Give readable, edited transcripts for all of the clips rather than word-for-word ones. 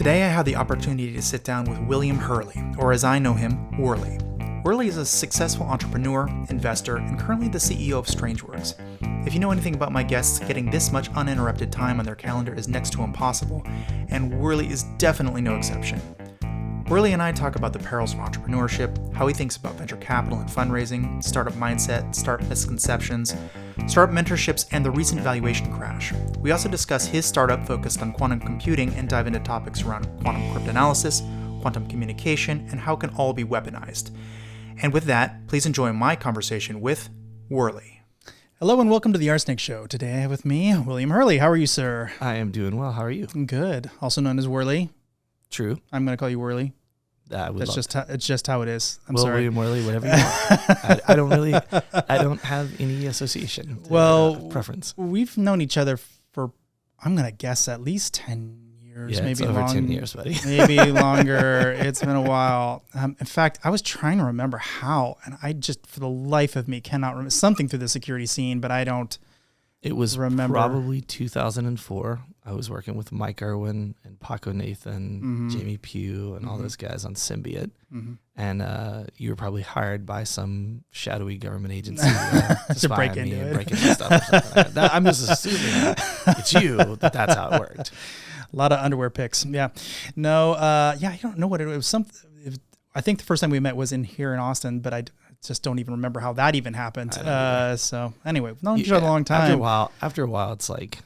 Today I had the opportunity to sit down with William Hurley, or as I know him, Whurley. Whurley is a successful entrepreneur, investor, and currently the CEO of Strangeworks. If you know anything about my guests, getting this much uninterrupted time on their calendar is next to impossible, and Whurley is definitely no exception. Whurley and I talk about the perils of entrepreneurship, how he thinks about venture capital and fundraising, startup mindset, startup misconceptions, startup mentorships, and the recent valuation crash. We also discuss his startup focused on quantum computing and dive into topics around quantum cryptanalysis, quantum communication, and how it can all be weaponized. And with that, please enjoy my conversation with Whurley. Hello and welcome to the RSnake Show. Today I have with me William Hurley. How are you, sir? I am doing well. How are you? Good. Also known as Whurley. True. I'm going to call you Whurley. It's just how it is. I'm Will, sorry. William Whurley, whatever you want. I don't have any association preference. We've known each other for, I'm going to guess, at least 10 years. Yeah, maybe it's over long, 10 years, buddy. Maybe longer. It's been a while. In fact, I was trying to remember how, and I just, for the life of me, cannot remember. Something through the security scene, but I don't remember. Probably 2004. I was working with Mike Irwin and Paco Nathan, Jamie Pugh, and all those guys on Symbiote. And you were probably hired by some shadowy government agency to break into it. Break into stuff or something like that. I'm just assuming it's you that's how it worked. A lot of underwear pics. Yeah. No, I don't know what it was. I think the first time we met was here in Austin, but I just don't even remember how that even happened. So anyway, we've known each other a long time. After a while, it's like,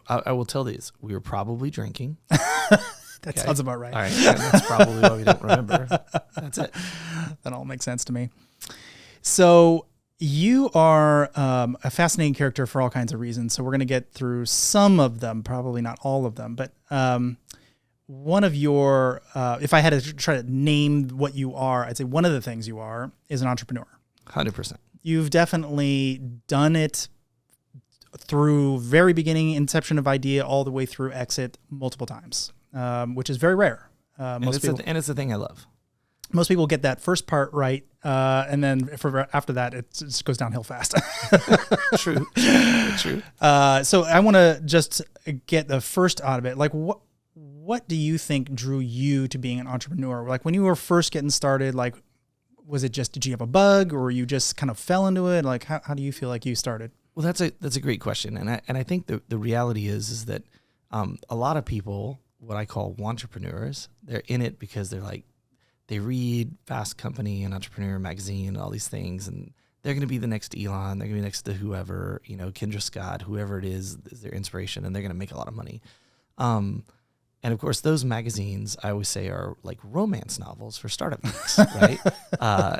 I will tell these. We were probably drinking. That sounds about right. All right. And that's probably why we don't remember. That's it. That all makes sense to me. So you are a fascinating character for all kinds of reasons. So we're going to get through some of them, probably not all of them, but one of your, if I had to try to name what you are, I'd say one of the things you are is an entrepreneur. 100%. You've definitely done it through very beginning, inception of idea, all the way through exit multiple times, which is very rare. And it's the thing I love. Most people get that first part right, and then after that, it just goes downhill fast. True. So I want to just get the first out of it. Like, what do you think drew you to being an entrepreneur? Like when you were first getting started, like, was it just, did you have a bug or you just kind of fell into it? Like, how do you feel like you started? Well, that's a great question. And I think the reality is that a lot of people, what I call entrepreneurs, they're in it because they read Fast Company and Entrepreneur magazine and all these things, and they're going to be the next Elon. They're going to be next to whoever, Kendra Scott, whoever it is their inspiration, and they're going to make a lot of money. And of course, those magazines, I always say, are like romance novels for startup geeks, right?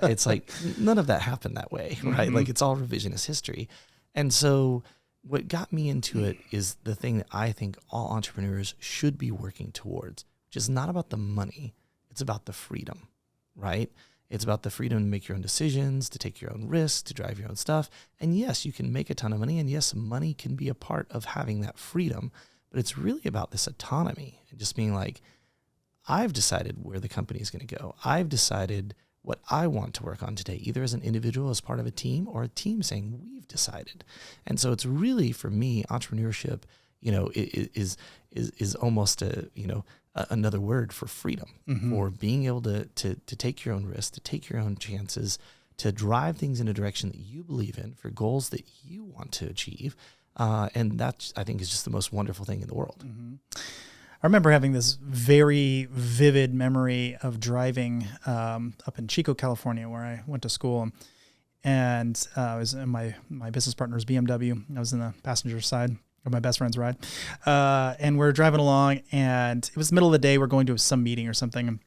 It's like none of that happened that way, right? Like it's all revisionist history. And so what got me into it is the thing that I think all entrepreneurs should be working towards, which is not about the money. It's about the freedom, right? It's about the freedom to make your own decisions, to take your own risks, to drive your own stuff. And yes, you can make a ton of money. And yes, money can be a part of having that freedom. But it's really about this autonomy and just being like, I've decided where the company is going to go. I've decided what I want to work on today, either as an individual, as part of a team, or a team saying, we've decided. And so it's really, for me, entrepreneurship, is almost another word for freedom, for being able to take your own risks, to take your own chances, to drive things in a direction that you believe in, for goals that you want to achieve. And that, I think, is just the most wonderful thing in the world. I remember having this very vivid memory of driving up in Chico, California, where I went to school. And I was in my business partner's BMW. I was in the passenger side of my best friend's ride. And we're driving along, and it was the middle of the day. We're going to some meeting or something. And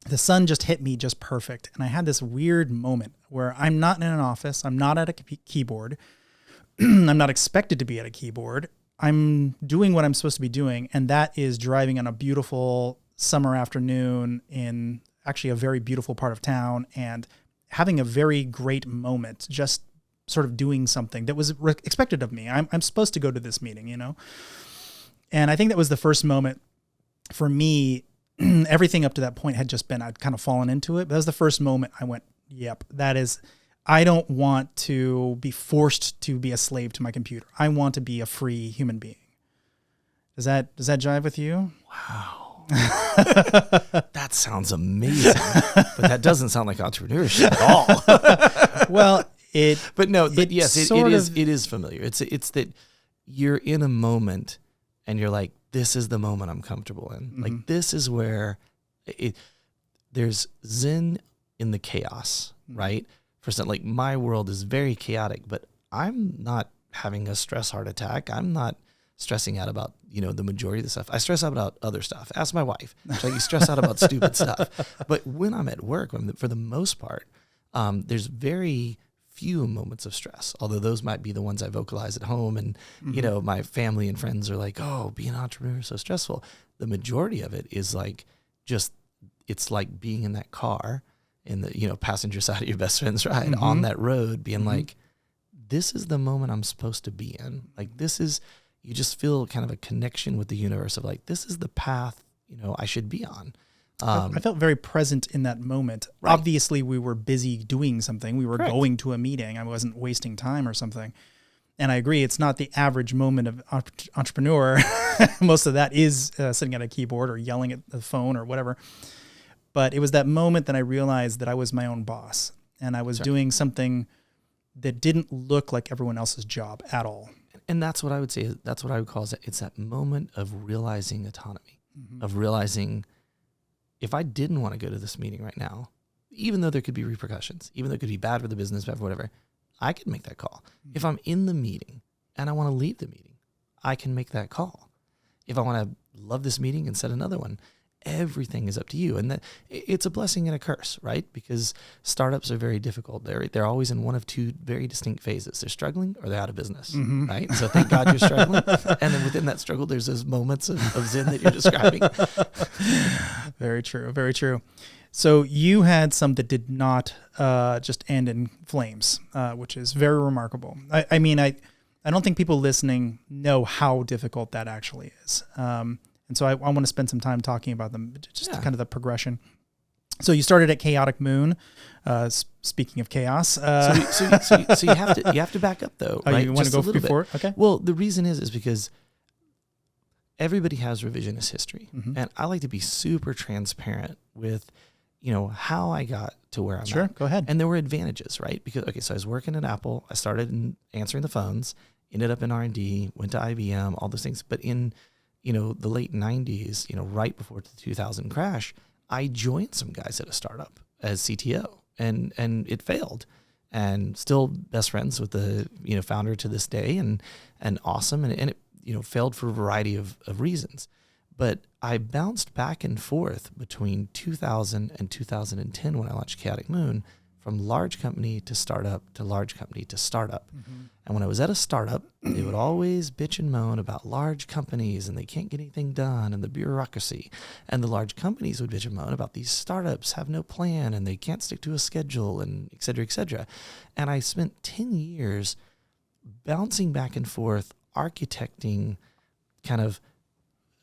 the sun just hit me just perfect. And I had this weird moment where I'm not in an office. I'm not at a keyboard. I'm not expected to be at a keyboard. I'm doing what I'm supposed to be doing, and that is driving on a beautiful summer afternoon in actually a very beautiful part of town and having a very great moment, just sort of doing something that was expected of me. I'm supposed to go to this meeting, And I think that was the first moment for me. Everything up to that point had just been, I'd kind of fallen into it. But that was the first moment I went, yep, I don't want to be forced to be a slave to my computer. I want to be a free human being. Does that jive with you? Wow. That sounds amazing, but that doesn't sound like entrepreneurship at all. Well, yes, it is familiar. It's that you're in a moment and you're like, this is the moment I'm comfortable in. Mm-hmm. Like, this is where there's zen in the chaos, right? For example, like, my world is very chaotic, but I'm not having a stress heart attack. I'm not stressing out about, the majority of the stuff. I stress out about other stuff. Ask my wife. She's like, you stress out about stupid stuff. But when I'm at work, for the most part, there's very few moments of stress, although those might be the ones I vocalize at home. And, my family and friends are like, oh, being an entrepreneur is so stressful. The majority of it is like, it's like being in that car in the, passenger side of your best friend's ride on that road, being like, this is the moment I'm supposed to be in. Like, you just feel kind of a connection with the universe of like, this is the path, I should be on. I felt very present in that moment. Right. Obviously, we were busy doing something. We were going to a meeting. I wasn't wasting time or something. And I agree, it's not the average moment of entrepreneur. Most of that is sitting at a keyboard or yelling at the phone or whatever. But it was that moment that I realized that I was my own boss. And I was doing something that didn't look like everyone else's job at all. And that's what I would say. That's what I would call it. It's that moment of realizing autonomy, of realizing if I didn't want to go to this meeting right now, even though there could be repercussions, even though it could be bad for the business, bad for whatever, I could make that call. If I'm in the meeting and I want to leave the meeting, I can make that call. If I want to love this meeting and set another one, everything is up to you. And it's a blessing and a curse, right? Because startups are very difficult. They're always in one of two very distinct phases. They're struggling or they're out of business, right? So thank God you're struggling. And then within that struggle, there's those moments of zen that you're describing. Very true. Very true. So you had some that did not just end in flames, which is very remarkable. I mean, I don't think people listening know how difficult that actually is. And so I want to spend some time talking about them, just kind of the progression. So you started at Chaotic Moon. Speaking of chaos, so you have to back up though. Right? You want to go before? Okay. Well, the reason is because everybody has revisionist history, and I like to be super transparent with, how I got to where I'm at. Sure, go ahead. And there were advantages, right? Because so I was working at Apple. I started in answering the phones, ended up in R&D, went to IBM, all those things. But in the late 90s, right before the 2000 crash, I joined some guys at a startup as CTO, and it failed, and still best friends with the founder to this day, and awesome, and it failed for a variety of reasons. But I bounced back and forth between 2000 and 2010 when I launched Chaotic Moon, from large company to startup to large company to startup. And when I was at a startup, they would always bitch and moan about large companies and they can't get anything done and the bureaucracy. And the large companies would bitch and moan about these startups have no plan and they can't stick to a schedule and et cetera, et cetera. And I spent 10 years bouncing back and forth, architecting kind of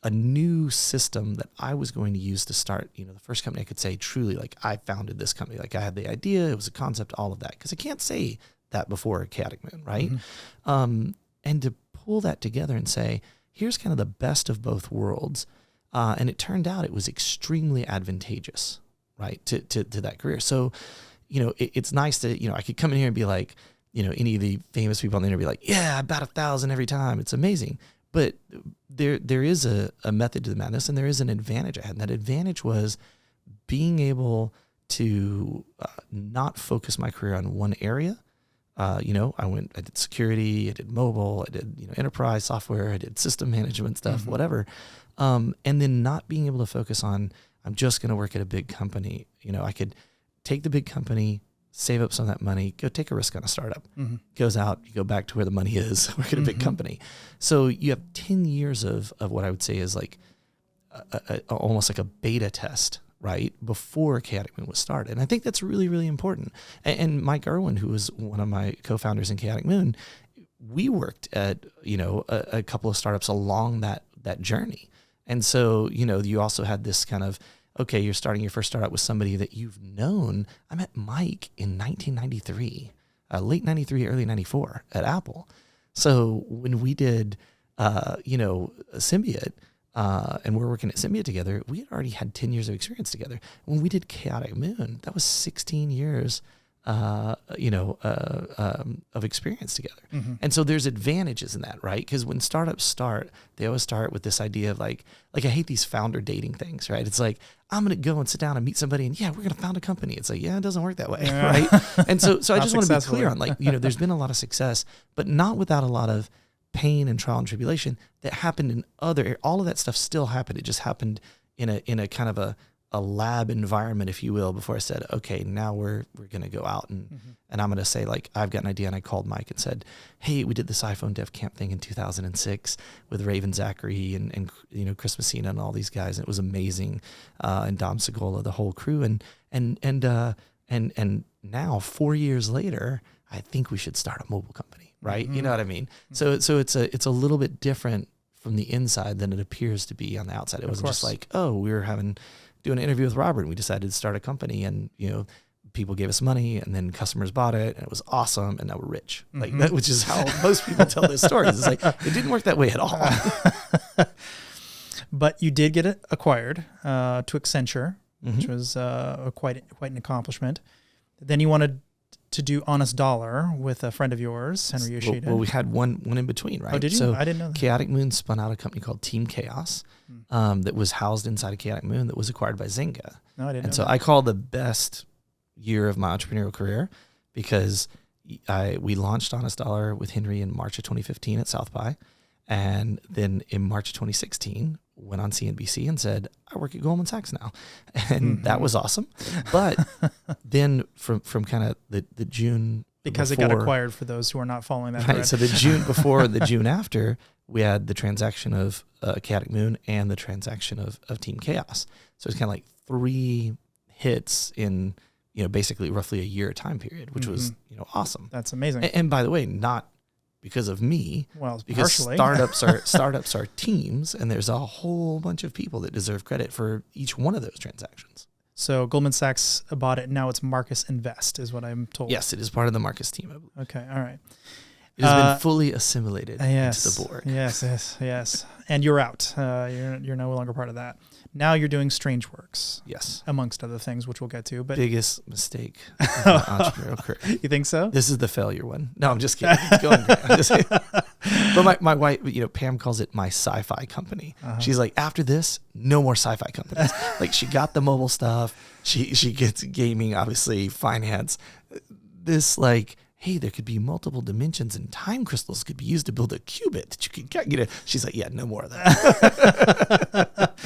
a new system that I was going to use to start, the first company I could say truly, like, I founded this company. Like, I had the idea, it was a concept, all of that. Because I can't say that before Chaotic Moon, right? And to pull that together and say, here's kind of the best of both worlds. And it turned out it was extremely advantageous, right, to that career. So, it's nice to, I could come in here and be like, any of the famous people on the internet be like, yeah, about 1,000 every time. It's amazing. But there is a method to the madness, and there is an advantage I had. And that advantage was being able to not focus my career on one area. I did security, I did mobile, I did enterprise software, I did system management stuff, whatever. And then not being able to focus on, I'm just going to work at a big company. I could take the big company, save up some of that money, go take a risk on a startup. Goes out, you go back to where the money is, work at a big company. So you have 10 years of what I would say is like almost like a beta test, right, before Chaotic Moon was started. And I think that's really, really important. And Mike Irwin, who was one of my co-founders in Chaotic Moon, we worked at, a couple of startups along that journey. And so, you also had this kind of, okay, you're starting your first startup with somebody that you've known. I met Mike in 1993, late 93, early 94 at Apple. So when we did, Symbiote, and we're working at Symbiote together, we had already had 10 years of experience together. When we did Chaotic Moon, that was 16 years, of experience together. Mm-hmm. And so there's advantages in that, right? Because when startups start, they always start with this idea of like I hate these founder dating things, right? It's like, I'm going to go and sit down and meet somebody and we're going to found a company. It's like, it doesn't work that way, right? And so I just want to be clear on there's been a lot of success, but not without a lot of pain and trial and tribulation that happened in all of that stuff still happened. It just happened in a kind of a lab environment, if you will, before I said, okay, now we're going to go out and I'm going to say like, I've got an idea. And I called Mike and said, hey, we did this iPhone Dev Camp thing in 2006 with Raven Zachary and Chris Messina and all these guys. And it was amazing. And Dom Segola, the whole crew. And now 4 years later, I think we should start a mobile company. Right. Mm-hmm. You know what I mean? So it's a little bit different from the inside than it appears to be on the outside. It wasn't just like, oh, we were doing an interview with Robert and we decided to start a company and, people gave us money and then customers bought it and it was awesome. And now we're rich, like that, which is how most people tell their stories. It's like, it didn't work that way at all. But you did get it acquired to Accenture, Mm-hmm. which was quite an accomplishment. Then you wanted to do Honest Dollar with a friend of yours, Henry Yoshida. Well, we had one in between, right? Oh, did you? So I didn't know that. Chaotic Moon spun out a company called Team Chaos that was housed inside of Chaotic Moon that was acquired by Zynga. No, I didn't And know so that. I call the best year of my entrepreneurial career because we launched Honest Dollar with Henry in March of 2015 at South by. And then in March of 2016, went on CNBC and said, I work at Goldman Sachs now. And that was awesome. But then from kind of the June because before, it got acquired for those who are not following that. right, thread. so the June before, the June after, we had the transaction of Chaotic Moon and the transaction of Team Chaos. So it's kind of like 3 hits in, basically roughly a year time period, which was, awesome. That's amazing. And by the way, not because of me, Well, because partially. startups are teams, and there's a whole bunch of people that deserve credit for each one of those transactions. So Goldman Sachs bought it. Now it's Marcus Invest is what I'm told. Yes, it is part of the Marcus team, I believe. Okay. All right. It has been fully assimilated Yes. into the board. Yes. And you're out. You're no longer part of that. Now you're doing Strangeworks, Yes. amongst other things, which we'll get to. But Biggest mistake of my entrepreneurial career. you think so? This is the failure one. No, I'm just kidding. It's going great. But my wife, Pam calls it my sci-fi company. She's like, after this, no more sci-fi companies. Like she got the mobile stuff. She gets gaming, obviously, finance. This like, hey, there could be multiple dimensions and time crystals could be used to build a qubit that you could get it. She's like, yeah, no more of that.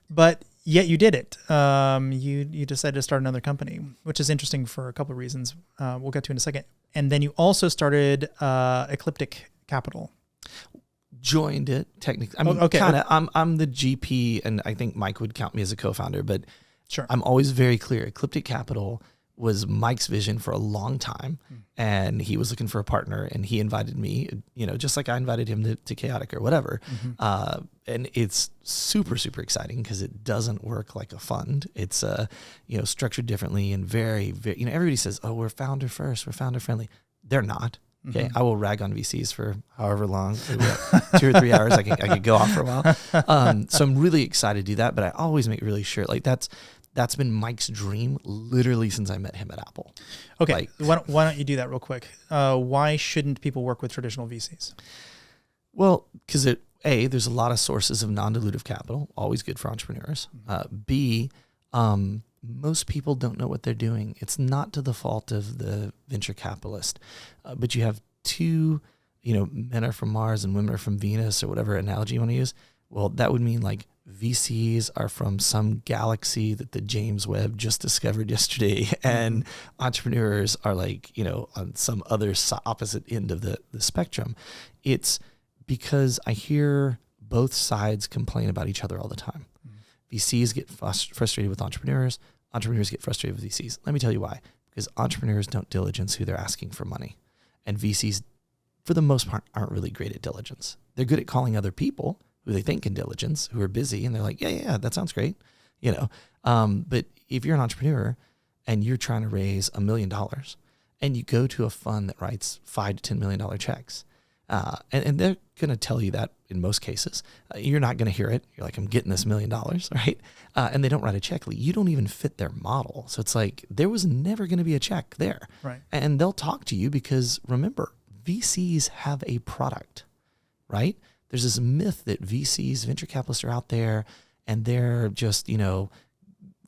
But yet you did it. You decided to start another company, which is interesting for a couple of reasons. We'll get to in a second. And then you also started Ecliptic Capital. Joined it technically. I mean, okay. kind of. I'm the GP, and I think Mike would count me as a co-founder. But Sure. I'm always very clear. Ecliptic Capital was Mike's vision for a long time, and he was looking for a partner, and he invited me, just like I invited him to Chaotic or whatever. And it's super, super exciting because it doesn't work like a fund. It's, structured differently and very, very, everybody says, oh, we're founder first, we're founder friendly. They're not. Okay. I will rag on VCs for however long, 2 or 3 hours. I could go off for a while. So I'm really excited to do that, but I always make really sure that's been Mike's dream literally since I met him at Apple. Okay. Why don't you do that real quick? Why shouldn't people work with traditional VCs? Well, because there's a lot of sources of non-dilutive capital, always good for entrepreneurs. B, most people don't know what they're doing. It's not to the fault of the venture capitalist, but you have 2, men are from Mars and women are from Venus or whatever analogy you want to use. Well, that would mean like VCs are from some galaxy that the James Webb just discovered yesterday, and entrepreneurs are like, on some other opposite end of the spectrum. It's because I hear both sides complain about each other all the time. VCs get frustrated with entrepreneurs. Entrepreneurs get frustrated with VCs. Let me tell you why. Because entrepreneurs don't diligence who they're asking for money. And VCs, for the most part, aren't really great at diligence. They're good at calling other people who they think can diligence, who are busy, and they're like, yeah, that sounds great. But if you're an entrepreneur and you're trying to raise $1 million and you go to a fund that writes $5 to $10 million checks, And they're going to tell you that in most cases. You're not going to hear it. You're like, I'm getting this $1 million, right? And they don't write a check. You don't even fit their model. So it's like, there was never going to be a check there. Right. And they'll talk to you because, remember, VCs have a product, right? There's this myth that VCs, venture capitalists, are out there and they're just,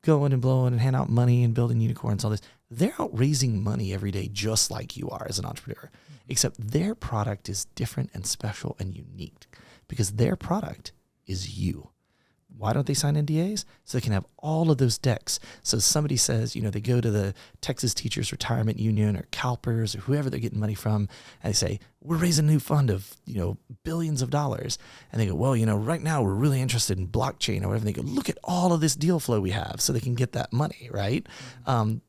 going and blowing and handing out money and building unicorns, all this. They're out raising money every day just like you are as an entrepreneur, except their product is different and special and unique because their product is you. Why don't they sign NDAs? So they can have all of those decks. So somebody says, they go to the Texas Teachers Retirement Union or CalPERS or whoever they're getting money from, and they say, we're raising a new fund of, billions of dollars. And they go, well, right now we're really interested in blockchain or whatever. And they go, look at all of this deal flow we have, so they can get that money, right?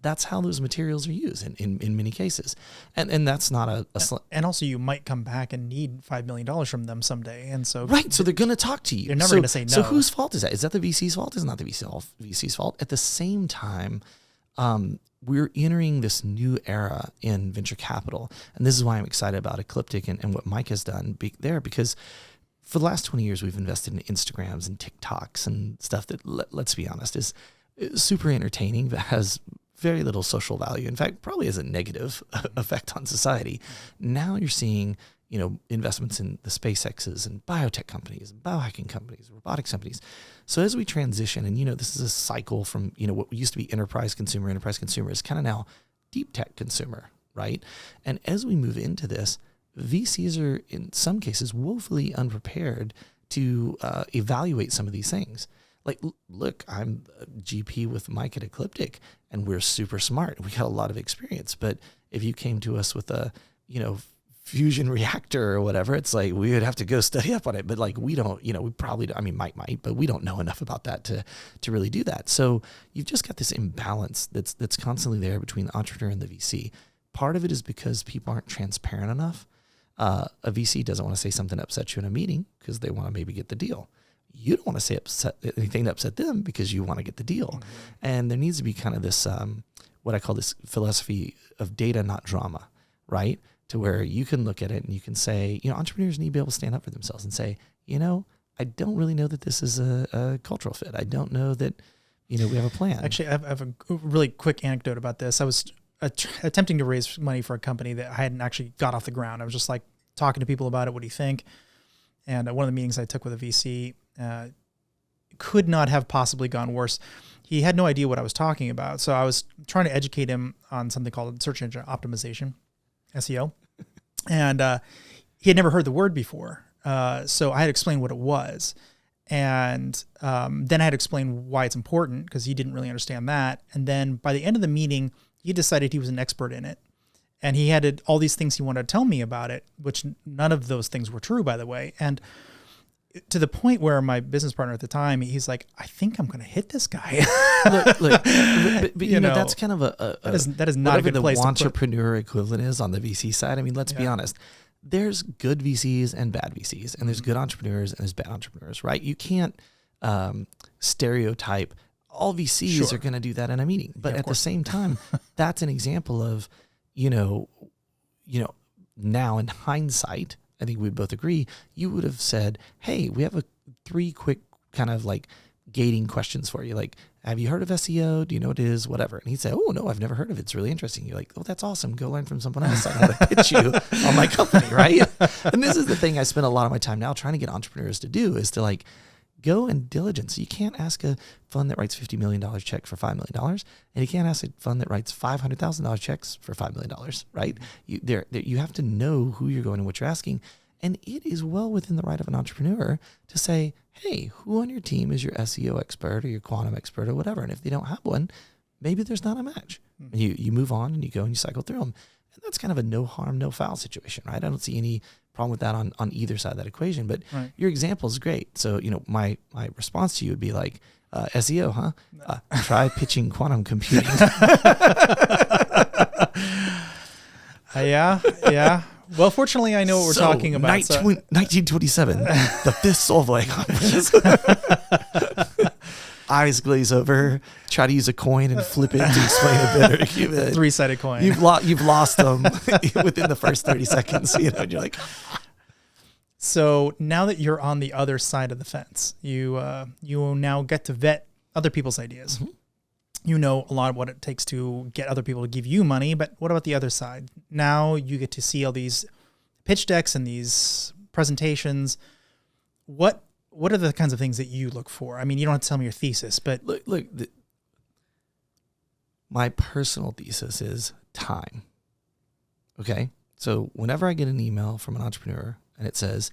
That's how those materials are used in many cases. And that's not and also you might come back and need $5 million from them someday. And so, right. So they're going to talk to you. You're never going to say no. So whose fault is that? Is that the VC's fault? It's not the VC's fault. At the same time, we're entering this new era in venture capital. And this is why I'm excited about Ecliptic and what Mike has done there, because for the last 20 years, we've invested in Instagrams and TikToks and stuff that, let's be honest, is super entertaining, but has very little social value. In fact, probably has a negative effect on society. Now you're seeing, investments in the SpaceXs and biotech companies and biohacking companies, robotics companies. So as we transition, and this is a cycle from, what used to be enterprise consumer is kind of now deep tech consumer, right? And as we move into this, VCs are in some cases woefully unprepared to evaluate some of these things. Like, look, I'm a GP with Mike at Ecliptic, and we're super smart. We got a lot of experience. But if you came to us with a, fusion reactor or whatever, it's like we would have to go study up on it. But we don't, we probably don't, Mike might, but we don't know enough about that to really do that. So you've just got this imbalance that's constantly there between the entrepreneur and the VC. Part of it is because people aren't transparent enough. A VC doesn't want to say something that upsets you in a meeting because they want to maybe get the deal. You don't want to say anything to upset them because you want to get the deal. Mm-hmm. And there needs to be kind of this, what I call this philosophy of data, not drama, right? To where you can look at it and you can say, entrepreneurs need to be able to stand up for themselves and say, I don't really know that this is a cultural fit. I don't know that, we have a plan. Actually, I have a really quick anecdote about this. I was attempting to raise money for a company that I hadn't actually got off the ground. I was just talking to people about it. What do you think? And one of the meetings I took with a VC could not have possibly gone worse. He had no idea what I was talking about. So I was trying to educate him on something called search engine optimization, SEO. And he had never heard the word before. So I had to explain what it was. And then I had to explain why it's important because he didn't really understand that. And then by the end of the meeting, he decided he was an expert in it. And he had all these things he wanted to tell me about it, which none of those things were true, by the way. And to the point where my business partner at the time, he's like, I think I'm going to hit this guy. look, but that's kind of that is not a good place to put. The entrepreneur equivalent is on the VC side. Let's be honest. There's good VCs and bad VCs, and there's good entrepreneurs and there's bad entrepreneurs, right? You can't stereotype all VCs are going to do that in a meeting. But at the same time, that's an example of, now in hindsight, I think we both agree, you would have said, hey, we have 3 quick kind of gating questions for you. Have you heard of SEO? Do you know what it is? Whatever. And he'd say, oh, no, I've never heard of it. It's really interesting. You're like, oh, that's awesome. Go learn from someone else on how to pitch you on my company, right? And this is the thing I spend a lot of my time now trying to get entrepreneurs to do is to go and diligence. You can't ask a fund that writes $50 million check for $5 million, and you can't ask a fund that writes $500,000 checks for $5 million, right? You have to know who you're going and what you're asking. And it is well within the right of an entrepreneur to say, hey, who on your team is your SEO expert or your quantum expert or whatever? And if they don't have one, maybe there's not a match. Mm-hmm. And you move on and you go and you cycle through them. And that's kind of a no harm, no foul situation, right? I don't see any problem with that on either side of that equation. But your example is great. So, my response to you would be SEO, huh? Try pitching quantum computing. Yeah. Well, fortunately, I know what we're talking about. 1927, the fifth Solvay conference. Eyes glaze over. Try to use a coin and flip it to explain a better qubit. 3-sided coin. You've lost them within the first 30 seconds. And you're like, So now that you're on the other side of the fence, you now get to vet other people's ideas. Mm-hmm. You know a lot of what it takes to get other people to give you money, but what about the other side? Now you get to see all these pitch decks and these presentations. What are the kinds of things that you look for? I mean, you don't have to tell me your thesis, but look, my personal thesis is time. Okay. So whenever I get an email from an entrepreneur and it says,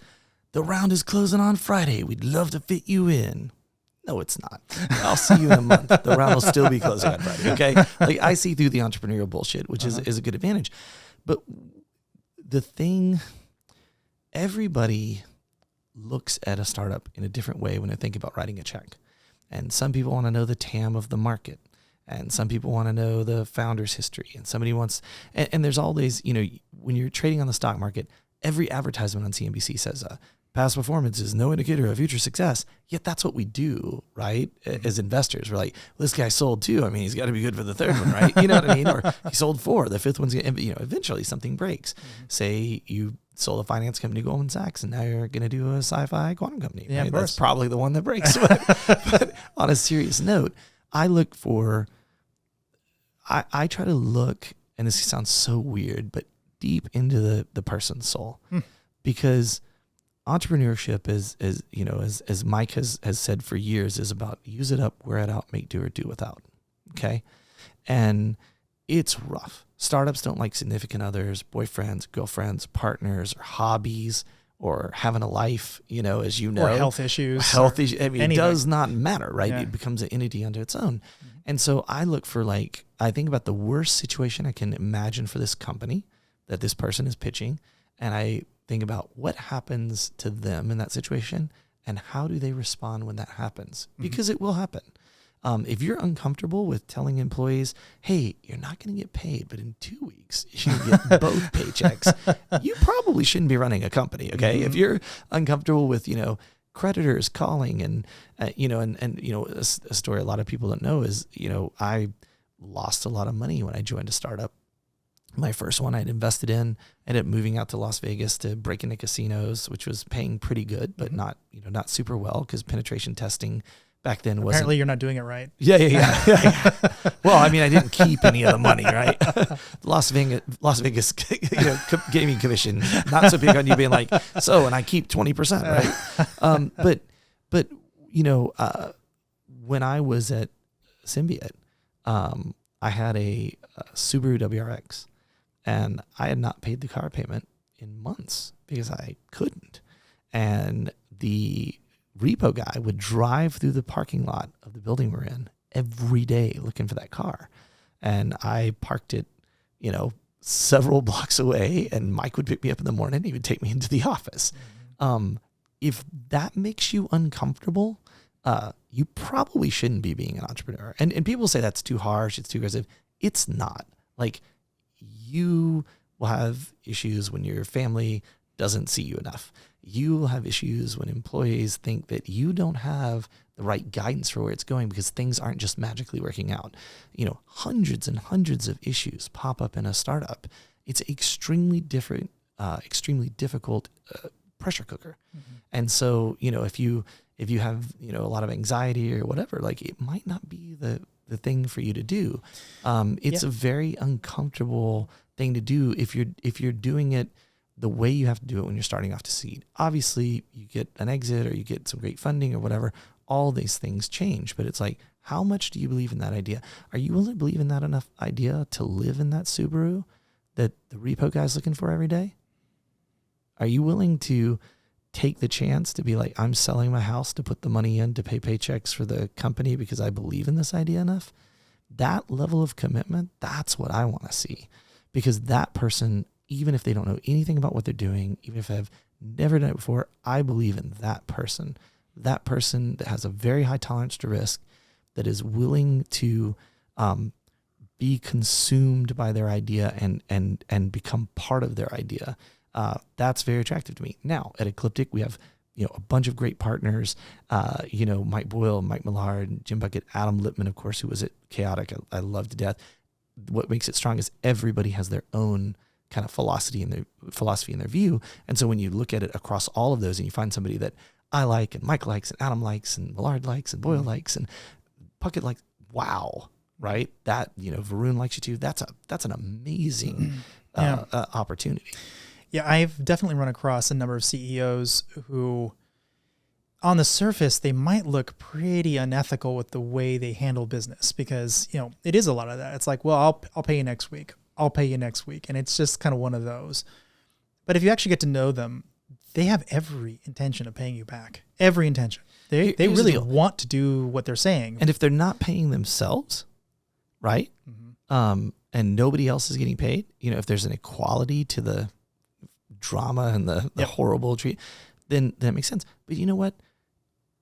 the round is closing on Friday, we'd love to fit you in. No, it's not. I'll see you in a month. The round will still be closing on Friday. Okay. Like I see through the entrepreneurial bullshit, which is a good advantage. But the thing, everybody looks at a startup in a different way when they think about writing a check. And some people want to know the TAM of the market. And some people want to know the founder's history. And somebody wants, and there's always, when you're trading on the stock market, every advertisement on CNBC says, past performance is no indicator of future success. Yet that's what we do, right? As investors, we're like, well, this guy sold 2. I mean, he's got to be good for the 3rd one, right? You know what I mean? Or he sold 4. The 5th one's going to, eventually something breaks. Say you sold a finance company, Goldman Sachs, and now you're going to do a sci-fi quantum company. Yeah, right? That's probably the one that breaks. But on a serious note, I look for, I try to look, and this sounds so weird, but deep into the person's soul, because entrepreneurship is as Mike has said for years, is about use it up, wear it out, make do or do without. Okay. And it's rough. Startups don't like significant others, boyfriends, girlfriends, partners, or hobbies, or having a life, as you know. Or health issues. Health issues. I mean, anything. It does not matter, right? Yeah. It becomes an entity unto its own. And so I look for, I think about the worst situation I can imagine for this company that this person is pitching. And I think about what happens to them in that situation and how do they respond when that happens? Because it will happen. If you're uncomfortable with telling employees, hey, you're not going to get paid, but in 2 weeks, you get both paychecks, you probably shouldn't be running a company. Okay. If you're uncomfortable with, creditors calling and a story a lot of people don't know is, I lost a lot of money when I joined a startup. My first one I'd invested in, ended up moving out to Las Vegas to break into casinos, which was paying pretty good, but not super well because penetration testing back then wasn't. Apparently you're not doing it right. Yeah. Well, I mean, I didn't keep any of the money, right? Las Vegas gave me commission. Not so big on you being like, and I keep 20%, right? But when I was at Symbiot, I had a Subaru WRX, and I had not paid the car payment in months because I couldn't. And the repo guy would drive through the parking lot of the building we're in every day looking for that car. And I parked it, several blocks away, and Mike would pick me up in the morning. He would take me into the office. If that makes you uncomfortable, you probably shouldn't be being an entrepreneur. And people say that's too harsh, it's too aggressive. It's not. Like, you will have issues when your family doesn't see you enough. You will have issues when employees think that you don't have the right guidance for where it's going because things aren't just magically working out. Hundreds and hundreds of issues pop up in a startup. It's extremely difficult pressure cooker. And so, if you have, a lot of anxiety or whatever, it might not be the thing for you to do. It's a very uncomfortable thing to do if you're doing it the way you have to do it when you're starting off to seed. Obviously, you get an exit or you get some great funding or whatever. All these things change, but it's like, how much do you believe in that idea? Are you willing to believe in that enough idea to live in that Subaru that the repo guy's looking for every day? Are you willing to take the chance to be like, I'm selling my house to put the money in to pay paychecks for the company because I believe in this idea enough? That level of commitment, that's what I want to see. Because that person, even if they don't know anything about what they're doing, even if I've never done it before, I believe in that person that has a very high tolerance to risk, that is willing to be consumed by their idea and become part of their idea. That's very attractive to me. Now at Ecliptic, we have, a bunch of great partners, Mike Boyle, Mike Millard, Jim Bucket, Adam Lippman, of course, who was at Chaotic. I love to death. What makes it strong is everybody has their own kind of philosophy in their view. And so when you look at it across all of those and you find somebody that I like and Mike likes and Adam likes and Millard likes and Boyle likes and Puckett likes, wow, right? That, Varun likes you too. That's an amazing opportunity. Yeah, I've definitely run across a number of CEOs who, on the surface, they might look pretty unethical with the way they handle business because, it is a lot of that. It's like, well, I'll pay you next week. I'll pay you next week. And it's just kind of one of those. But if you actually get to know them, they have every intention of paying you back. Every intention. They really want to do what they're saying. And if they're not paying themselves, right? Mm-hmm. And nobody else is getting paid, if there's an equality to the drama and the horrible treat, then that makes sense. But you know what?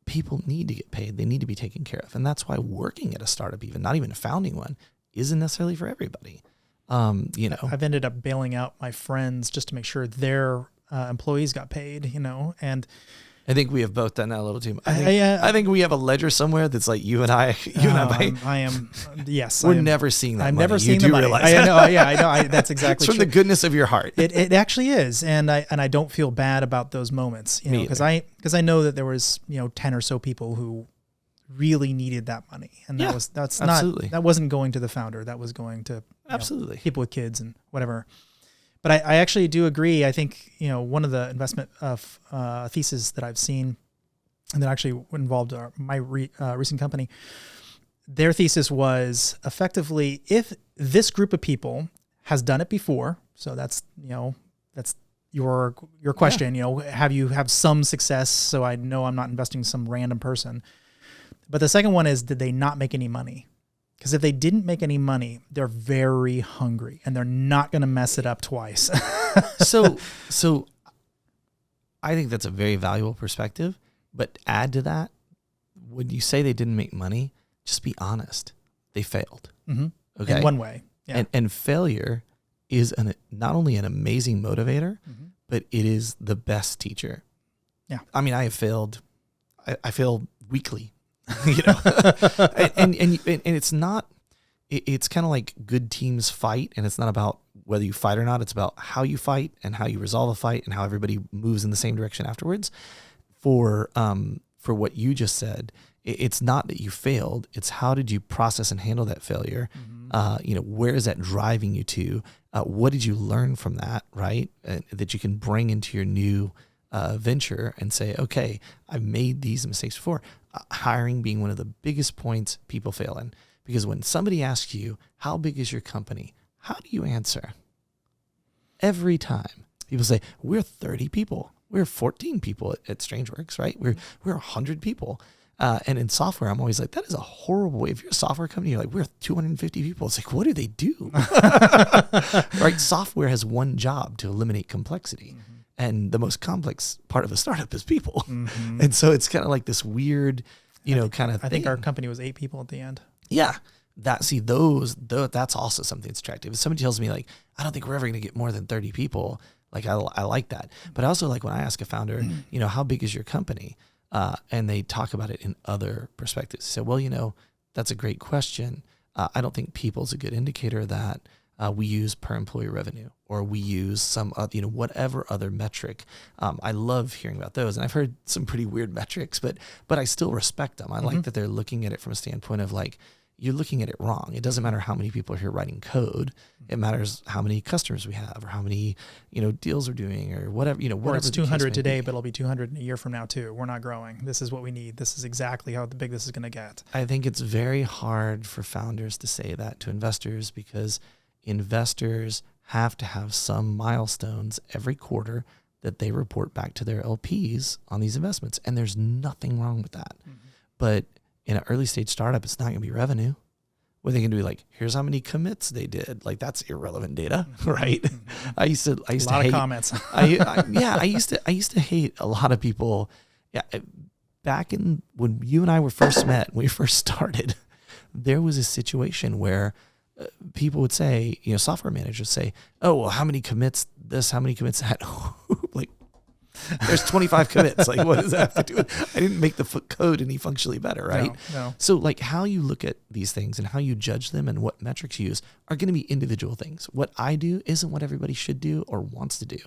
People need to get paid. They need to be taken care of. And that's why working at a startup, even not even a founding one, isn't necessarily for everybody. I've ended up bailing out my friends just to make sure their employees got paid, and I think we have both done that a little too much. I think we have a ledger somewhere that's like you and I. I am. Yes, we're never seeing that. I've money. never seen the money. Realize I know. Yeah, I know. That's exactly it's from true. the goodness of your heart. It actually is, and I don't feel bad about those moments, because I know that there was 10 or so people who really needed that money, and that wasn't going to the founder. That was going to people with kids and whatever. But I actually do agree. I think, one of the investment theses that I've seen and that actually involved my recent company, their thesis was effectively, if this group of people has done it before, so that's your question, have you have some success so I know I'm not investing in some random person. But the second one is, did they not make any money? Because if they didn't make any money, they're very hungry and they're not going to mess it up twice. So I think that's a very valuable perspective. But add to that, when you say they didn't make money, just be honest. They failed. Mm-hmm. Okay. In one way. Yeah. And failure is not only an amazing motivator, but it is the best teacher. Yeah. I mean, I have failed. I fail weekly. And it's not, it's kind of like good teams fight, and it's not about whether you fight or not. It's about how you fight and how you resolve a fight and how everybody moves in the same direction afterwards. For what you just said, it's not that you failed. It's how did you process and handle that failure? Where is that driving you to? What did you learn from that, right? That you can bring into your new venture and say, okay, I've made these mistakes before. Hiring being one of the biggest points people fail in. Because when somebody asks you, how big is your company? How do you answer? Every time people say, we're 30 people. We're 14 people at StrangeWorks, right? We're 100 people. And in software, I'm always like, that is a horrible way. If you're a software company, you're like, we're 250 people. It's like, what do they do? Right? Software has one job, to eliminate complexity. And the most complex part of a startup is people. And so it's kind of like this weird, kind of I think our company was 8 people at the end. Yeah. That's also something that's attractive. If somebody tells me like, I don't think we're ever going to get more than 30 people, like I like that. But I also like when I ask a founder, how big is your company? And they talk about it in other perspectives. So, well, that's a great question. I don't think people's a good indicator of that. We use per employee revenue, or we use some, whatever other metric. I love hearing about those, and I've heard some pretty weird metrics, but I still respect them. I like that they're looking at it from a standpoint of like, you're looking at it wrong. It doesn't matter how many people are here writing code. It matters how many customers we have, or how many, deals we're doing, or whatever, Or it's 200 today, but it'll be 200 in a year from now too. We're not growing. This is what we need. This is exactly how big this is going to get. I think it's very hard for founders to say that to investors, because investors have to have some milestones every quarter that they report back to their LPs on these investments. And there's nothing wrong with that. But in an early stage startup, it's not going to be revenue. What they can do, like, here's how many commits they did. Like, that's irrelevant data, right? I used to a lot hate, of comments. I used to hate a lot of people. Yeah, back in when you and I were first met, when we first started, there was a situation where people would say, software managers say, oh, well, how many commits this, how many commits that? Like, There's 25 commits. Like, what does that have to do with? I didn't make the code any functionally better, right? No. So like how you look at these things and how you judge them and what metrics you use are going to be individual things. What I do isn't what everybody should do or wants to do,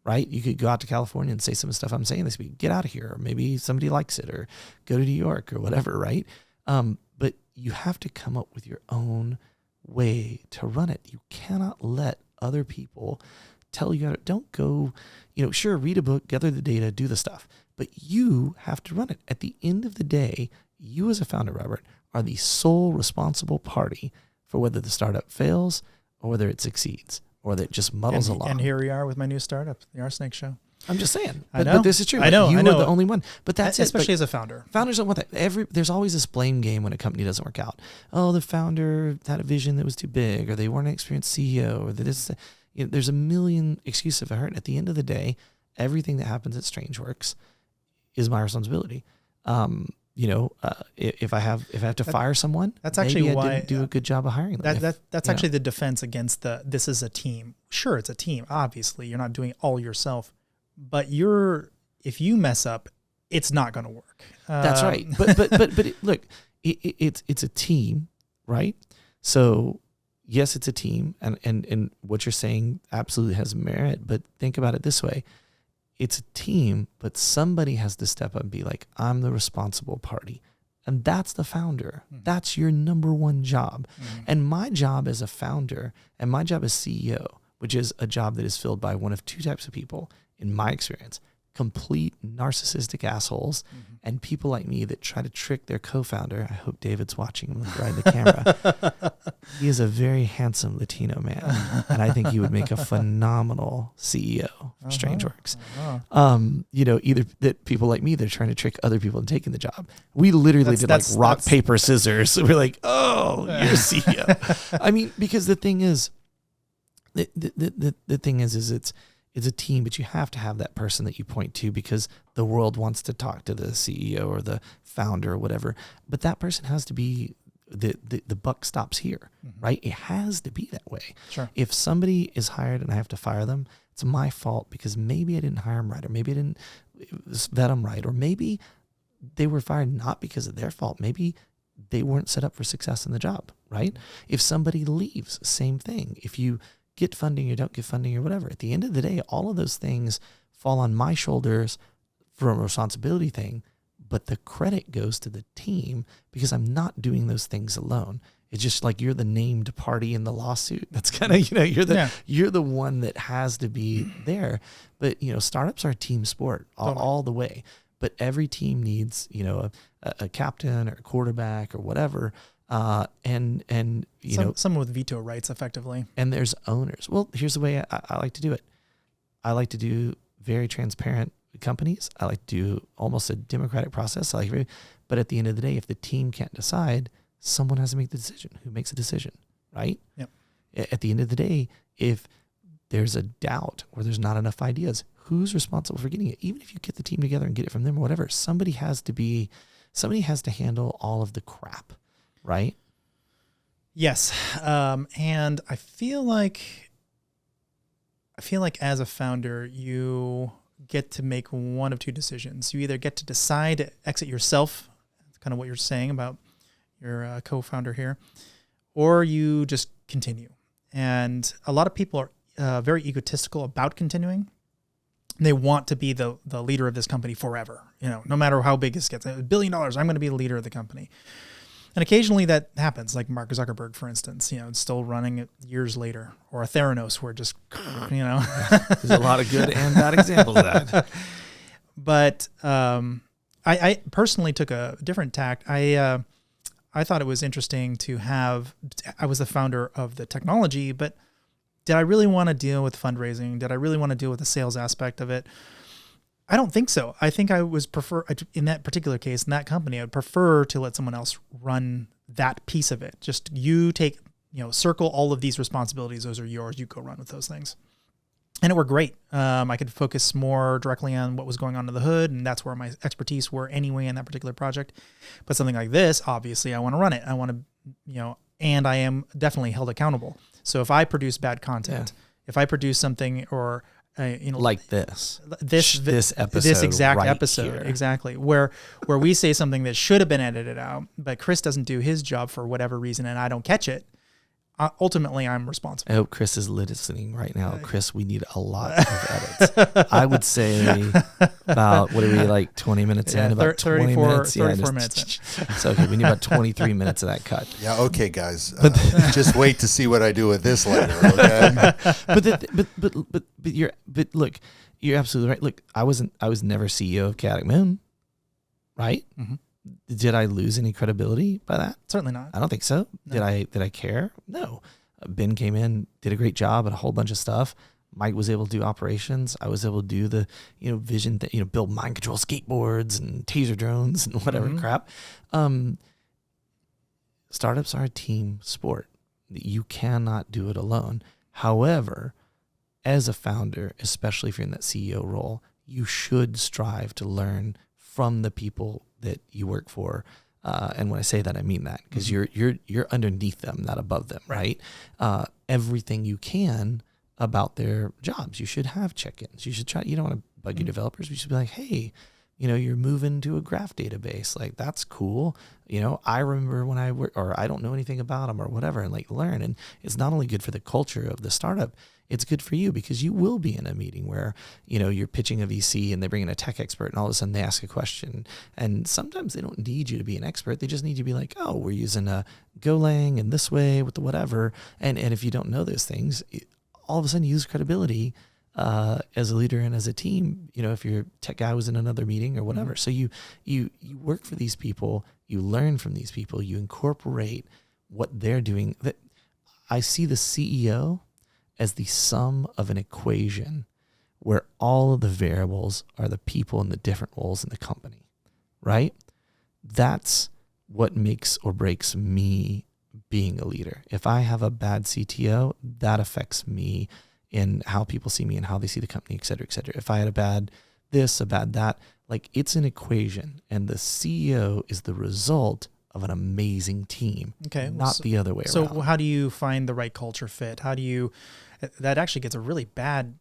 right? You could go out to California and say some of the stuff I'm saying this week, get out of here, or maybe somebody likes it, or go to New York or whatever, right? But you have to come up with your own way to run it. You cannot let other people tell you how to, don't go, sure, read a book, gather the data, do the stuff, but you have to run it. At the end of the day, you as a founder, Robert, are the sole responsible party for whether the startup fails or whether it succeeds or that it just muddles along. And here we are with my new startup, the RSnake Show. I'm just saying. I know. But this is true. I know. You are the only one. But that's especially as a founder. Founders don't want that. There's always this blame game when a company doesn't work out. Oh, the founder had a vision that was too big, or they weren't an experienced CEO, or there's a million excuses for it. At the end of the day, everything that happens at Strangeworks is my responsibility. If I have to fire someone, that's actually maybe why I didn't do a good job of hiring them. That's actually the defense against this is a team. Sure, it's a team. Obviously, you're not doing it all yourself, but if you mess up, it's not going to work. That's right. But look, it's a team, right? So yes, it's a team, and what you're saying absolutely has merit. But think about it this way. It's a team, but somebody has to step up and be like, I'm the responsible party. And that's the founder. That's your number one job. And my job as a founder and my job as CEO, which is a job that is filled by one of two types of people, in my experience, complete narcissistic assholes and people like me that try to trick their co-founder. I hope David's watching him right in the camera. He is a very handsome Latino man, and I think he would make a phenomenal CEO for Strangeworks. Either that people like me, they're trying to trick other people into taking the job. We literally did rock, paper, scissors. So we're like, oh, you're CEO. I mean, because the thing is, the thing is it's a team, but you have to have that person that you point to because the world wants to talk to the CEO or the founder or whatever. But that person has to be the buck stops here, right? It has to be that way. Sure. If somebody is hired and I have to fire them, it's my fault because maybe I didn't hire them right, or maybe I didn't vet them right, or maybe they were fired not because of their fault. Maybe they weren't set up for success in the job, right? If somebody leaves, same thing. If you get funding or don't get funding or whatever. At the end of the day, all of those things fall on my shoulders from a responsibility thing, but the credit goes to the team because I'm not doing those things alone. It's just like you're the named party in the lawsuit. That's kind of, you're the one that has to be there. But, startups are a team sport all the way. But every team needs, a captain or a quarterback or whatever. And someone with veto rights effectively. And there's owners. Well, here's the way I like to do it. I like to do very transparent companies. I like to do almost a democratic process. But at the end of the day, if the team can't decide, someone has to make the decision. Who makes a decision, right? Yep. At the end of the day, if there's a doubt or there's not enough ideas, who's responsible for getting it? Even if you get the team together and get it from them or whatever, somebody has to handle all of the crap. Right? Yes. And I feel like as a founder, you get to make one of two decisions. You either get to decide to exit yourself, that's kind of what you're saying about your co-founder here, or you just continue. And a lot of people are very egotistical about continuing. They want to be the leader of this company forever. No matter how big it gets, $1 billion, I'm going to be the leader of the company. And occasionally that happens, like Mark Zuckerberg, for instance, it's still running it years later, or a Theranos where just, There's a lot of good and bad examples of that. But I personally took a different tact. I thought it was interesting I was the founder of the technology, but did I really want to deal with fundraising? Did I really want to deal with the sales aspect of it? I don't think so. I think in that particular case, in that company, I would prefer to let someone else run that piece of it. Just you take, circle all of these responsibilities. Those are yours. You go run with those things. And it worked great. I could focus more directly on what was going on in the hood, and that's where my expertise were anyway in that particular project. But something like this, obviously, I want to run it. I want to, and I am definitely held accountable. So if I produce bad content, if I produce something or like this episode, this exact right episode, here. exactly, where we say something that should have been edited out, but Chris doesn't do his job for whatever reason, and I don't catch it. Ultimately, I'm responsible. I hope Chris is listening right now. Chris, we need a lot of edits. I would say about, what are we, like 20 minutes in? About 20 minutes? 34 minutes in. So, okay, we need about 23 minutes of that cut. Yeah, okay, guys. Just wait to see what I do with this later, okay? but look, you're absolutely right. Look, I was never CEO of Chaotic Moon, right? Mm-hmm. Did I lose any credibility by that? Certainly not. I don't think so. No. Did I care? No. Ben came in, did a great job at a whole bunch of stuff. Mike was able to do operations. I was able to do the, vision that, build mind control skateboards and taser drones and whatever crap. Startups are a team sport. You cannot do it alone. However, as a founder, especially if you're in that CEO role, you should strive to learn from the people that you work for. And when I say that, I mean that, because you're underneath them, not above them, right? Everything you can about their jobs. You should have check-ins. You should try, you don't want to bug your developers. You should be like, hey, you're moving to a graph database. Like, that's cool. I remember when I work, or I don't know anything about them or whatever, and like learn. And it's not only good for the culture of the startup, it's good for you, because you will be in a meeting where, you're pitching a VC and they bring in a tech expert, and all of a sudden they ask a question. And sometimes they don't need you to be an expert. They just need you to be like, oh, we're using a Golang and this way with the whatever. And if you don't know those things, all of a sudden you lose credibility as a leader and as a team, if your tech guy was in another meeting or whatever. So you work for these people, you learn from these people, you incorporate what they're doing. That I see the CEO as the sum of an equation where all of the variables are the people in the different roles in the company, right? That's what makes or breaks me being a leader. If I have a bad CTO, that affects me in how people see me and how they see the company, et cetera, et cetera. If I had a bad this, a bad that, like, it's an equation, and the CEO is the result of an amazing team, not the other way around. So how do you find the right culture fit? How do you, that actually gets a really bad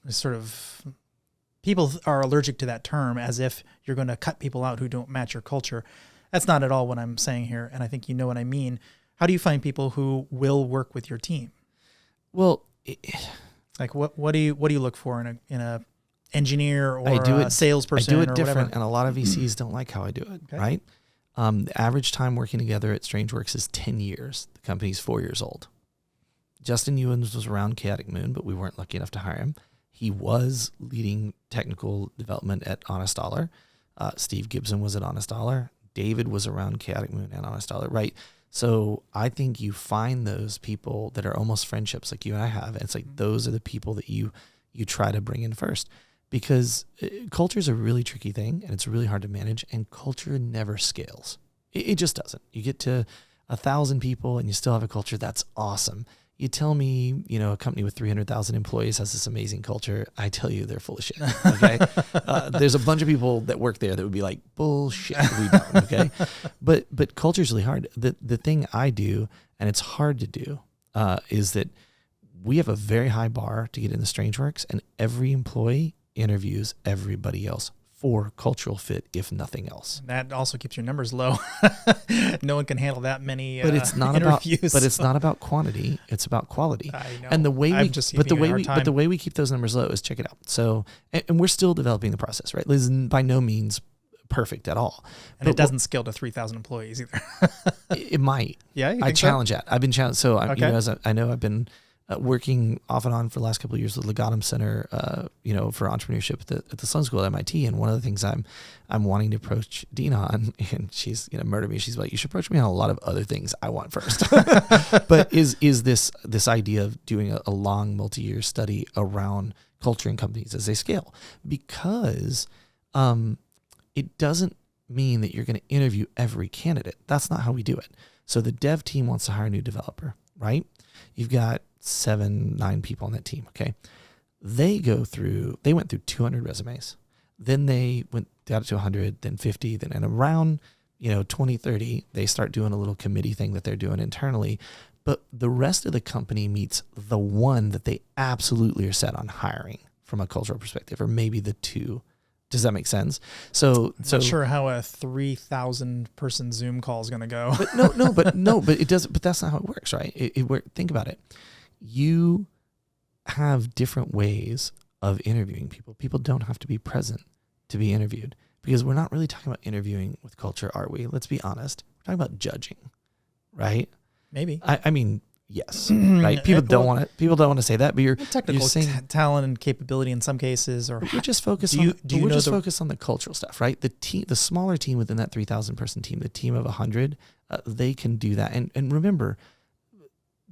sort of, people are allergic to that term, as if you're going to cut people out who don't match your culture. That's not at all what I'm saying here. And I think you know what I mean. How do you find people who will work with your team? Well, like what do you look for in a engineer or a salesperson? I do it or different, whatever? and a lot of VCs don't like how I do it, right? The average time working together at StrangeWorks is 10 years. The company's 4 years old. Justin Ewens was around Chaotic Moon, but we weren't lucky enough to hire him. He was leading technical development at Honest Dollar. Steve Gibson was at Honest Dollar. David was around Chaotic Moon and Honest Dollar, right? So I think you find those people that are almost friendships like you and I have. And it's like, those are the people that you try to bring in first, because culture is a really tricky thing, and it's really hard to manage, and culture never scales. It just doesn't. You get to 1,000 people and you still have a culture. That's awesome. You tell me, a company with 300,000 employees has this amazing culture. I tell you, they're full of shit. Okay. There's a bunch of people that work there that would be like, bullshit. We don't. Okay. But culture is really hard. The thing I do, and it's hard to do, is that we have a very high bar to get into StrangeWorks, and every employee interviews everybody else for cultural fit, if nothing else. That also keeps your numbers low. No one can handle that many but it's not interviews. But it's not about quantity; it's about quality. I know. And the way the way we keep those numbers low is, check it out. So, and we're still developing the process, right? This is by no means perfect at all, and it doesn't scale to 3,000 employees either. It might. Yeah, I challenge that. I've been challenged. So I know I've been working off and on for the last couple of years with Legatum Center, for entrepreneurship at the Sun School at MIT. And one of the things I'm wanting to approach Dean on, and she's going to murder me. She's like, you should approach me on a lot of other things I want first. But is this idea of doing a long multi-year study around culture in companies as they scale, because it doesn't mean that you're going to interview every candidate. That's not how we do it. So the dev team wants to hire a new developer, right? You've got 7-9 people on that team. Okay. They went through 200 resumes. Then they went down to 100, then 50, then and around, 20, 30, they start doing a little committee thing that they're doing internally but the rest of the company meets the one that they absolutely are set on hiring from a cultural perspective, or maybe the two. Does that make sense? So, Not sure how a 3,000 person Zoom call is going to go. But it doesn't. But that's not how it works, right? Think about it. You have different ways of interviewing people. People don't have to be present to be interviewed, because we're not really talking about interviewing with culture, are we? Let's be honest. We're talking about judging, right? Maybe. I mean, yes, right? People don't want to say that, but you're technical saying, talent and capability in some cases, or we're just focused focused on the cultural stuff, right? The smaller team within that 3,000 person team, the team of 100, they can do that. And remember,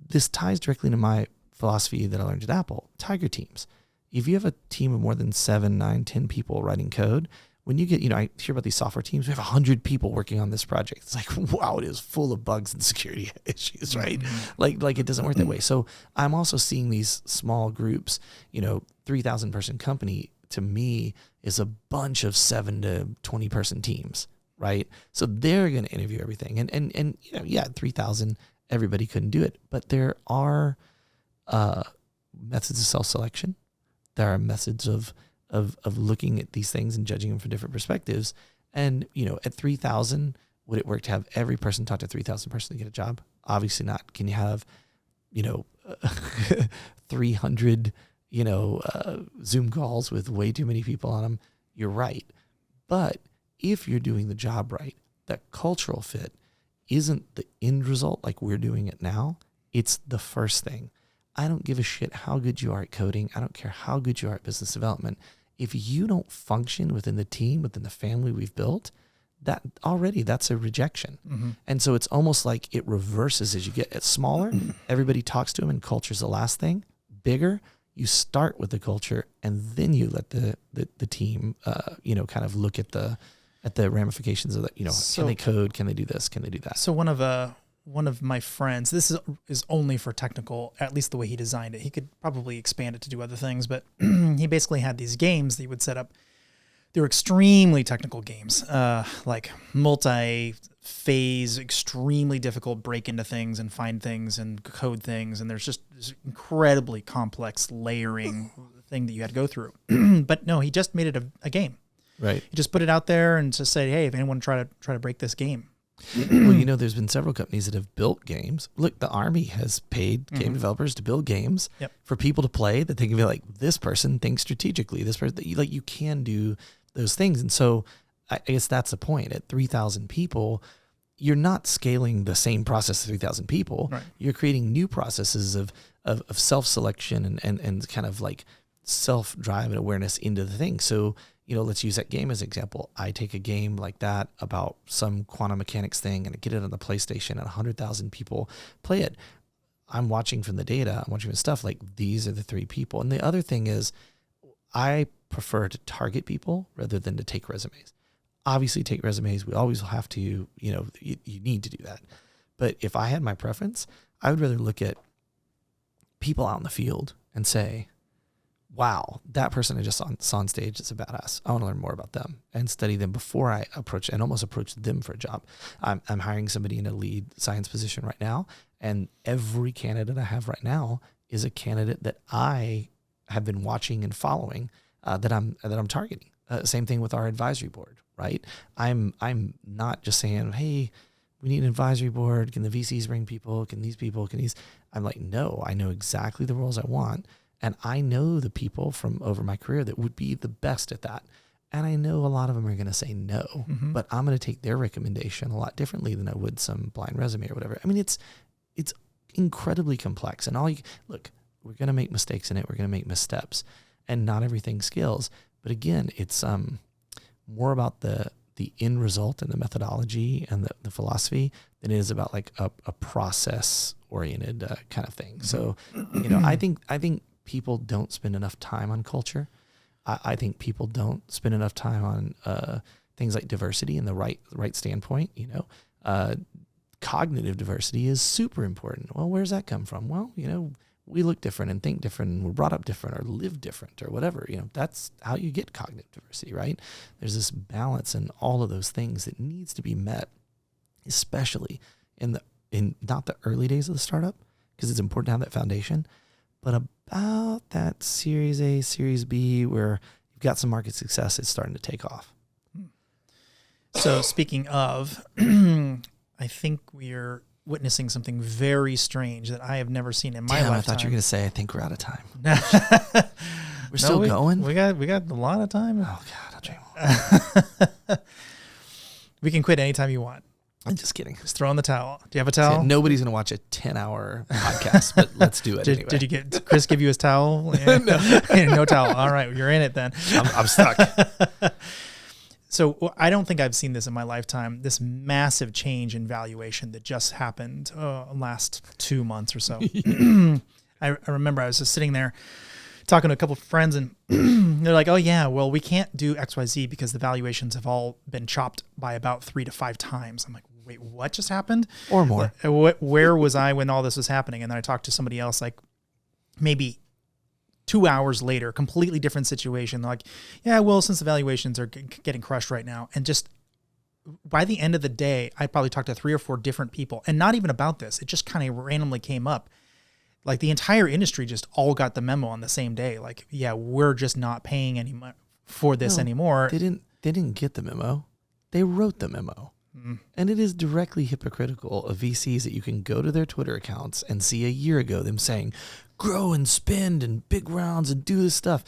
this ties directly to my philosophy that I learned at Apple. Tiger teams. If you have a team of more than 7, 9, 10 people writing code, when you get, I hear about these software teams, we have 100 people working on this project. It's like, wow, it is full of bugs and security issues, right? Like it doesn't work that way. So I'm also seeing these small groups, 3,000 person company, to me, is a bunch of 7 to 20 person teams, right? So they're going to interview everything. And 3,000, everybody couldn't do it. But there are methods of self-selection. There are methods of looking at these things and judging them from different perspectives. And, at 3,000, would it work to have every person talk to 3,000 person to get a job? Obviously not. Can you have, 300, Zoom calls with way too many people on them? You're right. But if you're doing the job right, that cultural fit isn't the end result like we're doing it now. It's the first thing. I don't give a shit how good you are at coding. I don't care how good you are at business development. If you don't function within the team, within the family we've built, that's a rejection. Mm-hmm. And so it's almost like it reverses as you get smaller. Everybody talks to them, and culture's the last thing. Bigger, you start with the culture, and then you let the team, kind of look at the ramifications of that. Can they code? Can they do this? Can they do that? So one of my friends, this is only for technical, at least the way he designed it. He could probably expand it to do other things, but he basically had these games that he would set up. They were extremely technical games, like multi-phase, extremely difficult, break into things and find things and code things. And there's just this incredibly complex layering thing that you had to go through. But no, he just made it a game. Right. He just put it out there and just said, hey, if anyone try to break this game. Well, there's been several companies that have built games. Look, the Army has paid game developers to build games for people to play that they can be like, this person thinks strategically. This person, you can do those things. And so I guess that's the point. At 3,000 people, you're not scaling the same process to 3,000 people. Right. You're creating new processes of self-selection and kind of like self-drive and awareness into the thing. So, let's use that game as an example. I take a game like that about some quantum mechanics thing and I get it on the PlayStation and 100,000 people play it. I'm watching from the data. I'm watching from stuff like these are the 3 people. And the other thing is I prefer to target people rather than to take resumes. Obviously take resumes. We always have to, you need to do that. But if I had my preference, I would rather look at people out in the field and say, wow, that person I just saw on stage is a badass. I want to learn more about them and study them before I approach them for a job. I'm hiring somebody in a lead science position right now, and every candidate I have right now is a candidate that I have been watching and following that I'm targeting. Same thing with our advisory board, right? I'm not just saying, hey, we need an advisory board. Can the VCs bring people? Can these people? I'm like, no, I know exactly the roles I want. And I know the people from over my career that would be the best at that. And I know a lot of them are going to say no, but I'm going to take their recommendation a lot differently than I would some blind resume or whatever. I mean, it's incredibly complex. And look, we're going to make mistakes in it. We're going to make missteps, and not everything scales. But again, it's more about the end result and the methodology and the philosophy than it is about like a process oriented kind of thing. So, I think people don't spend enough time on culture. I think people don't spend enough time on things like diversity and the right standpoint. Cognitive diversity is super important. Well, where's that come from? Well, we look different and think different and we're brought up different or live different or whatever. That's how you get cognitive diversity, right? There's this balance in all of those things that needs to be met, especially in the in not the early days of the startup, because it's important to have that foundation, but about that Series A, Series B, where you've got some market success, it's starting to take off. So speaking of, I think we're witnessing something very strange that I have never seen in my lifetime. I thought you were going to say, I think we're out of time. We're still going? We got a lot of time. Oh, God, I'll dream more. We can quit anytime you want. I'm just kidding. Just throw in the towel. Do you have a towel? Nobody's going to watch a 10-hour podcast, but let's do it anyway. Did Chris give you his towel? No. No towel. All right, you're in it then. I'm stuck. So I don't think I've seen this in my lifetime, this massive change in valuation that just happened last 2 months or so. I remember I was just sitting there talking to a couple of friends, and they're like, oh, yeah, well, we can't do XYZ because the valuations have all been chopped by about 3 to 5 times. I'm like, wait, what just happened? Or more. Where was I when all this was happening? And then I talked to somebody else, like maybe 2 hours later, completely different situation. They're like, yeah, well, since the valuations are getting crushed right now. And just by the end of the day, I probably talked to 3 or 4 different people, and not even about this. It just kind of randomly came up. Like the entire industry just all got the memo on the same day. Like, yeah, we're just not paying any money for this anymore. They didn't get the memo. They wrote the memo. And it is directly hypocritical of VCs that you can go to their Twitter accounts and see a year ago them saying, grow and spend and big rounds and do this stuff.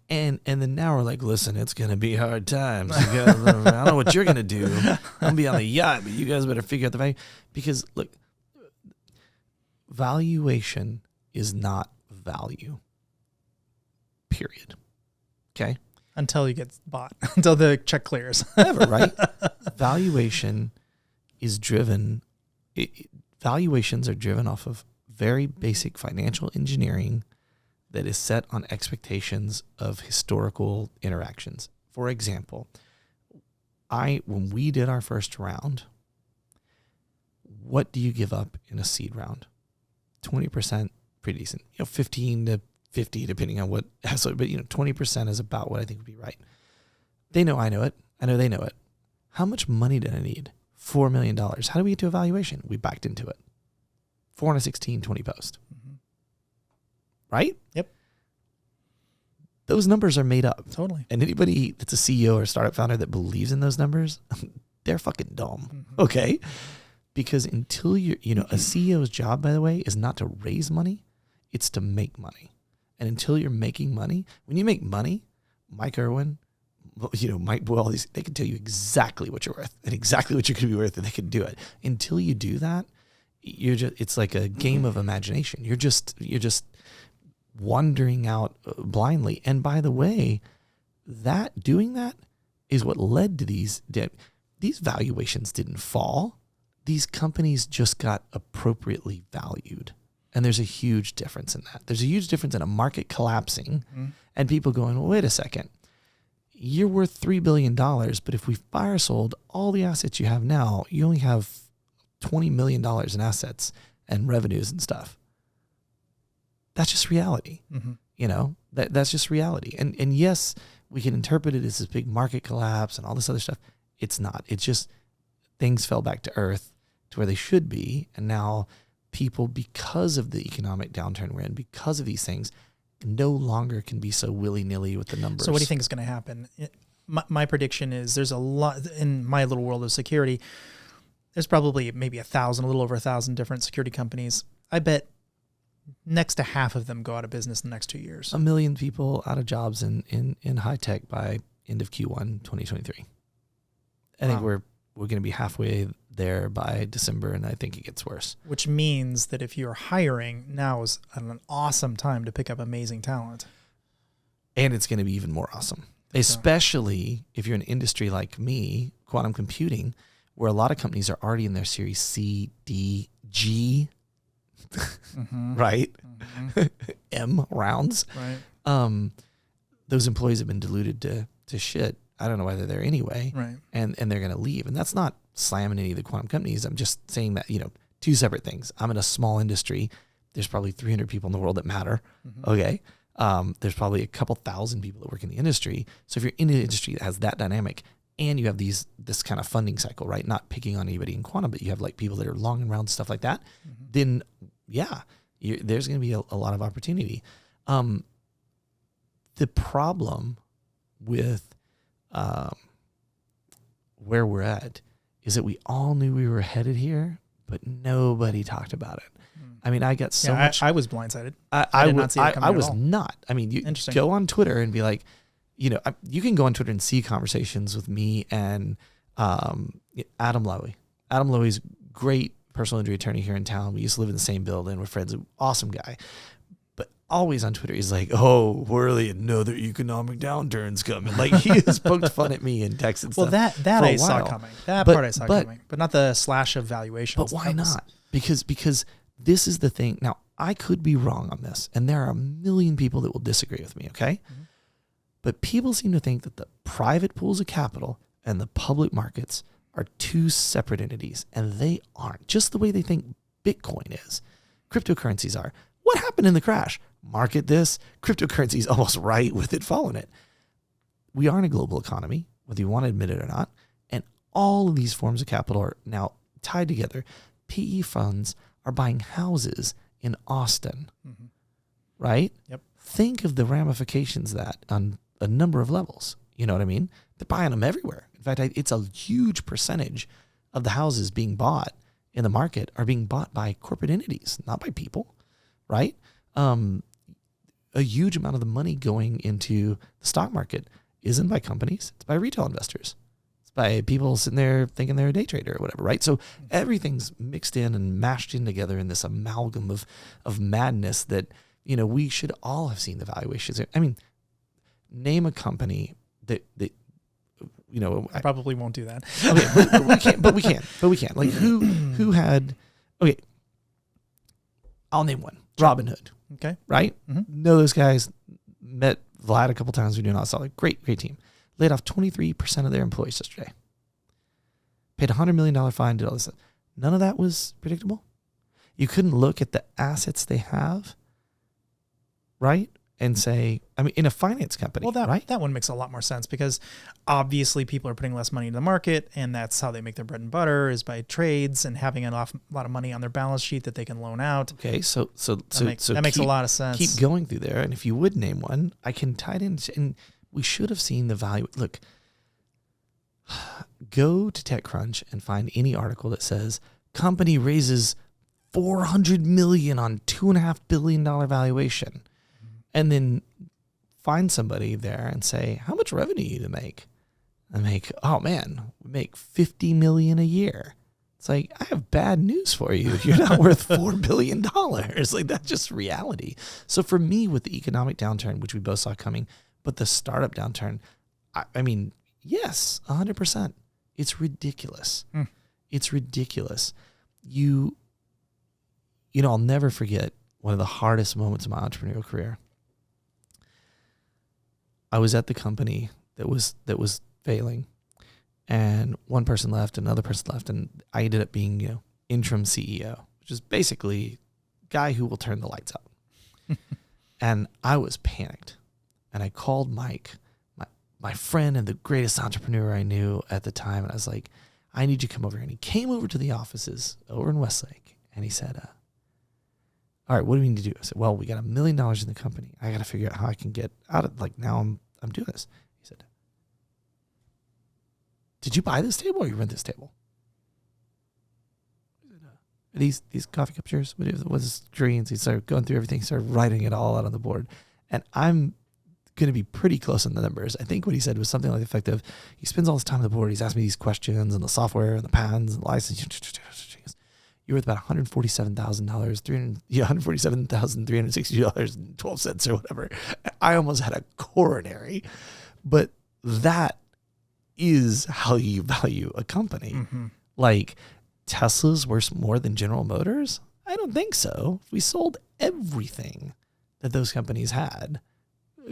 And then now we're like, listen, it's going to be hard times. You guys, I don't know what you're going to do. I'm going to be on the yacht, but you guys better figure out the value. Because, look, valuation is not value, period. Okay? Until you get bought, until the check clears. Never, right? Valuation is driven, valuations are driven off of very basic financial engineering that is set on expectations of historical interactions. For example, when we did our first round, what do you give up in a seed round? 20%, pretty decent. 15 to 50, depending on what, but 20% is about what I think would be right. They know I know it. I know they know it. How much money did I need? $4 million. How do we get to a valuation? We backed into it. 416, 20 post. Mm-hmm. Right? Yep. Those numbers are made up. Totally. And anybody that's a CEO or startup founder that believes in those numbers, they're fucking dumb. Mm-hmm. Okay? Because until a CEO's job, by the way, is not to raise money, it's to make money. And until you're making money, when you make money, Mike Irwin, Mike Boyle, they can tell you exactly what you're worth and exactly what you're going to be worth, and they can do it. Until you do that, it's like a game of imagination. You're just wandering out blindly. And by the way, doing that is what led to these valuations didn't fall. These companies just got appropriately valued. And there's a huge difference in that. There's a huge difference in a market collapsing and people going, well, wait a second. You're worth $3 billion, but if we fire sold all the assets you have now, you only have $20 million in assets and revenues and stuff. That's just reality. Mm-hmm. That's just reality. And yes, we can interpret it as this big market collapse and all this other stuff. It's not. It's just things fell back to earth to where they should be. And now people, because of the economic downturn we're in, because of these things, no longer can be so willy-nilly with the numbers. So what do you think is going to happen? My prediction is there's a lot in my little world of security. There's probably maybe a little over 1,000 different security companies. I bet next to half of them go out of business in the next 2 years. 1 million people out of jobs in high tech by end of Q1 2023. I think we're going to be halfway there by December, and I think it gets worse. Which means that if you're hiring, now is an awesome time to pick up amazing talent. And it's going to be even more awesome, especially if you're in an industry like me, quantum computing, where a lot of companies are already in their Series C, D, G, right? Mm-hmm. M rounds. Right. Those employees have been diluted to shit. I don't know why they're there anyway. Right. And they're going to leave. And that's not slamming any of the quantum companies. I'm just saying that, two separate things. I'm in a small industry. There's probably 300 people in the world that matter. Mm-hmm. Okay. There's probably a couple thousand people that work in the industry. So if you're in an industry that has that dynamic, and you have this kind of funding cycle, right? Not picking on anybody in quantum, but you have like people that are long and round, stuff like that. Then yeah, there's going to be a lot of opportunity. The problem with where we're at is that we all knew we were headed here, but nobody talked about it. I mean, I got so much. I was blindsided. I did not see it coming I at was all. not. I mean, you go on Twitter and be like, you can go on Twitter and see conversations with me and Adam Lowy. Adam Lowy's great personal injury attorney here in town. We used to live in the same building. We're friends. Awesome guy. But always on Twitter, he's like, "Oh, Whurley, another economic downturn's coming." Like he has poked fun at me and texts and Well, stuff. that I saw while. coming. That part I saw coming, but not the slash of valuations. But why not? Because this is the thing. Now, I could be wrong on this, and there are a million people that will disagree with me, okay? Mm-hmm. But people seem to think that the private pools of capital and the public markets are two separate entities, and they aren't. Just the way they think Bitcoin is. Cryptocurrencies are. What happened in the crash? Market this. Cryptocurrency is almost right with it following it. We are in a global economy, whether you want to admit it or not, and all of these forms of capital are now tied together. PE funds are buying houses in Austin, right? Yep. Think of the ramifications of that on a number of levels. You know what I mean? They're buying them everywhere. In fact, it's a huge percentage of the houses being bought in the market are being bought by corporate entities, not by people, right? A huge amount of the money going into the stock market isn't by companies. It's by retail investors. By people sitting there thinking they're a day trader or whatever, right? So everything's mixed in and mashed in together in this amalgam of madness that, we should all have seen the valuations. I mean, name a company that I probably won't do that. Okay, but we can. Like who had, okay, I'll name one. Robinhood. Okay. Right? Mm-hmm. Know those guys. Met Vlad a couple times. We're doing all solid. Great team. Laid off 23% of their employees yesterday. Paid $100 million fine, did all this stuff. None of that was predictable. You couldn't look at the assets they have, right? And say, I mean, in a finance company, well, right? That one makes a lot more sense because obviously people are putting less money into the market, and that's how they make their bread and butter is by trades and having a lot of money on their balance sheet that they can loan out. Okay, so that makes a lot of sense. Keep going through there, and if you would name one, I can tie it in. And we should have seen the value. Look, go to TechCrunch and find any article that says company raises $400 million on $2.5 billion valuation. And then find somebody there and say, how much revenue do you make? And make, oh man, we make $50 million a year. It's like, I have bad news for you. You're not worth $4 billion. Like, that's just reality. So for me, with the economic downturn, which we both saw coming, but the startup downturn, I mean, yes, 100%. It's ridiculous. It's ridiculous. I'll never forget one of the hardest moments of my entrepreneurial career. I was at the company that was failing, and one person left, another person left, and I ended up being, interim CEO, which is basically guy who will turn the lights out. And I was panicked, and I called Mike, my friend and the greatest entrepreneur I knew at the time, and I was like, I need you to come over here. And he came over to the offices over in Westlake, and he said, all right, what do we need to do? I said, well, we got $1 million in the company. I got to figure out how I can get out of, now I'm doing this. He said, did you buy this table or you rent this table? Are these coffee cups yours? What was greens? He started going through everything, started writing it all out on the board. And I'm going to be pretty close on the numbers. I think what he said was something like the effect of, he spends all his time on the board. He's asking me these questions and the software and the patents and the license. You're worth about $147,000, $147,360.12 or whatever. I almost had a coronary, but that is how you value a company. Like, Tesla's worth more than General Motors? I don't think so. We sold everything that those companies had.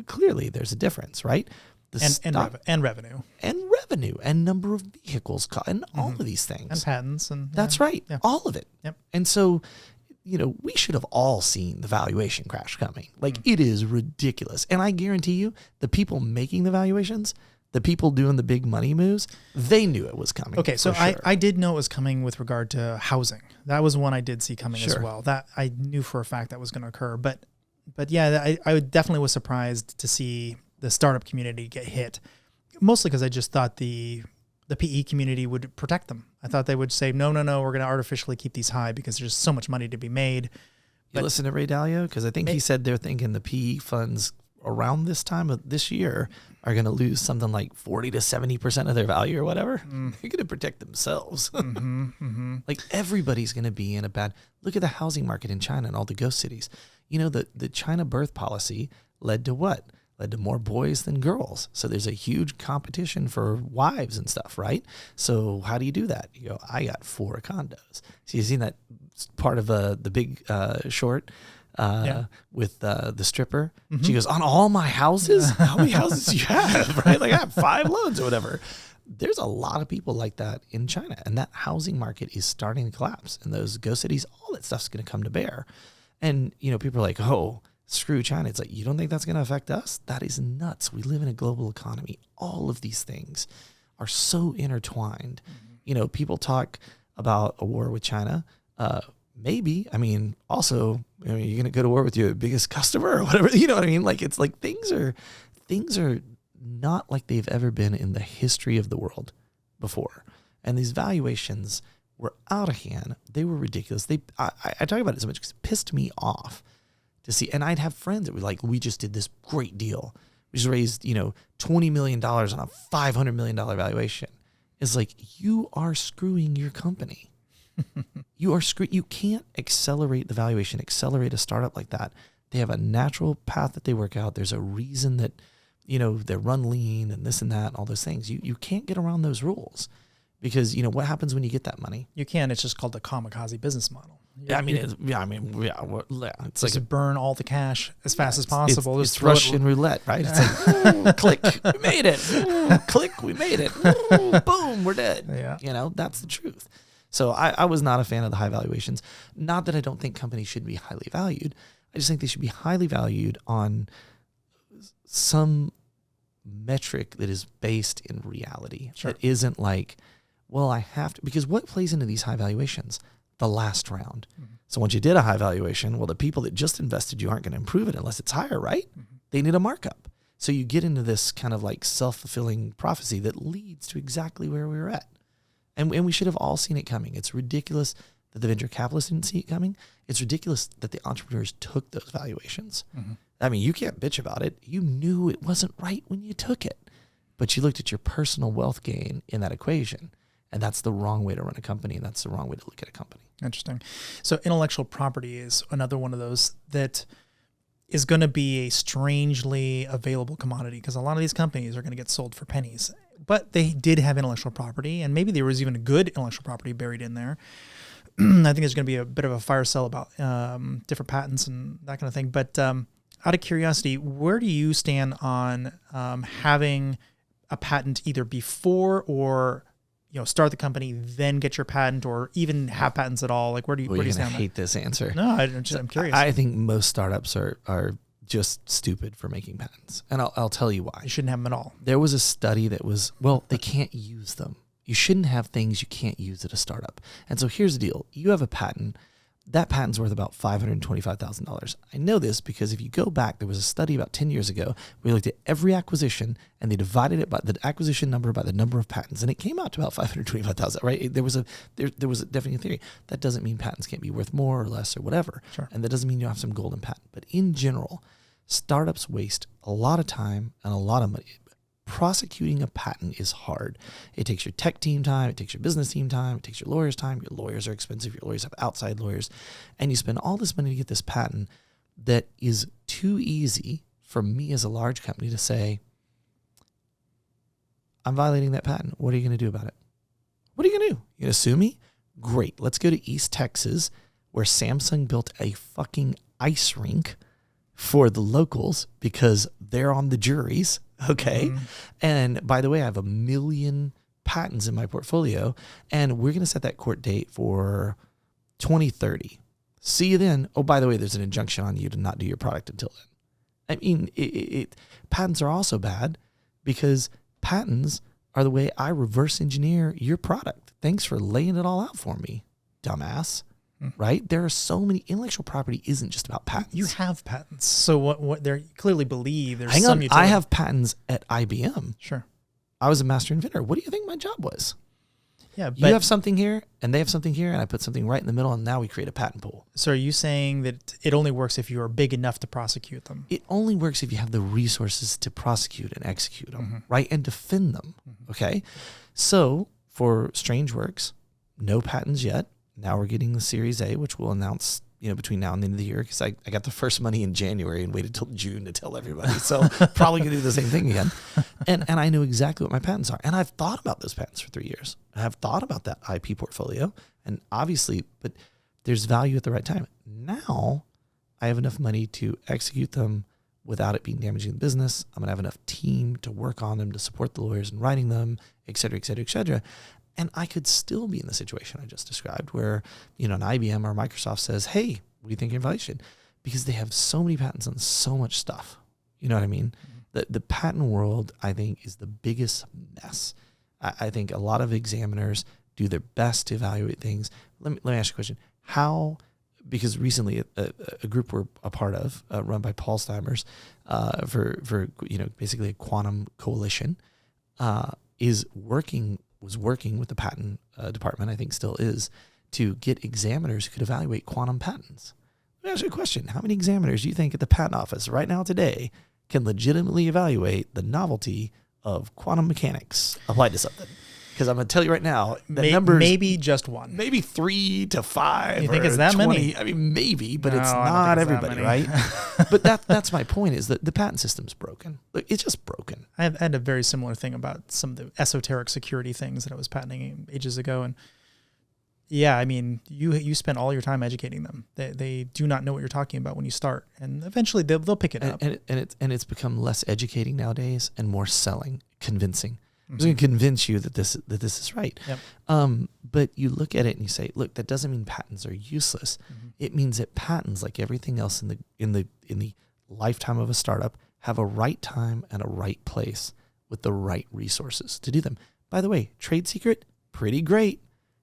Clearly, there's a difference, right? And revenue. And number of vehicles, and all of these things. And patents. That's right. Yeah. All of it. Yep. And so, we should have all seen the valuation crash coming. Like, it is ridiculous. And I guarantee you, the people making the valuations, The people doing the big money moves, they knew it was coming. Okay, so sure. I did know it was coming with regard to housing. That was one I did see coming as well. That I knew for a fact that was going to occur. But yeah, I definitely was surprised to see the startup community get hit, mostly because I just thought the PE community would protect them. I thought they would say, no, we're going to artificially keep these high because there's so much money to be made. You listen to Ray Dalio? Because I think he said they're thinking the PE funds around this time of this year are going to lose something like 40 to 70% of their value or whatever. They're going to protect themselves. Like everybody's going to be in a bad, look at the housing market in China and all the ghost cities. You know, the China birth policy led to what? Led to more boys than girls. So there's a huge competition for wives and stuff, right? So how do you do that? You go, I got 4 condos. So you've seen that part of the big short with the stripper. She goes, on all my houses? How many houses do you have? Right? Like I have 5 loads or whatever. There's a lot of people like that in China. And that housing market is starting to collapse. And those ghost cities, all that stuff's going to come to bear. And, you know, people are like, oh, screw China. It's like, you don't think that's going to affect us? That is nuts. We live in a global economy. All of these things are so intertwined. You know, people talk about a war with China. Maybe. I mean, also, you're going to go to war with your biggest customer or whatever. You know what I mean? Like, it's like things are not like they've ever been in the history of the world before. And these valuations were out of hand. They were ridiculous. I talk about it so much because it pissed me off to see. And I'd have friends that were like, we just did this great deal. We just raised, $20 million on a $500 million valuation. It's like, you are screwing your company. You can't accelerate the valuation, accelerate a startup like that. They have a natural path that they work out. There's a reason that, they run lean and this and that and all those things. You can't get around those rules because, what happens when you get that money? You can. It's just called the kamikaze business model. It's like to burn all the cash as fast as possible. It's Russian roulette, right? It's like, click, we made it. Click, we made it. Boom, we're dead. Yeah. That's the truth. So I was not a fan of the high valuations. Not that I don't think companies should be highly valued. I just think they should be highly valued on some metric that is based in reality. Sure. That isn't like, well, I have to, because what plays into these high valuations? The last round. So once you did a high valuation, well, the people that just invested you aren't going to improve it unless it's higher, right? They need a markup. So you get into this kind of like self-fulfilling prophecy that leads to exactly where we were at. And we should have all seen it coming. It's ridiculous that the venture capitalists didn't see it coming. It's ridiculous that the entrepreneurs took those valuations. I mean, you can't bitch about it. You knew it wasn't right when you took it, but you looked at your personal wealth gain in that equation. And that's the wrong way to run a company. And that's the wrong way to look at a company. Interesting. So intellectual property is another one of those that is going to be a strangely available commodity because a lot of these companies are going to get sold for pennies. But they did have intellectual property, and maybe there was even good intellectual property buried in there. I think there's going to be a bit of a fire sale about different patents and that kind of thing. But out of curiosity, where do you stand on having a patent either before or start the company, then get your patent, or even have patents at all? Like, where do you stand? I hate this answer. No, I'm curious. I think most startups are just stupid for making patents. And I'll tell you why. You shouldn't have them at all. There was a study that was, they can't use them. You shouldn't have things you can't use at a startup. And so here's the deal. You have a patent. That patent's worth about $525,000. I know this because if you go back, there was a study about 10 years ago where we looked at every acquisition and they divided it by the acquisition number by the number of patents. And it came out to about $525,000, right? There was a definite theory. That doesn't mean patents can't be worth more or less or whatever. Sure. And that doesn't mean you have some golden patent. But in general, startups waste a lot of time and a lot of money. Prosecuting a patent is hard. It takes your tech team time. It takes your business team time. It takes your lawyers time. Your lawyers are expensive. Your lawyers have outside lawyers. And you spend all this money to get this patent that is too easy for me as a large company to say, I'm violating that patent. What are you going to do about it? What are you going to do? You going to sue me? Great. Let's go to East Texas where Samsung built a fucking ice rink for the locals because they're on the juries. Okay. And by the way, I have 1 million patents in my portfolio and we're going to set that court date for 2030. See you then. Oh, by the way, there's an injunction on you to not do your product until then. I mean, patents are also bad because Patents are the way I reverse engineer your product. Thanks for laying it all out for me, dumbass. Right? There are so many. Intellectual property isn't just about patents. You have patents. So what they clearly believe there's Hang some on, utility. I have patents at IBM. Sure. I was a master inventor. What do you think my job was? Yeah, but You have something here, and they have something here, and I put something right in the middle, and now we create a patent pool. so are you saying that it only works if you are big enough to prosecute them? It only works if you have the resources to prosecute and execute them, right, and defend them, okay? So for Strange Works, no patents yet. Now we're getting the Series A, which we'll announce, between now and the end of the year, because I got the first money in January and waited till June to tell everybody. So probably going to do the same thing again. And I know exactly what my patents are. And I've thought about those patents for 3 years. I've thought about that IP portfolio. And obviously, but there's value at the right time. Now I have enough money to execute them without it being damaging to the business. I'm going to have enough team to work on them, to support the lawyers in writing them, et cetera, et cetera, et cetera. And I could still be in the situation I just described where, an IBM or Microsoft says, hey, what do you think of valuation? Because they have so many patents on so much stuff. You know what I mean? The patent world, I think, is the biggest mess. I think a lot of examiners do their best to evaluate things. Let me ask you a question. How, because recently a group we're a part of, run by Paul Steimers, for basically a quantum coalition, was working with the patent department, I think still is, to get examiners who could evaluate quantum patents. Let me ask you a question. How many examiners do you think at the patent office right now today can legitimately evaluate the novelty of quantum mechanics applied to something? Because I'm going to tell you right now, the numbers, maybe just one. maybe 3 to 5. You think or it's that 20. many? I mean, maybe, but No, it's I don't not think it's that everybody, many. right? But that's my point, is that the patent system's broken. Look, it's just broken. I had a very similar thing about some of the esoteric security things that I was patenting ages ago. And yeah, I mean, you spend all your time educating them. They do not know what you're talking about when you start. And eventually they'll pick it up. And it's become less educating nowadays and more selling, convincing. I'm going to convince you that this is right. Yep. But you look at it and you say, look, that doesn't mean patents are useless. It means that patents, like everything else in the lifetime of a startup, have a right time and a right place with the right resources to do them. By the way, trade secret, pretty great.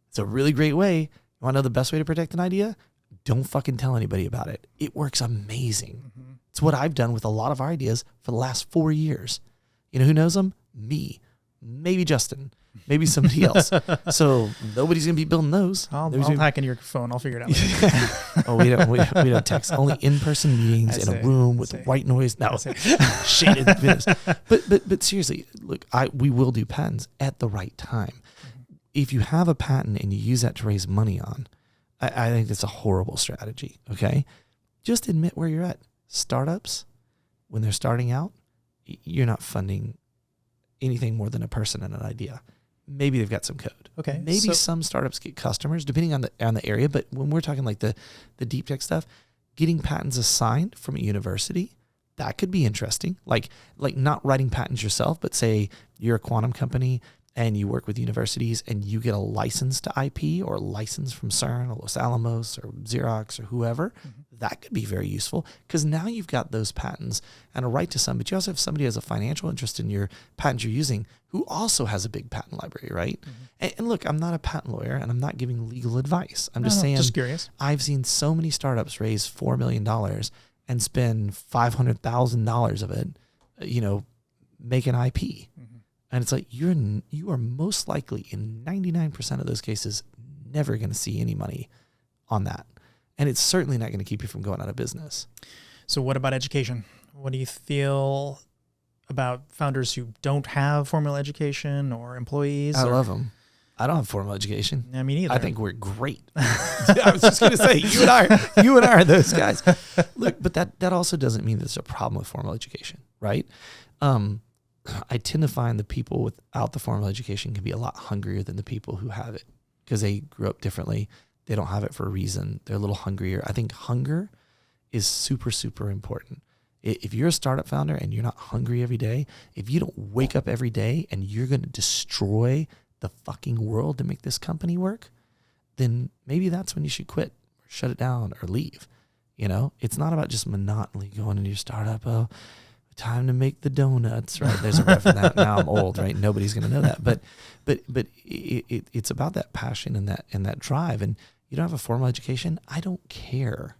It's a really great way. You want to know the best way to protect an idea? Don't fucking tell anybody about it. It works amazing. It's what I've done with a lot of our ideas for the last 4 years. You know who knows them? Me. Maybe Justin, maybe somebody else. So nobody's going to be building those. I'll hack into your phone. I'll figure it out. Oh, we don't text. Only in-person meetings in a room with white noise. No, shaded videos. But seriously, look, we will do patents at the right time. If you have a patent and you use that to raise money on, I think that's a horrible strategy. Okay, just admit where you're at. Startups, when they're starting out, you're not funding anything more than a person and an idea. Maybe they've got some code. Okay. Maybe some startups get customers depending on the area. But when we're talking like the deep tech stuff, getting patents assigned from a university, that could be interesting. Like not writing patents yourself, but say you're a quantum company and you work with universities and you get a license to IP or a license from CERN or Los Alamos or Xerox or whoever, that could be very useful because now you've got those patents and a right to some, but you also have somebody who has a financial interest in your patent you're using who also has a big patent library, right? And look, I'm not a patent lawyer and I'm not giving legal advice. I'm just saying, just curious. I've seen so many startups raise $4 million and spend $500,000 of it, making IP. And it's like you are most likely in 99% of those cases never going to see any money on that. And it's certainly not going to keep you from going out of business. So what about education? What do you feel about founders who don't have formal education or employees? I love them. I don't have formal education. I mean, either. I think we're great. I was just going to say, you and I are those guys. Look, but that also doesn't mean there's a problem with formal education, right? I tend to find the people without the formal education can be a lot hungrier than the people who have it because they grew up differently. They don't have it for a reason. They're a little hungrier. I think hunger is super, super important. If you're a startup founder and you're not hungry every day, if you don't wake up every day and you're going to destroy the fucking world to make this company work, then maybe that's when you should quit or shut it down or leave. It's not about just monotony going into your startup. Oh, time to make the donuts, right? There's a ref for that. Now I'm old, right? Nobody's going to know that. But it's about that passion and that drive. And you don't have a formal education. I don't care.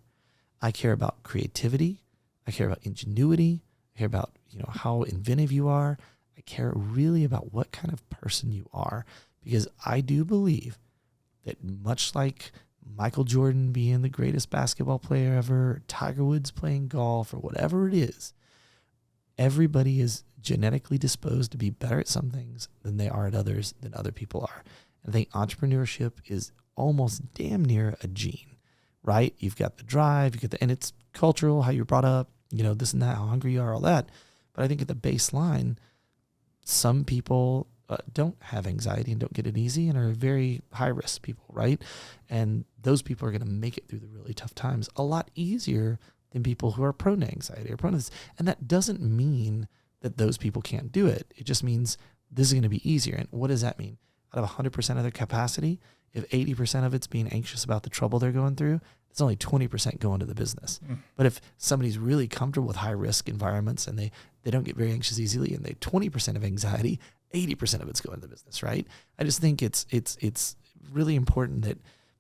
I care about creativity. I care about ingenuity. I care about, how inventive you are. I care really about what kind of person you are, because I do believe that much like Michael Jordan being the greatest basketball player ever, Tiger Woods playing golf, or whatever it is, everybody is genetically disposed to be better at some things than they are at others, than other people are. I think entrepreneurship is almost damn near a gene, right? You've got the drive, and it's cultural, how you're brought up, this and that, how hungry you are, all that. But I think at the baseline, some people don't have anxiety and don't get it easy and are very high risk people, right? And those people are going to make it through the really tough times a lot easier than people who are prone to anxiety or prone to this. And that doesn't mean that those people can't do it. It just means this is going to be easier. And what does that mean? Out of 100% of their capacity, if 80% of it's being anxious about the trouble they're going through, it's only 20% going to the business. But if somebody's really comfortable with high risk environments and they don't get very anxious easily, and they 20% of anxiety, 80% of it's going to the business, right? I just think it's really important that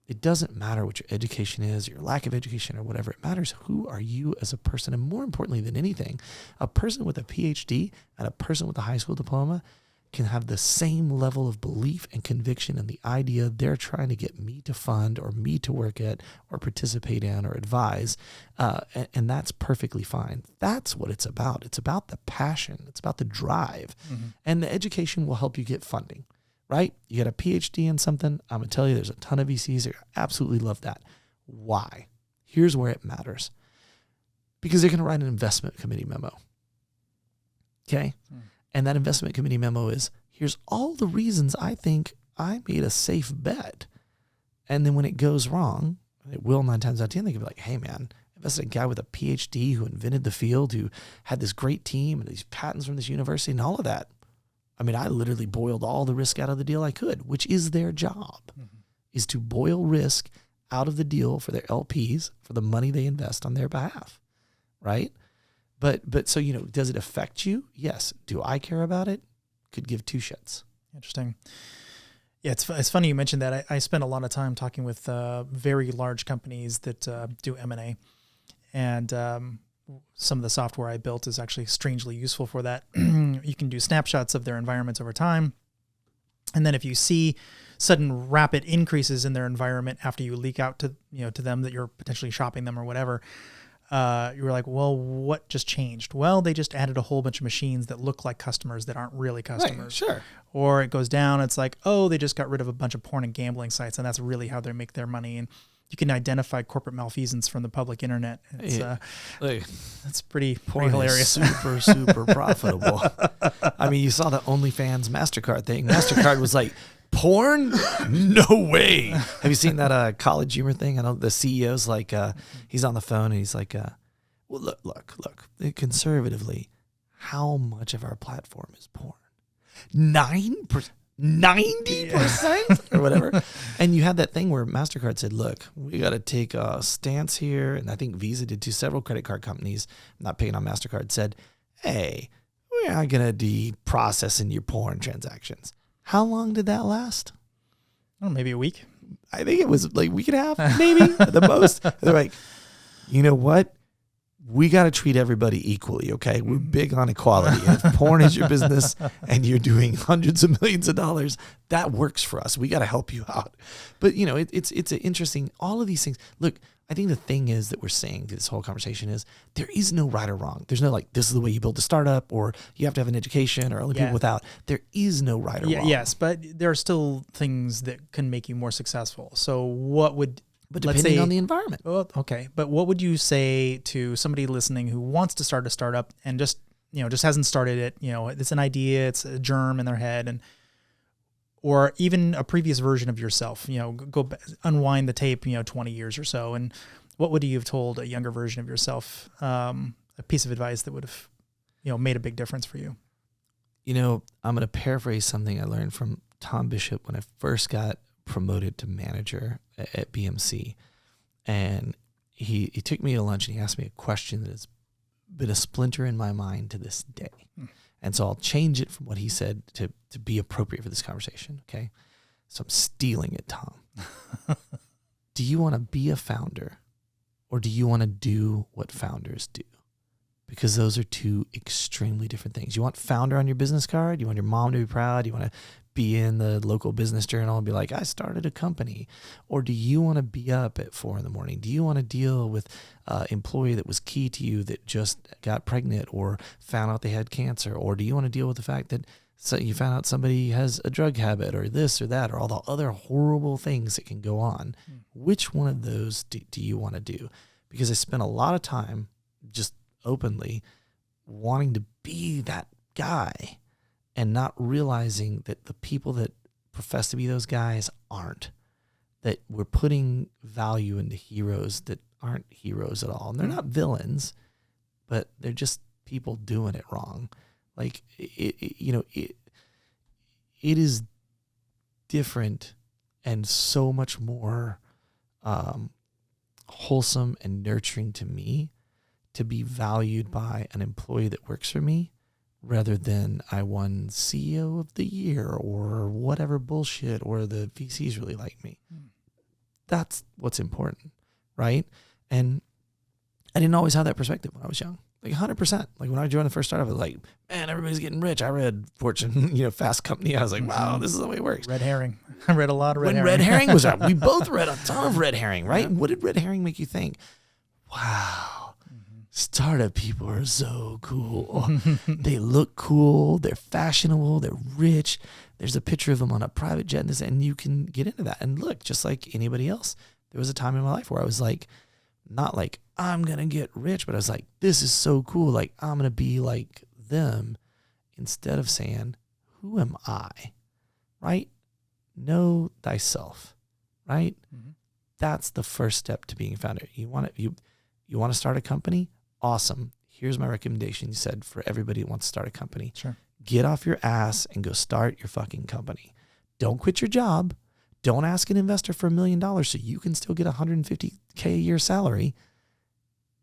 it doesn't matter what your education is, your lack of education, or whatever. It matters who are you as a person. And more importantly than anything, a person with a PhD and a person with a high school diploma can have the same level of belief and conviction in the idea they're trying to get me to fund or me to work at or participate in or advise. And that's perfectly fine. That's what it's about. It's about the passion. It's about the drive. And the education will help you get funding, right? You got a PhD in something. I'm going to tell you there's a ton of VCs that absolutely love that. Why? Here's where it matters. Because they're going to write an investment committee memo. Okay? And that investment committee memo is, here's all the reasons I think I made a safe bet. And then when it goes wrong, it will 9 times out of 10, they can be like, hey man, I invested in a guy with a PhD who invented the field, who had this great team and these patents from this university and all of that. I mean, I literally boiled all the risk out of the deal I could, which is their job, is to boil risk out of the deal for their LPs, for the money they invest on their behalf, right? But so, does it affect you? Yes. Do I care about it? Could give two shits. Interesting. Yeah, it's funny you mentioned that. I spend a lot of time talking with very large companies that do M&A, and some of the software I built is actually strangely useful for that. You can do snapshots of their environments over time, and then if you see sudden rapid increases in their environment after you leak out to to them that you're potentially shopping them or whatever, you were like, well, what just changed? Well, they just added a whole bunch of machines that look like customers that aren't really customers. Right, sure. Or it goes down. It's like, oh, they just got rid of a bunch of porn and gambling sites, and that's really how they make their money. And you can identify corporate malfeasance from the public internet. It's that's pretty hilarious. Super, super profitable. I mean, you saw the OnlyFans MasterCard thing. MasterCard was like, porn? No way. Have you seen that College Humor thing? I know the CEO's like, he's on the phone and he's like, well, look, conservatively, how much of our platform is porn? 9%? 90% or whatever. And you had that thing where MasterCard said, look, we got to take a stance here. And I think Visa did too. Several credit card companies, not paying on MasterCard, said, hey, we're not going to be processing your porn transactions. How long did that last? Oh, maybe a week. I think it was like a week and a half, maybe at the most. They're like, you know what? We got to treat everybody equally, okay? We're big on equality. And if porn is your business and you're doing hundreds of millions of dollars, that works for us. We got to help you out. But, it's an interesting, all of these things. Look, I think the thing is that we're saying through this whole conversation is there is no right or wrong. There's no like, this is the way you build a startup, or you have to have an education, or only people without. There is no right or wrong. Yes, but there are still things that can make you more successful. So what would... But depending on the environment. Oh, okay. But what would you say to somebody listening who wants to start a startup and just hasn't started it? It's an idea, it's a germ in their head, or even a previous version of yourself, go back, unwind the tape, 20 years or so. And what would you have told a younger version of yourself, a piece of advice that would have, made a big difference for you? I'm going to paraphrase something I learned from Tom Bishop when I first got promoted to manager at BMC. And he took me to lunch and he asked me a question that has been a splinter in my mind to this day. And so I'll change it from what he said to be appropriate for this conversation. Okay. So I'm stealing it, Tom. Do you want to be a founder, or do you want to do what founders do? Because those are two extremely different things. You want founder on your business card? You want your mom to be proud? You want to be in the local business journal and be like, I started a company? Or do you want to be up at 4 a.m? Do you want to deal with an employee that was key to you that just got pregnant or found out they had cancer? Or do you want to deal with the fact that you found out somebody has a drug habit, or this or that, or all the other horrible things that can go on? Which one of those do you want to do? Because I spent a lot of time just openly wanting to be that guy and not realizing that the people that profess to be those guys aren't, that we're putting value into heroes that aren't heroes at all. And they're not villains, but they're just people doing it wrong. Like, it is different and so much more wholesome and nurturing to me to be valued by an employee that works for me rather than I won CEO of the year or whatever bullshit, or the VCs really like me. That's what's important, right? And I didn't always have that perspective when I was young. Like 100%. Like when I joined the first startup, I was like, man, everybody's getting rich. I read Fortune, Fast Company. I was like, wow, this is the way it works. Red herring. I read a lot of red herring. When red herring was out, we both read a ton of red herring, right? What did red herring make you think? Wow, startup people are so cool. They look cool. They're fashionable. They're rich. There's a picture of them on a private jet, and you can get into that. And look, just like anybody else, there was a time in my life where I was like, not like, I'm going to get rich, but I was like, this is so cool. Like, I'm going to be like them, instead of saying, who am I? Right? Know thyself, right? That's the first step to being a founder. You want to start a company? Awesome. Here's my recommendation. You said for everybody who wants to start a company. Sure. Get off your ass and go start your fucking company. Don't quit your job. Don't ask an investor for $1 million so you can still get $150K a year salary.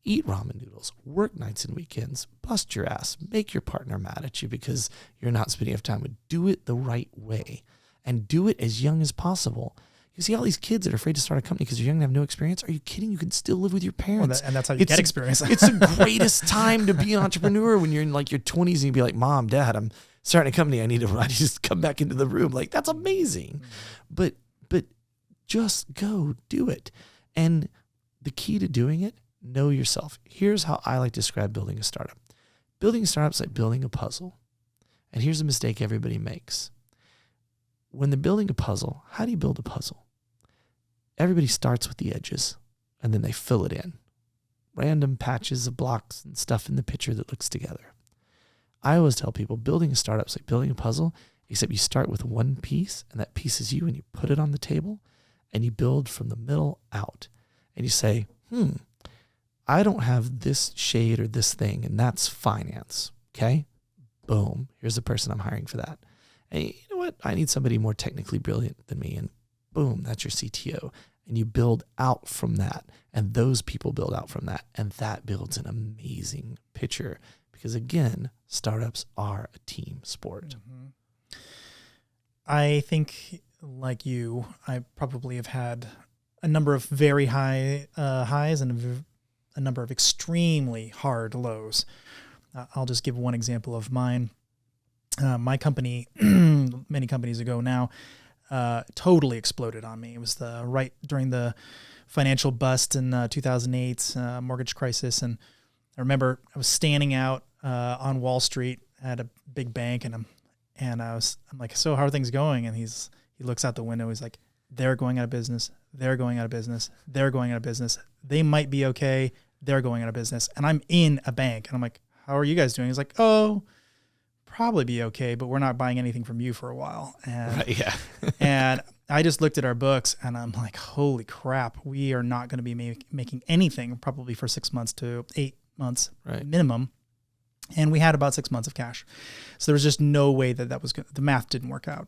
Eat ramen noodles, work nights and weekends, bust your ass, make your partner mad at you because you're not spending enough time with. Do it the right way, and do it as young as possible. You see all these kids that are afraid to start a company because they're young and have no experience. Are you kidding? You can still live with your parents. And that's how you get experience. It's the greatest time to be an entrepreneur, when you're in like your 20s and you'd be like, Mom, Dad, I'm starting a company. I need to just come back into the room. Like, that's amazing. But just go do it. And the key to doing it, know yourself. Here's how I like to describe building a startup. Building a startup is like building a puzzle. And here's a mistake everybody makes. When they're building a puzzle, how do you build a puzzle? Everybody starts with the edges, and then they fill it in. Random patches of blocks and stuff in the picture that looks together. I always tell people building a startup is like building a puzzle, except you start with one piece, and that piece is you, and you put it on the table, and you build from the middle out. And you say, I don't have this shade or this thing, and that's finance, okay? Boom, here's the person I'm hiring for that. And you know what? I need somebody more technically brilliant than me, and boom, that's your CTO. And you build out from that, and those people build out from that, and that builds an amazing picture. Because again, startups are a team sport. I think, like you, I probably have had a number of very high highs and a number of extremely hard lows. I'll just give one example of mine. My company, many companies ago now, totally exploded on me. It was right during the financial bust in 2008, mortgage crisis. And I remember I was standing out on Wall Street at a big bank, and I'm like, so how are things going? And he looks out the window. He's like, they're going out of business. They're going out of business. They're going out of business. They might be okay. They're going out of business. And I'm in a bank, and I'm like, how are you guys doing? He's like, oh, probably be okay, but we're not buying anything from you for a while. And, Right, yeah. and I just looked at our books, and I'm like, holy crap, we are not going to be making anything probably for 6 months to 8 months minimum. And we had about 6 months of cash. So there was just no way that was good. The math didn't work out.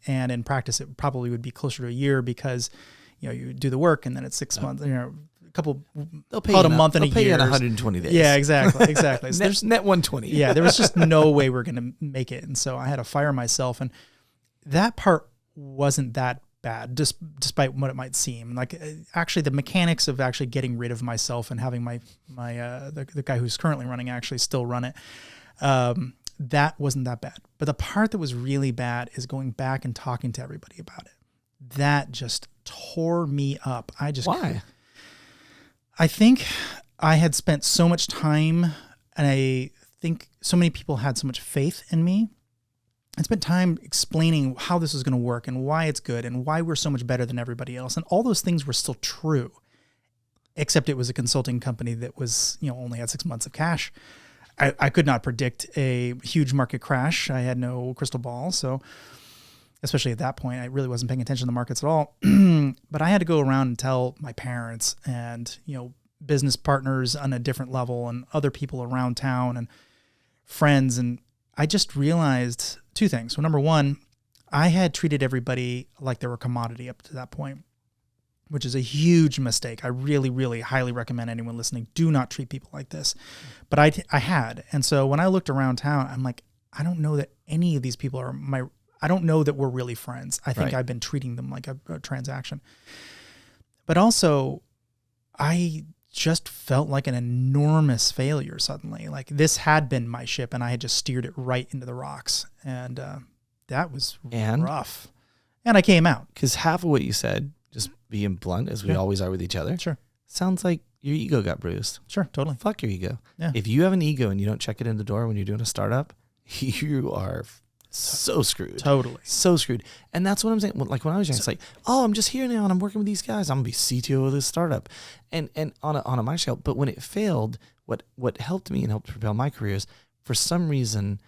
And in practice, it probably would be closer to a year, because, you do the work, and then it's 6 months, couple, They'll pay about you a month and a they'll pay you year. in 120 days. Yeah, exactly. So net 120. yeah, there was just no way we are going to make it. And so I had to fire myself. And that part wasn't that bad, despite what it might seem. Like actually the mechanics of actually getting rid of myself and having the guy who's currently running actually still run it. That wasn't that bad. But the part that was really bad is going back and talking to everybody about it. That just tore me up. Why? I think I had spent so much time, and I think so many people had so much faith in me. I spent time explaining how this is going to work and why it's good and why we're so much better than everybody else. And all those things were still true, except it was a consulting company that was, only had 6 months of cash. I could not predict a huge market crash. I had no crystal ball. So especially at that point, I really wasn't paying attention to the markets at all. But I had to go around and tell my parents and, business partners on a different level and other people around town and friends. And I just realized two things. So number one, I had treated everybody like they were a commodity up to that point, which is a huge mistake. I really, really highly recommend anyone listening, do not treat people like this. But I had. And so when I looked around town, I'm like, I don't know that any of these people are I don't know that we're really friends. I think I've been treating them like a transaction. But also, I just felt like an enormous failure suddenly. Like this had been my ship and I had just steered it right into the rocks. And that was rough. And I came out. Because half of what you said, just being blunt, as we always are with each other, sounds like your ego got bruised. Sure, totally. Fuck your ego. Yeah. If you have an ego and you don't check it in the door when you're doing a startup, you are so screwed. Totally. So screwed. And that's what I'm saying. Like when I was young, it's like, oh, I'm just here now and I'm working with these guys. I'm going to be CTO of this startup. And on a minor scale. But when it failed, what helped me and helped propel my career is, for some reason,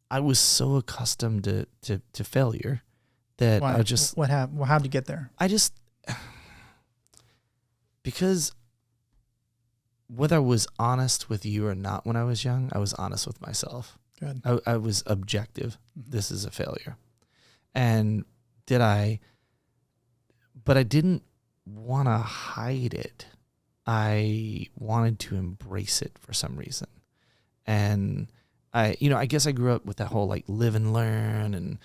I was so accustomed to failure that Why? I just... What happened? Well, how'd you get there? Because whether I was honest with you or not when I was young, I was honest with myself. Good. I was objective. Mm-hmm. This is a failure. And but I didn't want to hide it. I wanted to embrace it for some reason. And I guess I grew up with that whole like live and learn and,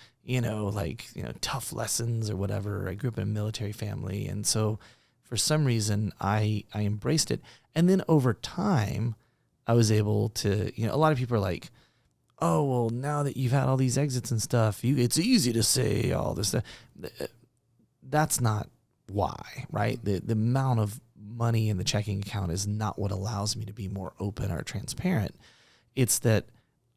tough lessons or whatever. I grew up in a military family. And so for some reason I embraced it. And then over time I was able to, a lot of people are like, oh, well, now that you've had all these exits and stuff, it's easy to say all this stuff. That's not why, right? The amount of money in the checking account is not what allows me to be more open or transparent. It's that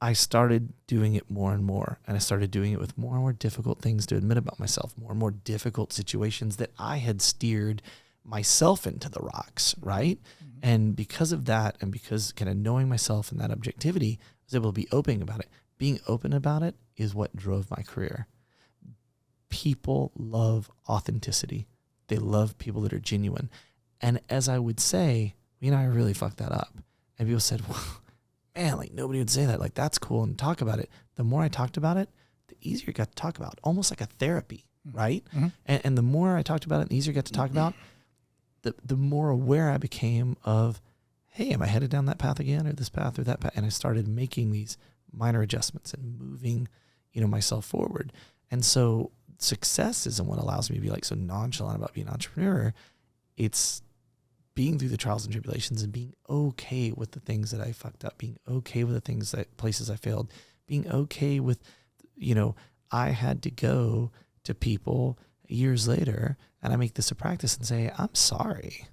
I started doing it more and more, and I started doing it with more and more difficult things to admit about myself, more and more difficult situations that I had steered myself into the rocks, right? Mm-hmm. And because of that, and because kind of knowing myself and that objectivity, I was able to be open about it. Being open about it is what drove my career. People love authenticity. They love people that are genuine. And as I would say, I really fucked that up. And people said, well, man, like nobody would say that. Like that's cool and talk about it. The more I talked about it, the easier it got to talk about. Almost like a therapy, right? Mm-hmm. And the more I talked about it, the easier it got to talk about, the more aware I became of, hey, am I headed down that path again or this path or that path? And I started making these minor adjustments and moving, myself forward. And so success isn't what allows me to be like so nonchalant about being an entrepreneur. It's being through the trials and tribulations and being okay with the things that I fucked up, being okay with the places I failed, being okay with, I had to go to people years later and I make this a practice and say, I'm sorry.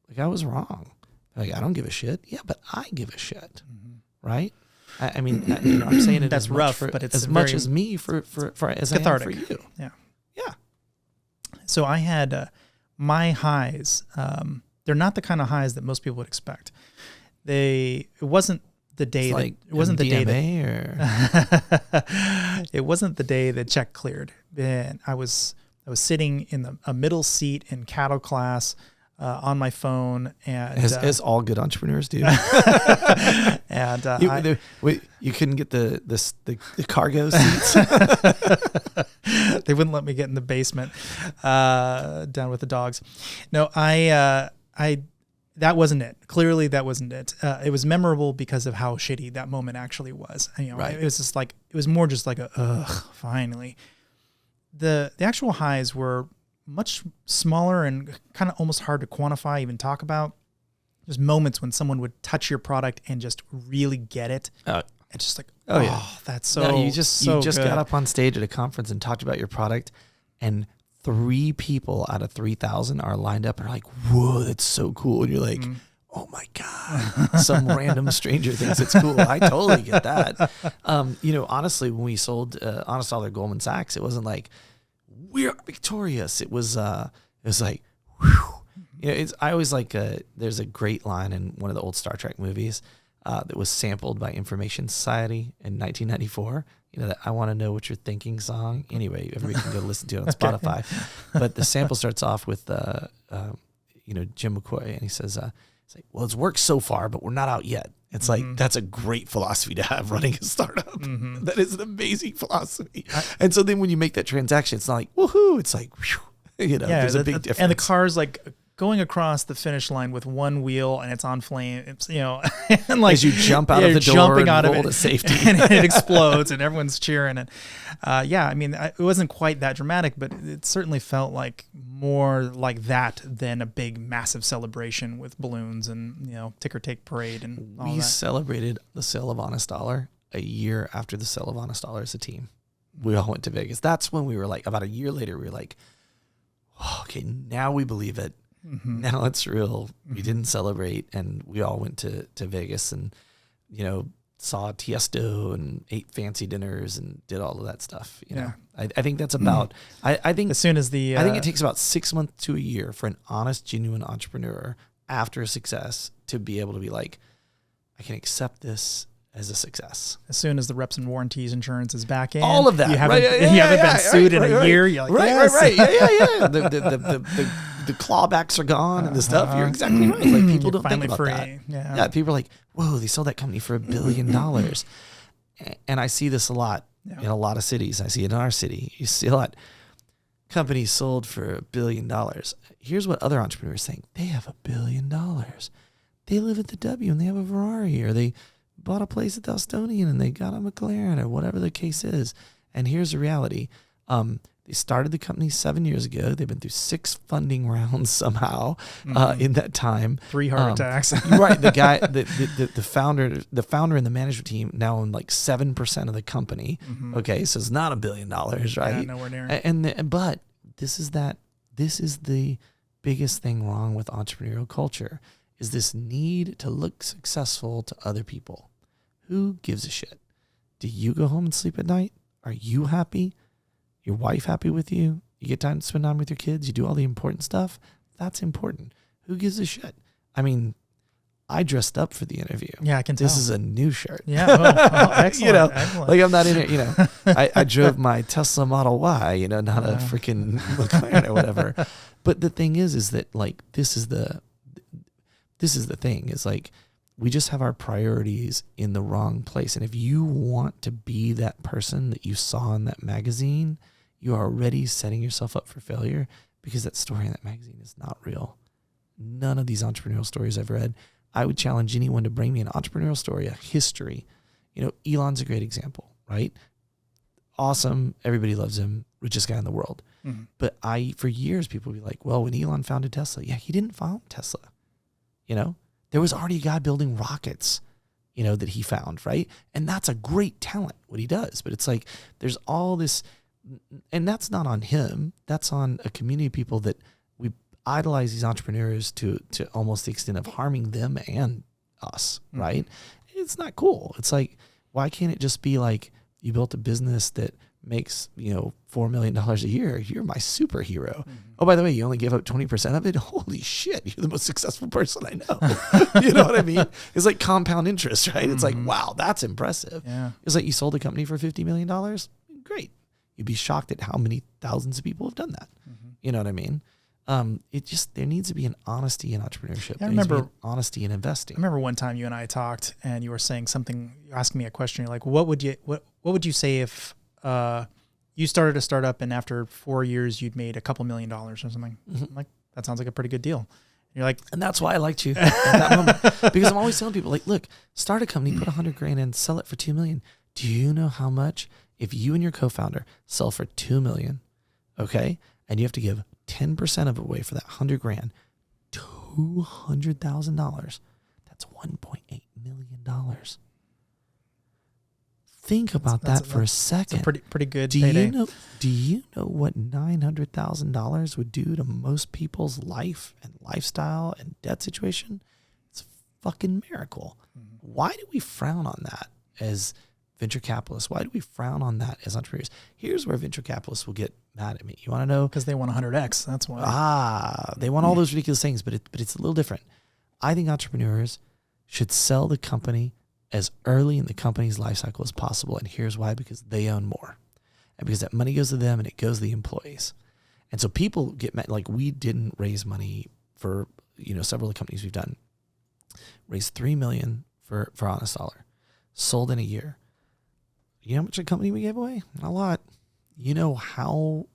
Like I was wrong. Like, I don't give a shit. Yeah, but I give a shit. Mm-hmm. Right? I mean, I'm saying it that's rough, but it's as much as me for as cathartic. I am for you. Yeah. Yeah. So I had my highs. They're not the kind of highs that most people would expect. It wasn't the day it's that like it wasn't the DMA day that, it wasn't the day the check cleared. And I was sitting in a middle seat in cattle class on my phone, and as all good entrepreneurs do. And you couldn't get the cargo seats. They wouldn't let me get in the basement down with the dogs. No, I that wasn't it. Clearly, that wasn't it. It was memorable because of how shitty that moment actually was. You know, Right. it was just like, it was more just like finally. The actual highs were much smaller and kind of almost hard to quantify, even talk about. There's moments when someone would touch your product and just really get it. It's just like, that's so. No, you just good. got up on stage at a conference and talked about your product, and 3 people out of 3,000 are lined up and are like, "Whoa, that's so cool!" And you're like, "Oh my god!" Some random stranger thinks it's cool. I totally get that. You know, honestly, when we sold Honest Dollar Goldman Sachs, it wasn't like we're victorious. It was like, whew. You know, I always like. There's a great line in one of the old Star Trek movies that was sampled by Information Society in 1994. You know, that "I Want to Know What You're Thinking" song. Anyway, everybody can go listen to it on Spotify. But the sample starts off with, you know, Jim McCoy, and he says, "It's like, well, it's worked so far, but we're not out yet." It's like, that's a great philosophy to have running a startup. That is an amazing philosophy. And so then when you make that transaction, it's not like, woohoo. It's like, whew, you know, there's a big difference. And the car's like going across the finish line with one wheel and it's on flame. It's, you know, and like as you jump out of the door jumping and out roll of it to safety. and it explodes and everyone's cheering. And yeah, I mean, it wasn't quite that dramatic, but it certainly felt like more like that than a big, massive celebration with balloons and, you know, ticker tape parade and all We that. celebrated the sale of Honest Dollar a year after the sale of Honest Dollar as a team. We all went to Vegas. That's when we were like, about a year later, we were like, oh, okay, now we believe it. Now it's real. We didn't celebrate, and we all went to Vegas and, you know, saw Tiesto and ate fancy dinners and did all of that stuff. You know, I think that's about. I think As soon as the I think it takes about 6 months to a year for an honest, genuine entrepreneur after a success to be able to be like, I can accept this as a success. as soon as the reps and warranties insurance is back in, All of that. you haven't, Right, you haven't been sued in a year. You're like, yes. Right. Yeah. The clawbacks are gone and the stuff. You're exactly right. Like, people don't think about that. Yeah, people are like, whoa, they sold that company for $1 billion. And I see this a lot in a lot of cities. I see it in our city. You see a lot. Companies sold for $1 billion. Here's what other entrepreneurs think. They have $1 billion. They live at the W and they have a Ferrari, or they bought a place at the Estonian and they got a McLaren, or whatever the case is. And here's the reality. They started the company 7 years ago. They've been through 6 funding rounds somehow in that time. 3 heart attacks. Right. The guy, the founder and the management team now own like 7% of the company. Okay, so it's not $1 billion, right? Yeah, nowhere near. But this is the biggest thing wrong with entrepreneurial culture, is this need to look successful to other people. Who gives a shit? Do you go home and sleep at night? Are you happy? Your wife happy with you? You get time to spend time with your kids? You do all the important stuff? That's important. Who gives a shit? I mean, I dressed up for the interview. Yeah, I can tell. This is a new shirt. Yeah, oh, excellent. You know, excellent. like I'm not in it, you know. I drove my Tesla Model Y, you know, not a freaking McLaren or whatever. But the thing is that like this is the thing, is like we just have our priorities in the wrong place. And if you want to be that person that you saw in that magazine, you are already setting yourself up for failure, because that story in that magazine is not real. None of these entrepreneurial stories I've read. I would challenge anyone to bring me an entrepreneurial story, a history. You know, Elon's a great example, right? Awesome. Everybody loves him. Richest guy in the world. But for years, people would be like, well, when Elon founded Tesla, yeah, he didn't found Tesla. You know, there was already a guy building rockets, you know, that he found, right? And that's a great talent, what he does. But it's like, there's all this, and that's not on him. That's on a community of people that we idolize these entrepreneurs to almost the extent of harming them and us, right? It's not cool. It's like, why can't it just be like, you built a business that makes, you know, $4 million a year. You're my superhero. Oh, by the way, you only give up 20% of it. Holy shit. You're the most successful person I know. You know what I mean? It's like compound interest, right? It's like, wow, that's impressive. Yeah. It's like you sold a company for $50 million. Great. You'd be shocked at how many thousands of people have done that. You know what I mean? There needs to be an honesty in entrepreneurship. I There needs to be remember an honesty in investing. I remember one time you and I talked, and you were saying something. You asked me a question. You're like, "What would you say if you started a startup and after 4 years you'd made a couple $1 million or something?" I'm like, that sounds like a pretty good deal. You're like, And that's why I liked you at that moment. Because I'm always telling people, like, look, start a company, put $100,000 in, sell it for $2 million. Do you know how much if you and your co-founder sell for $2 million, okay, and you have to give 10% of it away for that $100,000, $200,000, that's $1.8 million. Think about that for a second. It's a pretty good payday. Do you know what $900,000 would do to most people's life and lifestyle and debt situation? It's a fucking miracle. Mm-hmm. Why do we frown on that as venture capitalists? Why do we frown on that as entrepreneurs? Here's where venture capitalists will get mad at me. You want to know? Because they want 100x. That's why. They want all those ridiculous things, but it's a little different. I think entrepreneurs should sell the company as early in the company's life cycle as possible. And here's why: because they own more. And because that money goes to them and it goes to the employees. And so people get mad. Like, we didn't raise money for, several of the companies we've done. Raised $3 million for Honest Dollar. Sold in a year. You know how much a company we gave away? Not a lot. You know how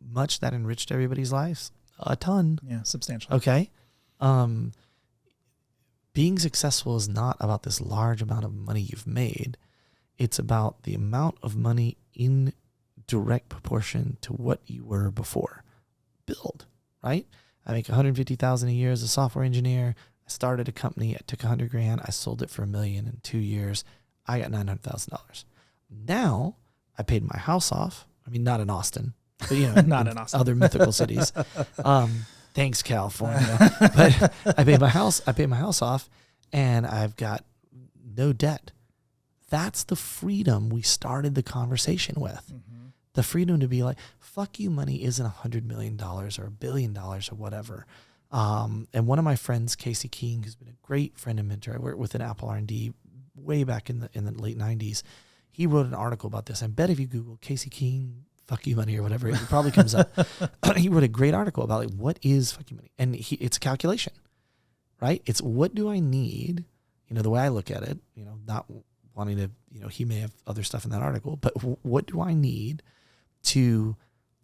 much that enriched everybody's lives? A ton. Yeah, substantial. Okay. Being successful is not about this large amount of money you've made. It's about the amount of money in direct proportion to what you were before. Build, right? I make $150,000 a year as a software engineer. I started a company. I took $100,000. I sold it for $1 million in 2 years. I got $900,000. Now I paid my house off. I mean, not in Austin, but not in Austin. Other mythical cities. Thanks, California. But I paid my house off, and I've got no debt. That's the freedom we started the conversation with. Mm-hmm. The freedom to be like, fuck you, money isn't $100 million or $1 billion or whatever. And one of my friends, Casey King, who's been a great friend and mentor, I worked with in Apple R&D way back in the late 90s. He wrote an article about this. I bet if you Google Casey King, fuck you money or whatever, it probably comes up. He wrote a great article about, like, what is fuck you money? And it's a calculation, right? It's what do I need? The way I look at it, not wanting to, he may have other stuff in that article, but what do I need to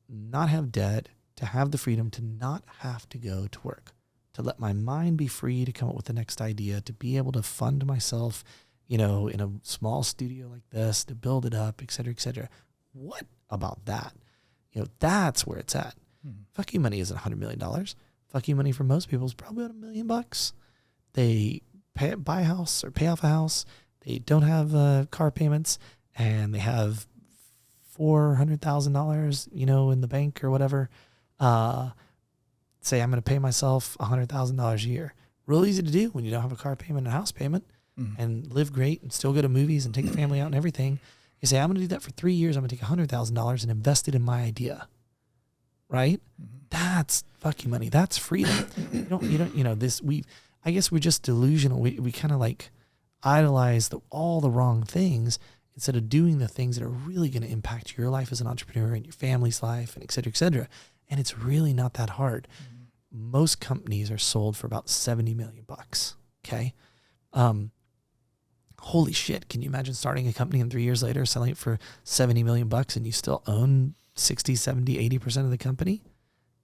not have debt, to have the freedom to not have to go to work, to let my mind be free to come up with the next idea, to be able to fund myself, in a small studio like this, to build it up, et cetera, et cetera. What about that? That's where it's at. Mm-hmm. Fuck you money isn't $100 million. Fuck you money for most people is probably about $1 million. They buy a house or pay off a house. They don't have car payments, and they have $400,000, in the bank or whatever. Say I'm going to pay myself $100,000 a year. Real easy to do when you don't have a car payment and a house payment, and live great and still go to movies and take the family out and everything. You say, I'm going to do that for 3 years. I'm going to take $100,000 and invest it in my idea. Right? Mm-hmm. That's fucking money. That's freedom. I guess we're just delusional. We kind of like idolize all the wrong things instead of doing the things that are really going to impact your life as an entrepreneur and your family's life, and et cetera, et cetera. And it's really not that hard. Mm-hmm. Most companies are sold for about $70 million. Okay. Holy shit. Can you imagine starting a company and 3 years later selling it for $70 million and you still own 60, 70, 80% of the company?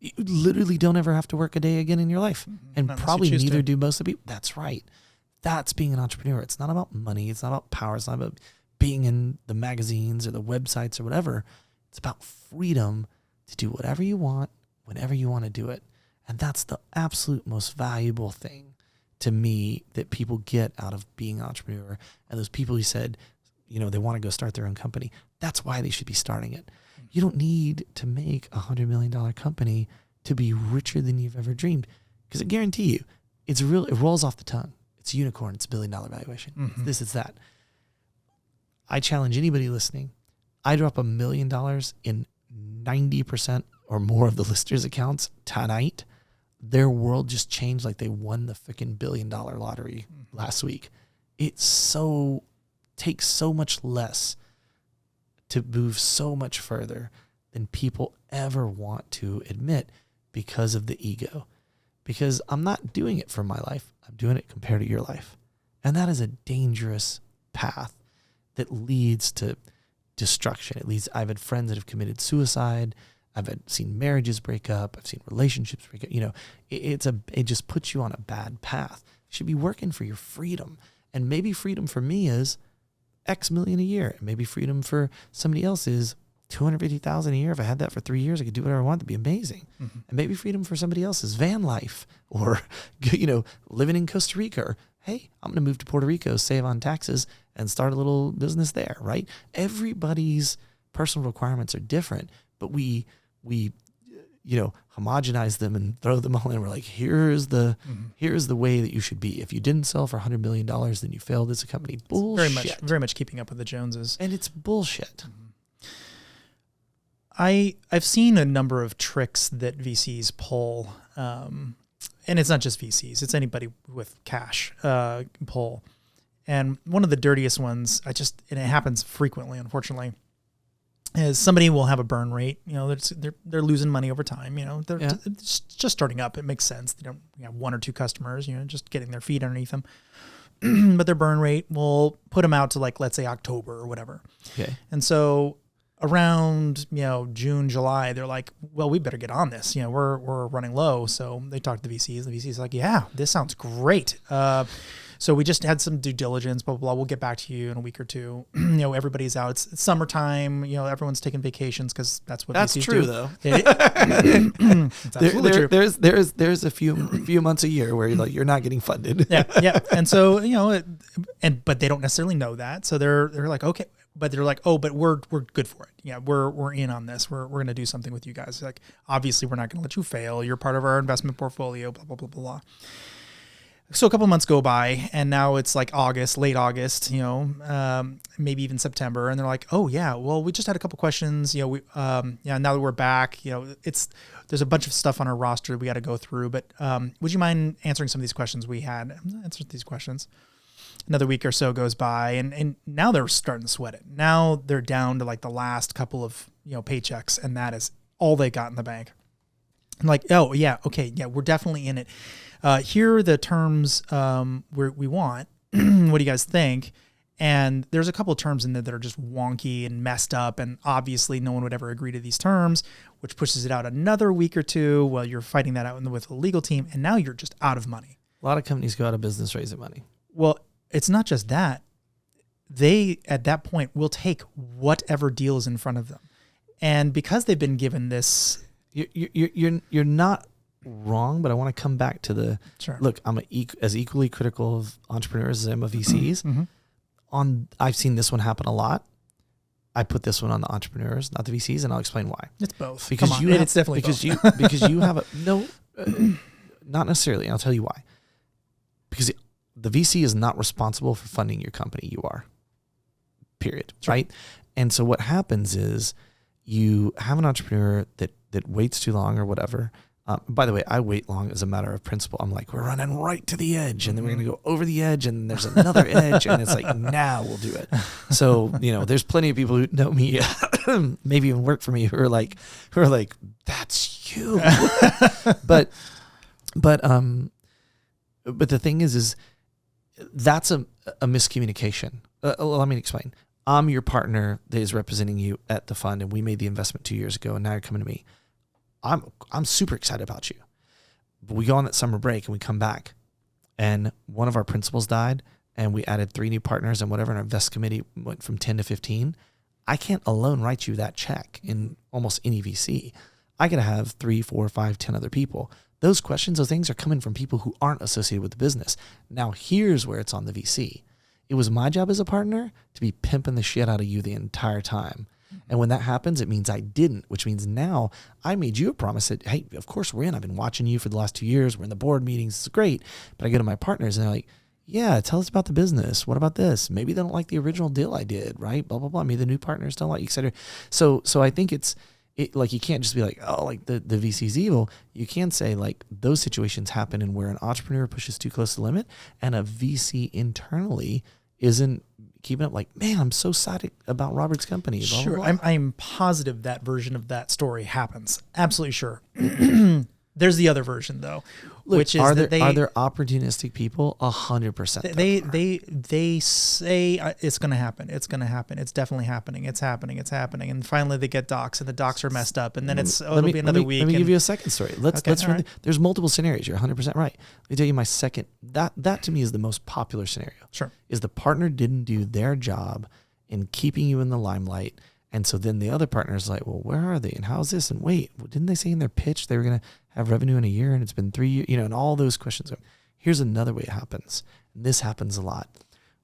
You literally don't ever have to work a day again in your life. And probably neither do most of the people. That's right. That's being an entrepreneur. It's not about money. It's not about power. It's not about being in the magazines or the websites or whatever. It's about freedom to do whatever you want, whenever you want to do it. And that's the absolute most valuable thing to me that people get out of being an entrepreneur. And those people who said, they want to go start their own company, that's why they should be starting it. You don't need to make a $100 million company to be richer than you've ever dreamed. Because I guarantee you, it rolls off the tongue. It's a unicorn. It's $1 billion valuation. Mm-hmm. It's that. I challenge anybody listening. I drop $1 million in 90% or more of the listeners' accounts tonight. Their world just changed like they won the freaking $1 billion lottery last week. Takes so much less to move so much further than people ever want to admit because of the ego. Because I'm not doing it for my life. I'm doing it compared to your life. And that is a dangerous path that leads to destruction. I've had friends that have committed suicide. seen marriages break up. I've seen relationships break up. You know, it just puts you on a bad path. You should be working for your freedom. And maybe freedom for me is X million a year. And maybe freedom for somebody else is $250,000 a year. If I had that for 3 years, I could do whatever I want. That'd be amazing. Mm-hmm. And maybe freedom for somebody else is van life, or, you know, living in Costa Rica, or, hey, I'm going to move to Puerto Rico, save on taxes, and start a little business there, right? Everybody's personal requirements are different, but we you know, homogenize them and throw them all in. We're like, here's the way that you should be. If you didn't sell for $100 million, then you failed as a company. Bullshit. Very much keeping up with the Joneses. And it's bullshit. I've seen a number of tricks that VCs pull, and it's not just VCs, it's anybody with cash pull. And one of the dirtiest ones, and it happens frequently, unfortunately, is somebody will have a burn rate. You know, they're losing money over time. You know, they're just starting up. It makes sense. They don't have 1 or 2 customers. You know, just getting their feet underneath them. But their burn rate will put them out to, like, let's say October or whatever. Okay. And so around, you know, June, July, they're like, well, we better get on this. You know, we're running low. So they talk to the VCs. The VCs like, yeah, this sounds great. So we just had some due diligence, blah, blah, blah. We'll get back to you in a week or 2. You know, everybody's out. It's summertime. You know, everyone's taking vacations because that's what VCs true, do. Though. It's absolutely true. There's a few months a year where you're not getting funded. Yeah. And so, you know, but they don't necessarily know that. So they're like, okay, but they're like, oh, but we're good for it. Yeah, we're in on this. We're going to do something with you guys. Like, obviously, we're not going to let you fail. You're part of our investment portfolio. Blah blah blah blah blah. So a couple months go by, and now it's like August, late August, you know, maybe even September. And they're like, oh yeah, well, we just had a couple questions, you know, now that we're back, you know, there's a bunch of stuff on our roster that we got to go through, but would you mind answering some of these questions we had? Answer these questions. Another week or so goes by, and now they're starting to sweat it. Now they're down to like the last couple of, you know, paychecks, and that is all they got in the bank. I'm like, oh yeah, okay, yeah, we're definitely in it. Here are the terms we want. What do you guys think? And there's a couple of terms in there that are just wonky and messed up, and obviously no one would ever agree to these terms, which pushes it out another week or 2 while you're fighting that out with the legal team, and now you're just out of money. A lot of companies go out of business raising money. Well, it's not just that. They, at that point, will take whatever deal is in front of them. And because they've been given this... You're not wrong, but I want to come back to the... Sure. Look, I'm as equally critical of entrepreneurs as I am of VCs. Mm-hmm. I've seen this one happen a lot. I put this one on the entrepreneurs, not the VCs, and I'll explain why. It's both. Because it's definitely both. because you have not necessarily. And I'll tell you why. Because the VC is not responsible for funding your company. You are. Period. Sure. Right? And so what happens is you have an entrepreneur that waits too long or whatever. By the way, I wait long as a matter of principle. I'm like, we're running right to the edge, and then we're going to go over the edge, and there's another edge, and it's like, now we'll do it. So, you know, there's plenty of people who know me, maybe even work for me, who are like, that's you. But the thing is that's a miscommunication. Let me explain. I'm your partner that is representing you at the fund, and we made the investment 2 years ago, and now you're coming to me. I'm super excited about you. But we go on that summer break and we come back, and one of our principals died, and we added 3 new partners and whatever, and our invest committee went from 10 to 15. I can't alone write you that check in almost any VC. I got to have 3, 4, 5, 10 other people. Those questions, those things are coming from people who aren't associated with the business. Now here's where it's on the VC. It was my job as a partner to be pimping the shit out of you the entire time. And when that happens, it means I didn't, which means now I made you a promise that, hey, of course we're in. I've been watching you for the last 2 years. We're in the board meetings. It's great. But I go to my partners and they're like, yeah, tell us about the business. What about this? Maybe they don't like the original deal I did, right? Blah, blah, blah. Maybe the new partners don't like you, et cetera. So I think it's like, you can't just be like, oh, like the VC's evil. You can say like those situations happen and where an entrepreneur pushes too close to the limit and a VC internally isn't keeping up, like, man, I'm so sad about Robert's company. Blah, sure. blah, blah. I'm positive that version of that story happens. Absolutely sure. There's the other version though, Look, which is are that there opportunistic people? 100%. They say it's going to happen. It's going to happen. It's definitely happening. It's happening. It's happening. And finally they get docs and the docs are messed up. And then it'll be another week. Let me give you a second story. There's multiple scenarios. You're 100% right. Let me tell you my second. That to me is the most popular scenario. Sure. Is the partner didn't do their job in keeping you in the limelight. And so then the other partner is like, well, where are they? And how's this? And wait, didn't they say in their pitch they were going to have revenue in a year and it's been 3 years, and all those questions. Here's another way it happens. And this happens a lot.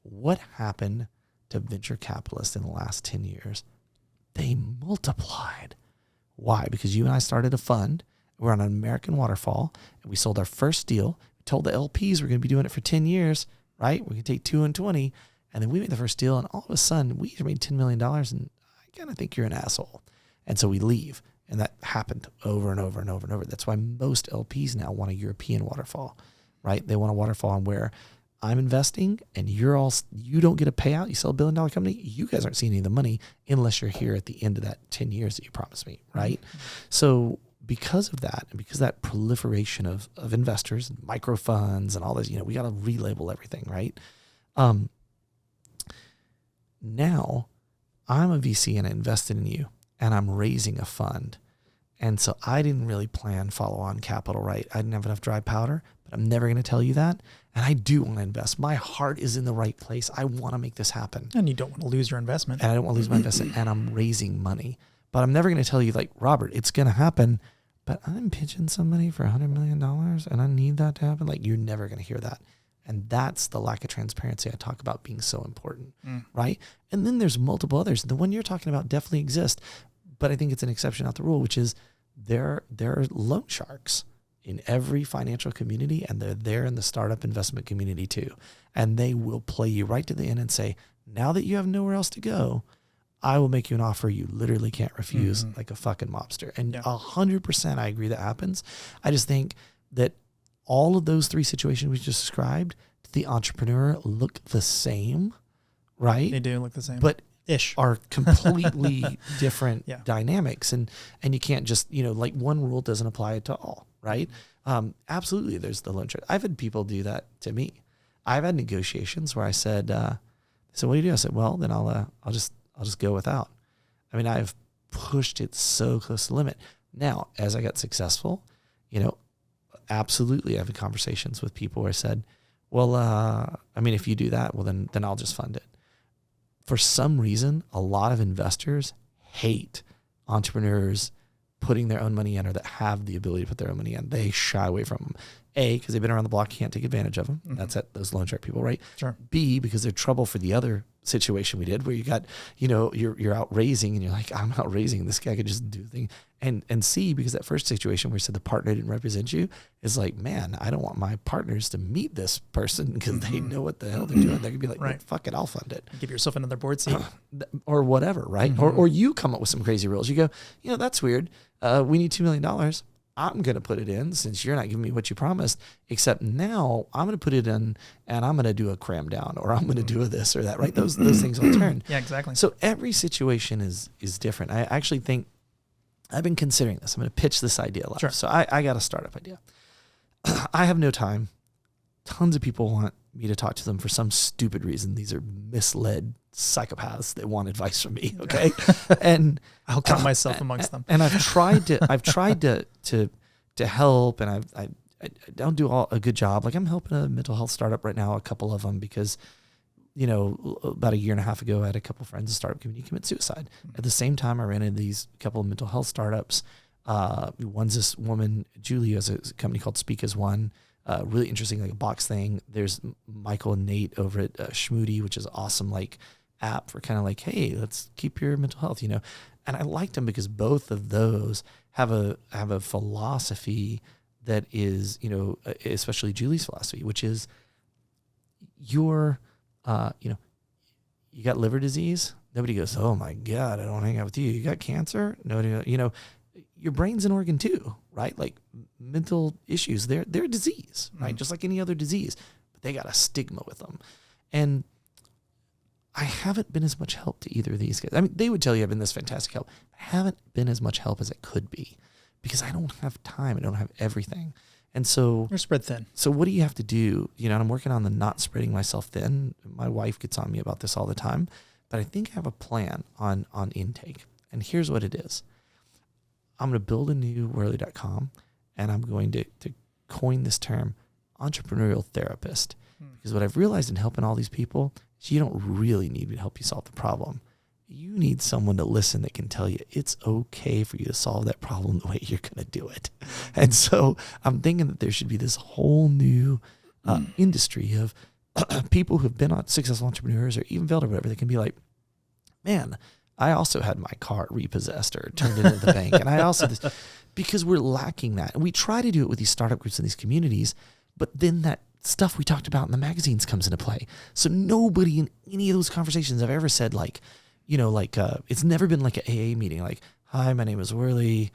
What happened to venture capitalists in the last 10 years? They multiplied. Why? Because you and I started a fund. We're on an American waterfall and we sold our first deal. We told the LPs we're going to be doing it for 10 years, right? We can take 2 and 20. And then we made the first deal and all of a sudden we made $10 million and I kind of think you're an asshole. And so we leave. And that happened over and over and over and over. That's why most LPs now want a European waterfall, right? They want a waterfall on where I'm investing and you don't get a payout. You sell $1 billion company. You guys aren't seeing any of the money unless you're here at the end of that 10 years that you promised me, right? Mm-hmm. So because of that, and because of that proliferation of investors, micro funds and all this, we got to relabel everything, right? Now I'm a VC and I invested in you and I'm raising a fund. And so I didn't really plan follow-on capital, right? I didn't have enough dry powder, but I'm never going to tell you that. And I do want to invest. My heart is in the right place. I want to make this happen. And you don't want to lose your investment. And I don't want to lose my investment. And I'm raising money. But I'm never going to tell you, like, Robert, it's going to happen, but I'm pitching somebody for $100 million and I need that to happen. Like, you're never going to hear that. And that's the lack of transparency I talk about being so important, right? And then there's multiple others. The one you're talking about definitely exists, but I think it's an exception, not the rule, which is there are loan sharks in every financial community, and they're there in the startup investment community too. And they will play you right to the end and say, now that you have nowhere else to go, I will make you an offer you literally can't refuse, like a fucking mobster. And 100% I agree that happens. I just think that all of those 3 situations we just described to the entrepreneur look the same, right? They do look the same. But ish are completely different dynamics. And you can't just, like one rule doesn't apply to all, right? Absolutely. There's the loan shark. I've had people do that to me. I've had negotiations where I said, so what do you do? I said, well, then I'll just go without. I mean, I've pushed it so close to the limit. Now, as I got successful, absolutely I've had conversations with people where I said, well, I mean, if you do that, well, then I'll just fund it. For some reason, a lot of investors hate entrepreneurs putting their own money in or that have the ability to put their own money in. They shy away from them. A, because they've been around the block, can't take advantage of them. That's those loan shark people, right? Sure. B, because they're trouble for the other situation we did where you got, you're out raising and you're like, I'm out raising. This guy could just do things. And C, because that first situation where you said the partner didn't represent you is like, man, I don't want my partners to meet this person because they know what the hell they're doing. They're gonna be like, well, fuck it, I'll fund it. Give yourself another board seat. Or whatever, right? Or you come up with some crazy rules. You go, that's weird. We need $2 million. I'm going to put it in since you're not giving me what you promised, except now I'm going to put it in and I'm going to do a cram down or I'm going to do this or that, right? Those things will turn. Yeah, exactly. So every situation is different. I actually think I've been considering this. I'm going to pitch this idea live. Sure. So I got a startup idea. I have no time. Tons of people want me to talk to them for some stupid reason. These are misled psychopaths that want advice from me. Okay. And I'll count myself amongst them. And I've tried to help, and I don't do a good job. Like I'm helping a mental health startup right now, a couple of them, because, about a year and a half ago, I had a couple of friends in the startup community commit suicide. At the same time, I ran into these couple of mental health startups. One's this woman, Julie, has a company called Speak as One. Really interesting, like a box thing. There's Michael and Nate over at Schmoody, which is awesome, like app for kind of like, hey, let's keep your mental health, And I liked them because both of those have a philosophy that is, especially Julie's philosophy, which is you got liver disease. Nobody goes, oh my God, I don't hang out with you. You got cancer. Nobody, your brain's an organ too, right? Like mental issues, they're a disease, right? Just like any other disease, but they got a stigma with them. And I haven't been as much help to either of these guys. I mean, they would tell you I've been this fantastic help. I haven't been as much help as it could be because I don't have time. I don't have everything. And so You're spread thin. So what do you have to do? You know, and I'm working on the not spreading myself thin. My wife gets on me about this all the time, but I think I have a plan on intake. And here's what it is. I'm going to build a new Whurley.com, and I'm going to coin this term, entrepreneurial therapist. Because what I've realized in helping all these people is you don't really need me to help you solve the problem. You need someone to listen that can tell you it's okay for you to solve that problem the way you're going to do it. And so I'm thinking that there should be this whole new industry of people who've been successful entrepreneurs or even failed or whatever. They can be like, man, I also had my car repossessed or turned into the bank. And I also, because we're lacking that. And we try to do it with these startup groups and these communities, but then that stuff we talked about in the magazines comes into play. So nobody in any of those conversations have ever said like, you know, like it's never been like an AA meeting. Like, hi, my name is Hurley.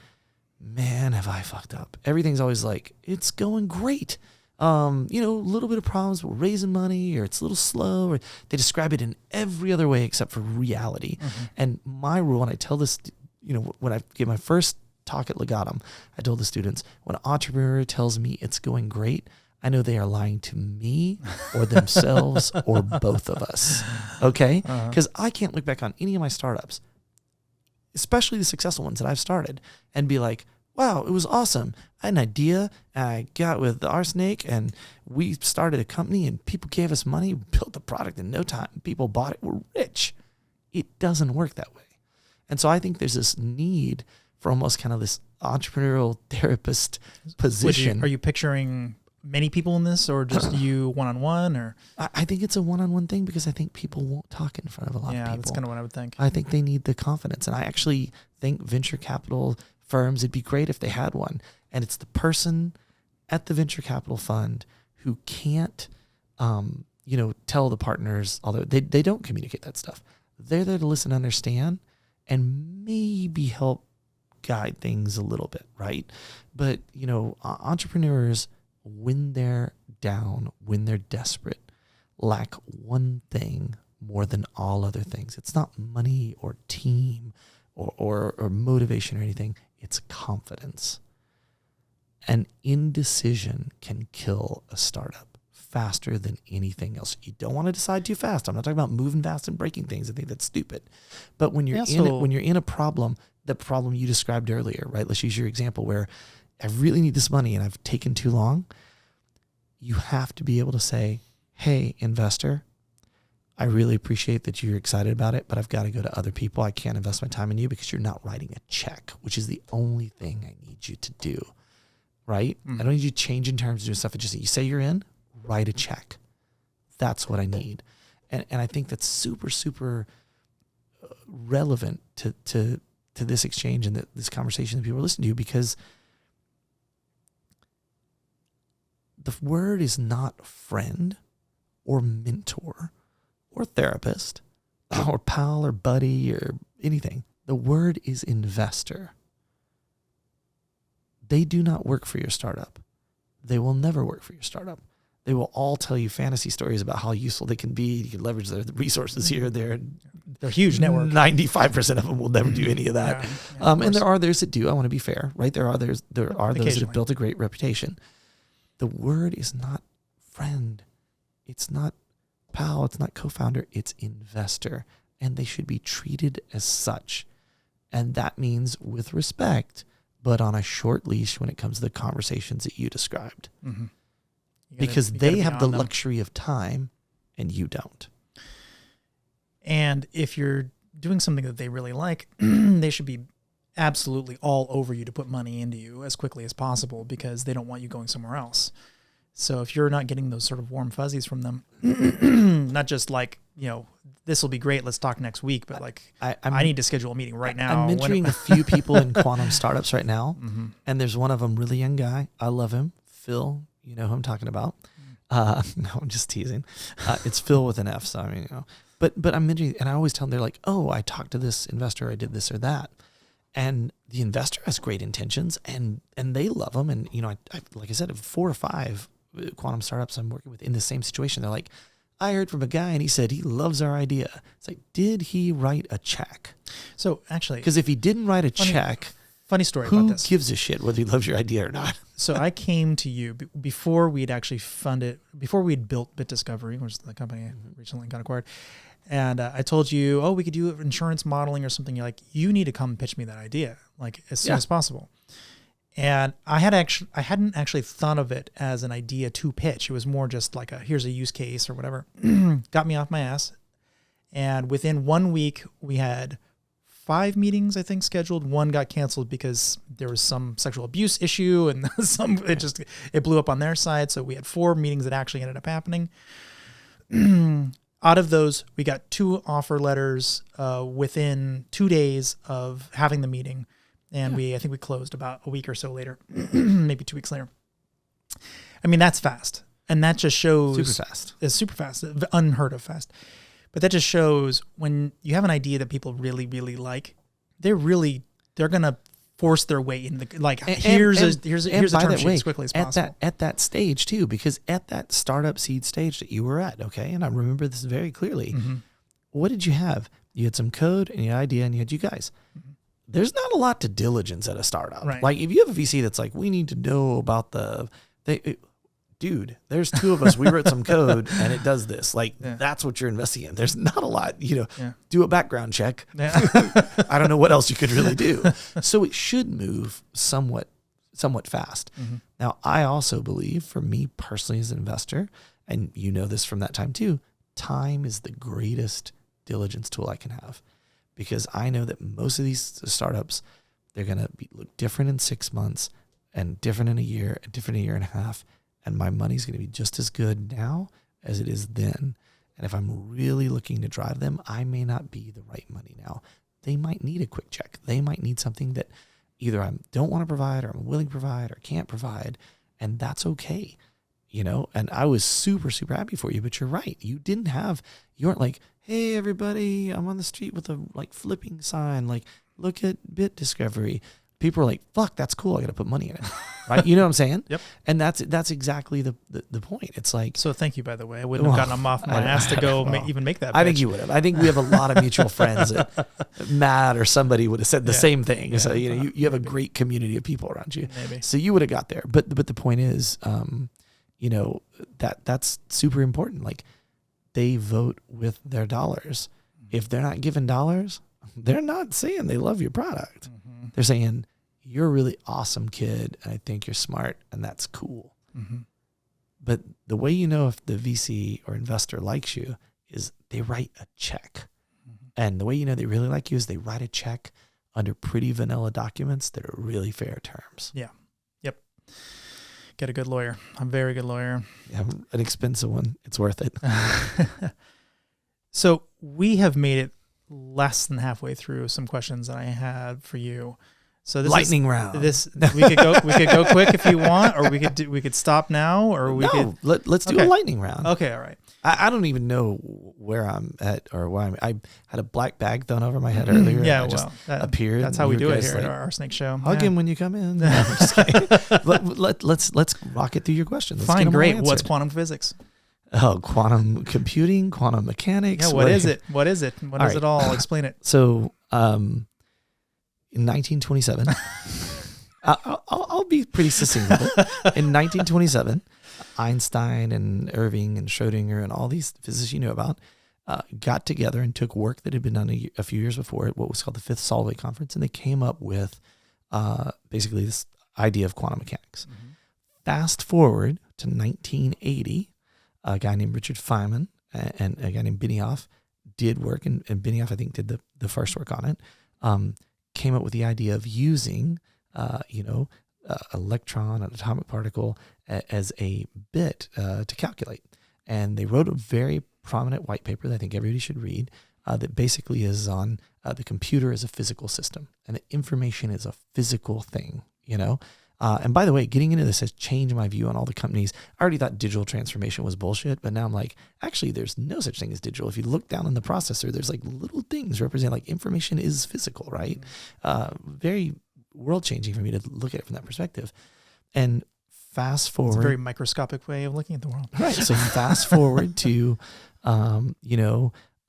Man, have I fucked up. Everything's always like, it's going great. You know, a little bit of problems with raising money, or it's a little slow, or they describe it in every other way except for reality. And my rule, and I tell this, you know, when I give my first talk at Legatum, I told the students, when an entrepreneur tells me it's going great, I know they are lying to me or themselves or both of us, okay? Because I can't look back on any of my startups, especially the successful ones that I've started, and be like, wow, it was awesome. I had an idea, and I got with the RSnake, and we started a company, and people gave us money, built the product in no time. People bought it, we're rich. It doesn't work that way. And so I think there's this need for almost kind of this entrepreneurial therapist position. Are you picturing many people in this, or just you one-on-one? Or I think it's a one-on-one thing, because I think people won't talk in front of a lot of people. Yeah, that's kind of what I would think. I think they need the confidence. And I actually think venture capital firms, it'd be great if they had one. And it's the person at the venture capital fund who can't, you know, tell the partners, although they don't communicate that stuff. They're there to listen, understand, and maybe help guide things a little bit, right? But, you know, entrepreneurs, when they're down, when they're desperate, lack one thing more than all other things. It's not money or team or motivation or anything. It's confidence. And indecision can kill a startup faster than anything else. You don't want to decide too fast. I'm not talking about moving fast and breaking things. I think that's stupid. But when you're when you're in a problem, the problem you described earlier, right? Let's use your example where I really need this money and I've taken too long. You have to be able to say, hey, investor, I really appreciate that you're excited about it, but I've got to go to other people. I can't invest my time in you because you're not writing a check, which is the only thing I need you to do, right? I don't need you changing terms and doing stuff. It's just, you say you're in, write a check. That's what I need. And I think that's super, super relevant to this exchange and this conversation that people listen to, because the word is not friend or mentor or therapist or pal or buddy or anything. The word is investor. They do not work for your startup. They will never work for your startup. They will all tell you fantasy stories about how useful they can be. You can leverage their resources here, there. They're a huge network. 95% of them will never do any of that. And there are others that do. I want to be fair, right? There are those that have built a great reputation. The word is not friend. It's not pal. It's not co-founder. It's investor. And they should be treated as such. And that means with respect, but on a short leash when it comes to the conversations that you described. Because they have the luxury of time and you don't. And if you're doing something that they really like, they should be absolutely all over you to put money into you as quickly as possible, because they don't want you going somewhere else. So if you're not getting those sort of warm fuzzies from them, not just like, you know, this will be great, let's talk next week, but like, I need to schedule a meeting right now. I'm mentoring a few people in quantum startups right now. And there's one of them, really young guy. I love him. Phil, you know who I'm talking about. No, I'm just teasing. It's Phil with an F. So I mean, you know, but I'm mentoring, and I always tell them, they're like, oh, I talked to this investor, I did this or that. And the investor has great intentions, and they love them. And, you know, I like I said, 4 or 5 quantum startups I'm working with in the same situation. They're like, I heard from a guy and he said he loves our idea. It's like, did he write a check? So actually, because if he didn't write a check, funny story Who about this. gives a shit whether he loves your idea or not? So I came to you before we'd actually before we'd built Bit Discovery, which is the company I recently got acquired. And I told you, oh, we could do insurance modeling or something. You're like, you need to come pitch me that idea, like as soon as possible. And I hadn't actually thought of it as an idea to pitch. It was more just like here's a use case or whatever. Got me off my ass. And within 1 week, we had 5 meetings, I think, scheduled. One got canceled because there was some sexual abuse issue, and it blew up on their side. So we had 4 meetings that actually ended up happening. Out of those, we got 2 offer letters within 2 days of having the meeting. And I think we closed about a week or so later, maybe 2 weeks later. I mean, that's fast. And that just shows... Super fast. It's super fast, unheard of fast. But that just shows when you have an idea that people really, really like, they're going to force their way in. Here's a term sheet as quickly as possible. At that stage too, because at that startup seed stage that you were at, okay, and I remember this very clearly, what did you have? You had some code and your idea and you had you guys. There's not a lot to diligence at a startup. Right. Like if you have a VC that's like, we need to know about dude, there's 2 of us. We wrote some code and it does this. That's what you're investing in. There's not a lot, do a background check. Yeah. I don't know what else you could really do. So it should move somewhat fast. Now, I also believe, for me personally as an investor, and you know this from that time too, time is the greatest diligence tool I can have. Because I know that most of these startups, they're going to look different in 6 months and different in a year and different in a year and a half. And my money's going to be just as good now as it is then. And if I'm really looking to drive them, I may not be the right money now. They might need a quick check. They might need something that either I don't want to provide or I'm willing to provide or can't provide. And that's okay. And I was super, super happy for you, but you're right. You weren't like, hey, everybody, I'm on the street with a flipping sign, look at Bit Discovery. People are like, fuck, that's cool. I got to put money in it. Right? You know what I'm saying? Yep. And that's exactly the point. It's like, so thank you, by the way. I wouldn't have gotten them off my ass to go even make that pitch. I think you would have. I think we have a lot of mutual friends that Matt or somebody would have said the same thing. Yeah, so, you have a great community of people around you. Maybe. So you would have got there. But the point is, that's super important. Like, they vote with their dollars. If they're not given dollars, they're not saying they love your product. They're saying, you're a really awesome kid, and I think you're smart, and that's cool. But the way you know if the VC or investor likes you is they write a check. And the way you know they really like you is they write a check under pretty vanilla documents that are really fair terms. Yeah. Yep. Get a good lawyer. A very good lawyer. Yeah, an expensive one. It's worth it. So we have made it less than halfway through some questions that I had for you. So this lightning round. We could go quick if you want, or we could stop now, or let's do a lightning round. Okay, all right. I don't even know where I'm at or why I had a black bag thrown over my head earlier. Yeah, and appeared. That's how we do it here at our RSnake show. Hug him when you come in. No, I'm just kidding. Let's rock it through your questions. Fine, great. What's quantum physics? Oh, quantum computing, quantum mechanics. Yeah, what is it? What is it? What is it all? Explain it. So, in 1927, I'll be pretty succinct with it. In 1927, Einstein and Irving and Schrodinger and all these physicists you know about got together and took work that had been done a few years before at what was called the Fifth Solvay Conference, and they came up with basically this idea of quantum mechanics. Fast forward to 1980, a guy named Richard Feynman and a guy named Benioff did work, and Benioff, I think, did the first work on it, came up with the idea of using, electron, an atomic particle, as a bit to calculate. And they wrote a very prominent white paper that I think everybody should read that basically is on the computer as a physical system, and the information is a physical thing, And by the way, getting into this has changed my view on all the companies. I already thought digital transformation was bullshit, but now I'm like, actually, there's no such thing as digital. If you look down in the processor, there's little things represent information is physical, right? Very world changing for me to look at it from that perspective. And fast forward, it's a very microscopic way of looking at the world, right? So fast forward to,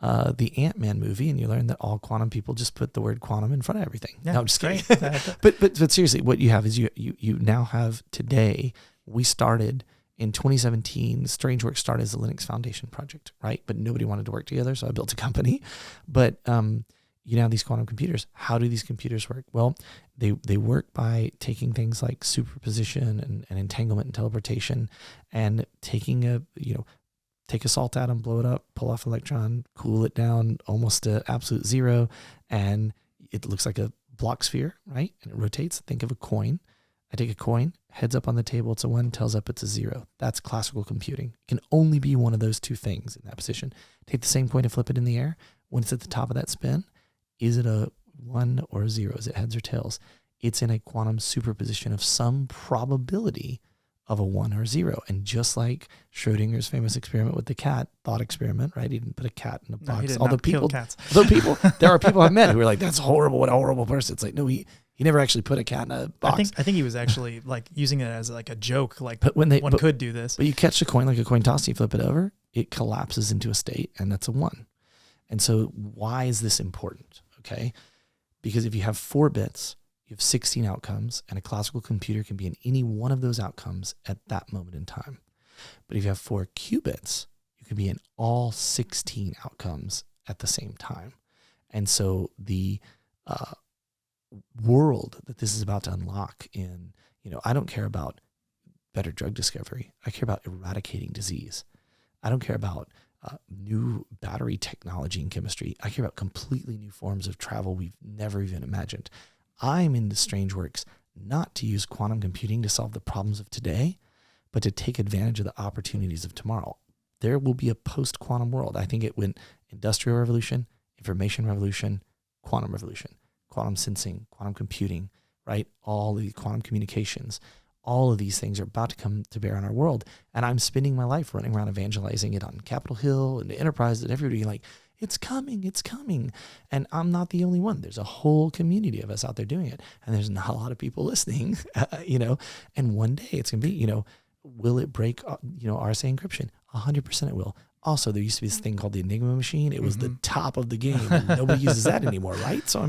the Ant-Man movie, and you learn that all quantum people just put the word quantum in front of everything. Yeah, no, I'm just kidding. great. but seriously, what you have is you now have today. We started in 2017. StrangeWorks started as a Linux Foundation project, right? But nobody wanted to work together, so I built a company. But you now have these quantum computers. How do these computers work? Well, they work by taking things like superposition and entanglement and teleportation, and taking take a salt atom, blow it up, pull off electron, cool it down almost to absolute zero, and it looks like a block sphere, right? And it rotates. Think of a coin. I take a coin, heads up on the table, it's a 1, tails up, it's a 0. That's classical computing. It can only be one of those two things in that position. Take the same coin and flip it in the air. When it's at the top of that spin, is it a 1 or a 0? Is it heads or tails? It's in a quantum superposition of some probability of a 1 or 0. And just like Schrodinger's famous experiment with the cat, thought experiment, right? He didn't put a cat in a box. No, he did not kill cats. There are people I've met who are like, that's horrible. What a horrible person. It's like, no, he never actually put a cat in a box. I think he was actually like using it as like a joke. Like, but one could do this. But you catch the coin like a coin toss, you flip it over, it collapses into a state, and that's a 1. And so why is this important? Okay. Because if you have 4 bits, you have 16 outcomes, and a classical computer can be in any one of those outcomes at that moment in time. But if you have 4 qubits, you can be in all 16 outcomes at the same time. And so the world that this is about to unlock in, I don't care about better drug discovery. I care about eradicating disease. I don't care about new battery technology and chemistry. I care about completely new forms of travel we've never even imagined. I'm into StrangeWorks not to use quantum computing to solve the problems of today, but to take advantage of the opportunities of tomorrow. There will be a post-quantum world. I think it went industrial revolution, information revolution, quantum revolution, quantum sensing, quantum computing, right? All the quantum communications. All of these things are about to come to bear on our world. And I'm spending my life running around evangelizing it on Capitol Hill and the enterprise, and everybody like, it's coming, it's coming. And I'm not the only one. There's a whole community of us out there doing it. And there's not a lot of people listening, and one day it's going to be, will it break, RSA encryption? 100% it will. Also, there used to be this thing called the Enigma machine. It was the top of the game. And nobody uses that anymore, right? So,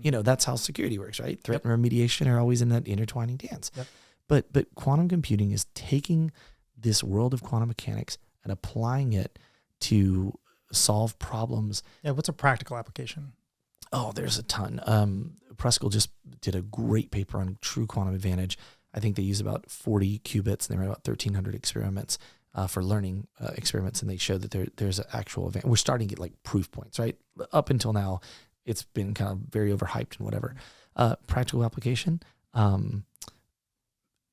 that's how security works, right? Threat and remediation are always in that intertwining dance. Yep. But quantum computing is taking this world of quantum mechanics and applying it to solve problems. Yeah, what's a practical application? Oh, there's a ton. Preskel just did a great paper on true quantum advantage. I think they use about 40 qubits, and they ran about 1,300 experiments for learning experiments, and they showed that there's an actual advantage. We're starting to get like proof points, right? Up until now, it's been kind of very overhyped and whatever. Practical application,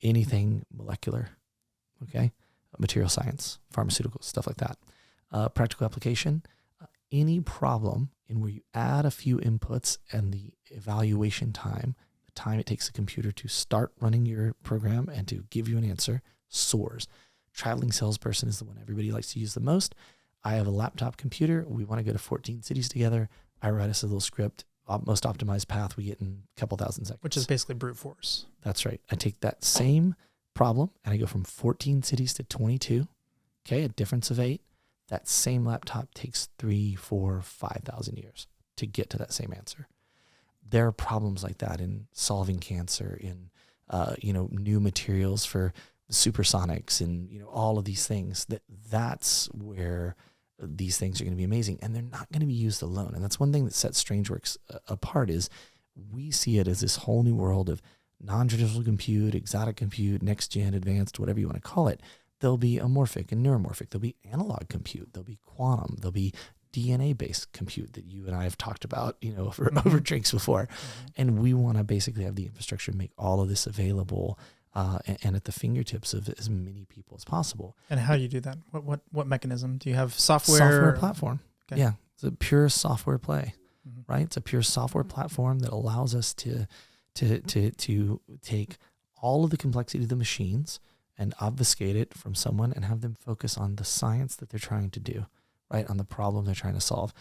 anything molecular, okay? Material science, pharmaceuticals, stuff like that. Practical application, any problem in where you add a few inputs and the evaluation time, the time it takes the computer to start running your program and to give you an answer, soars. Traveling salesperson is the one everybody likes to use the most. I have a laptop computer. We want to go to 14 cities together. I write us a little script. Most optimized path we get in a couple thousand seconds. Which is basically brute force. That's right. I take that same problem and I go from 14 cities to 22. Okay, a difference of 8. That same laptop takes 3, 4, 5,000 years to get to that same answer. There are problems like that in solving cancer, in new materials for supersonics, and all of these things. That's where these things are going to be amazing, and they're not going to be used alone. And that's one thing that sets StrangeWorks apart is we see it as this whole new world of non-traditional compute, exotic compute, next-gen, advanced, whatever you want to call it. There'll be amorphic and neuromorphic. There'll be analog compute. There'll be quantum. There'll be DNA-based compute that you and I have talked about, over drinks before. And we want to basically have the infrastructure to make all of this available and at the fingertips of as many people as possible. And how do you do that? What mechanism? Do you have software? Software platform. Okay. Yeah, it's a pure software play, right? It's a pure software platform that allows us to take all of the complexity of the machines and obfuscate it from someone and have them focus on the science that they're trying to do, right? On the problem they're trying to solve.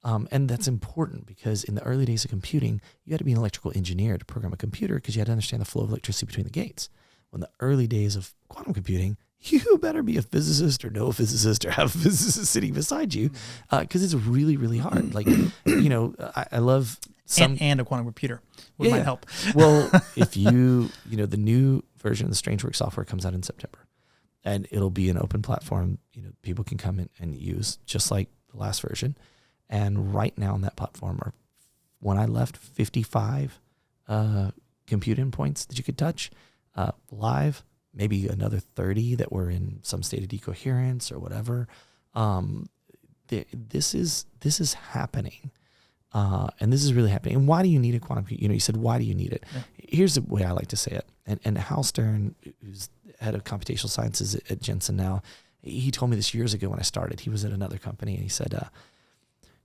And that's important because in the early days of computing, you had to be an electrical engineer to program a computer because you had to understand the flow of electricity between the gates. When the early days of quantum computing, you better be a physicist or no physicist or have a physicist sitting beside you, because it's really, really hard. Like, I love and a quantum computer might help. Well, if the new version of the Strangeworks software comes out in September, and it'll be an open platform, people can come in and use just like the last version. And right now on that platform when I left, 55 compute endpoints that you could touch live, maybe another 30 that were in some state of decoherence or whatever. This is happening. And this is really happening. And why do you need a quantum computer? You said, why do you need it? Yeah. Here's the way I like to say it. And Hal Stern, who's head of computational sciences at Jensen now, he told me this years ago when I started. He was at another company, and he said,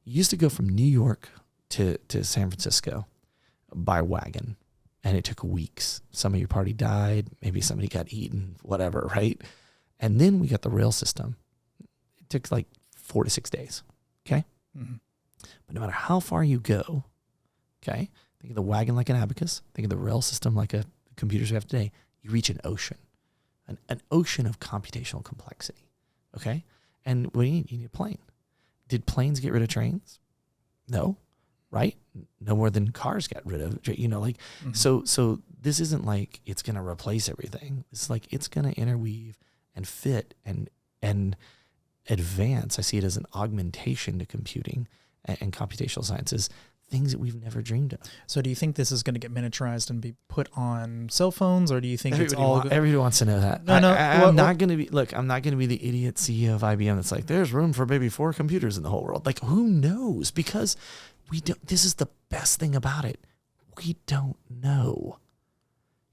you used to go from New York to San Francisco by wagon, and it took weeks. Some of your party died. Maybe somebody got eaten, whatever, right? And then we got the rail system. It took like 4 to 6 days, okay? Mm-hmm. But no matter how far you go, okay, think of the wagon like an abacus, think of the rail system like the computers we have today, you reach an ocean, an ocean of computational complexity, okay? And what do you need? You need a plane. Did planes get rid of trains? No, right? No more than cars got rid of, mm-hmm. So this isn't like it's going to replace everything. It's like it's going to interweave and fit and advance. I see it as an augmentation to computing and computational sciences, things that we've never dreamed of. So do you think this is going to get miniaturized and be put on cell phones, or do you think everybody wants to know that? I'm not going to be the idiot CEO of IBM that's like, there's room for maybe 4 computers in the whole world. Like, who knows? Because this is the best thing about it. We don't know.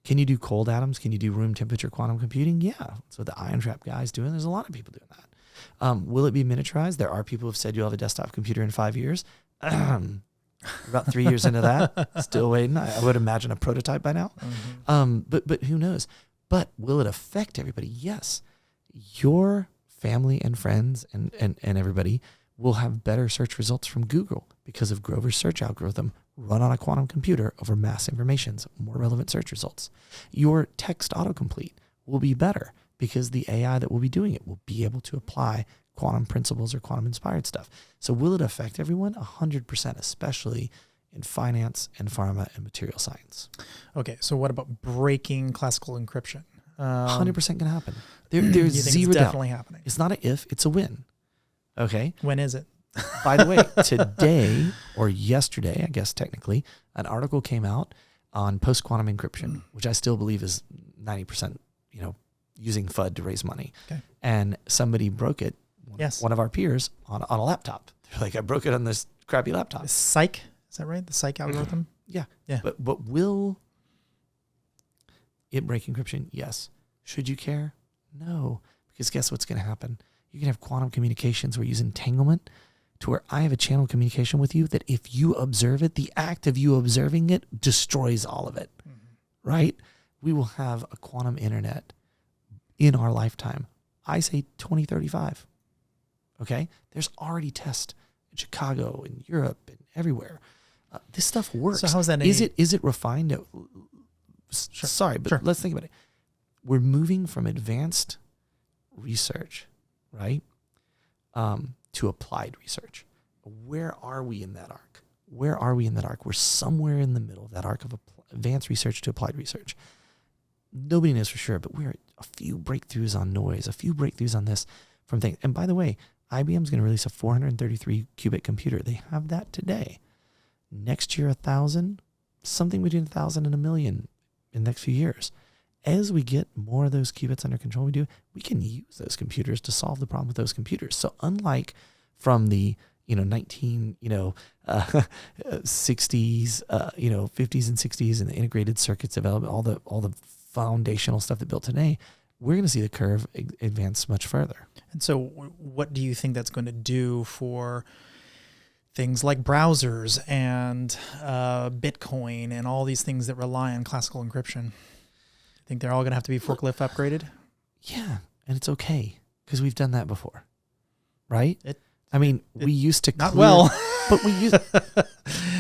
Can you do cold atoms? Can you do room temperature quantum computing? Yeah. That's what the ion trap guy's doing. There's a lot of people doing that. Will it be miniaturized? There are people who have said you'll have a desktop computer in 5 years. About 3 years into that, still waiting. I would imagine a prototype by now. Mm-hmm. But who knows? But will it affect everybody? Yes. Your family and friends and everybody will have better search results from Google because of Grover's search algorithm run on a quantum computer over mass informations, more relevant search results. Your text autocomplete will be better because the AI that will be doing it will be able to apply quantum principles or quantum inspired stuff. So will it affect everyone? 100%, especially in finance and pharma and material science. Okay, so what about breaking classical encryption? 100% going to happen. There's zero doubt. Definitely happening. It's not an if, it's a when. Okay? When is it? By the way, today or yesterday, I guess technically, an article came out on post-quantum encryption, which I still believe is 90%, using FUD to raise money. Okay. And somebody broke it, one of our peers, on a laptop. They're like, I broke it on this crappy laptop. The psych, is that right? The psych algorithm? Yeah. But will it break encryption? Yes. Should you care? No. Because guess what's going to happen? You can have quantum communications where you use entanglement to where I have a channel communication with you that if you observe it, the act of you observing it destroys all of it, right? We will have a quantum internet in our lifetime. I say 2035, okay? There's already tests in Chicago, in Europe, and everywhere. This stuff works. So how's that? Is it refined? No. Sure. Sorry, but let's think about it. We're moving from advanced research, right, to applied research. Where are we in that arc? We're somewhere in the middle of that arc of advanced research to applied research. Nobody knows for sure, but we're a few breakthroughs on noise, a few breakthroughs on this from things. And by the way, IBM's going to release a 433 qubit computer. They have that today. Next year, 1,000, something between 1,000 and 1,000,000 in the next few years. As we get more of those qubits under control, we can use those computers to solve the problem with those computers. So unlike from the 60s, 50s and 60s and the integrated circuits development, all the foundational stuff that built today, we're going to see the curve advance much further. And so what do you think that's going to do for things like browsers and Bitcoin and all these things that rely on classical encryption? Think they're all going to have to be forklift upgraded? Yeah, and it's okay because we've done that before, right? We used to not well, but we used.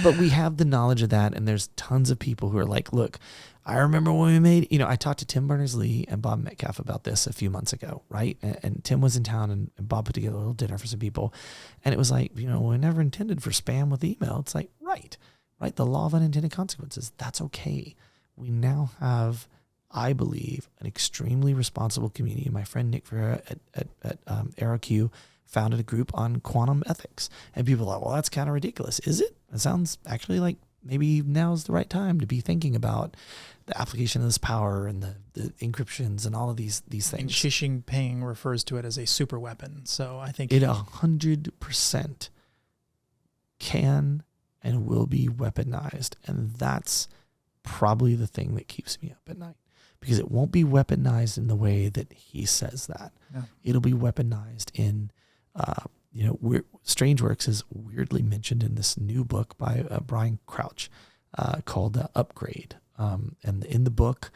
but we have the knowledge of that, and there's tons of people who are like, look, I remember when we made, I talked to Tim Berners-Lee and Bob Metcalf about this a few months ago, right? And Tim was in town, and Bob put together a little dinner for some people, and it was like, we never intended for spam with email. It's like, right? The law of unintended consequences. That's okay. We now have, I believe, an extremely responsible community. My friend Nick Ferreira at AeroQ founded a group on quantum ethics, and people are like, well, that's kind of ridiculous. Is it? It sounds actually like maybe now's the right time to be thinking about the application of this power and the encryptions and all of these things. And Xi Jinping refers to it as a super weapon. So I think it 100% can and will be weaponized. And that's probably the thing that keeps me up at night, because it won't be weaponized in the way that he says that. Yeah. It'll be weaponized in, StrangeWorks is weirdly mentioned in this new book by Brian Crouch called Upgrade. And in the book,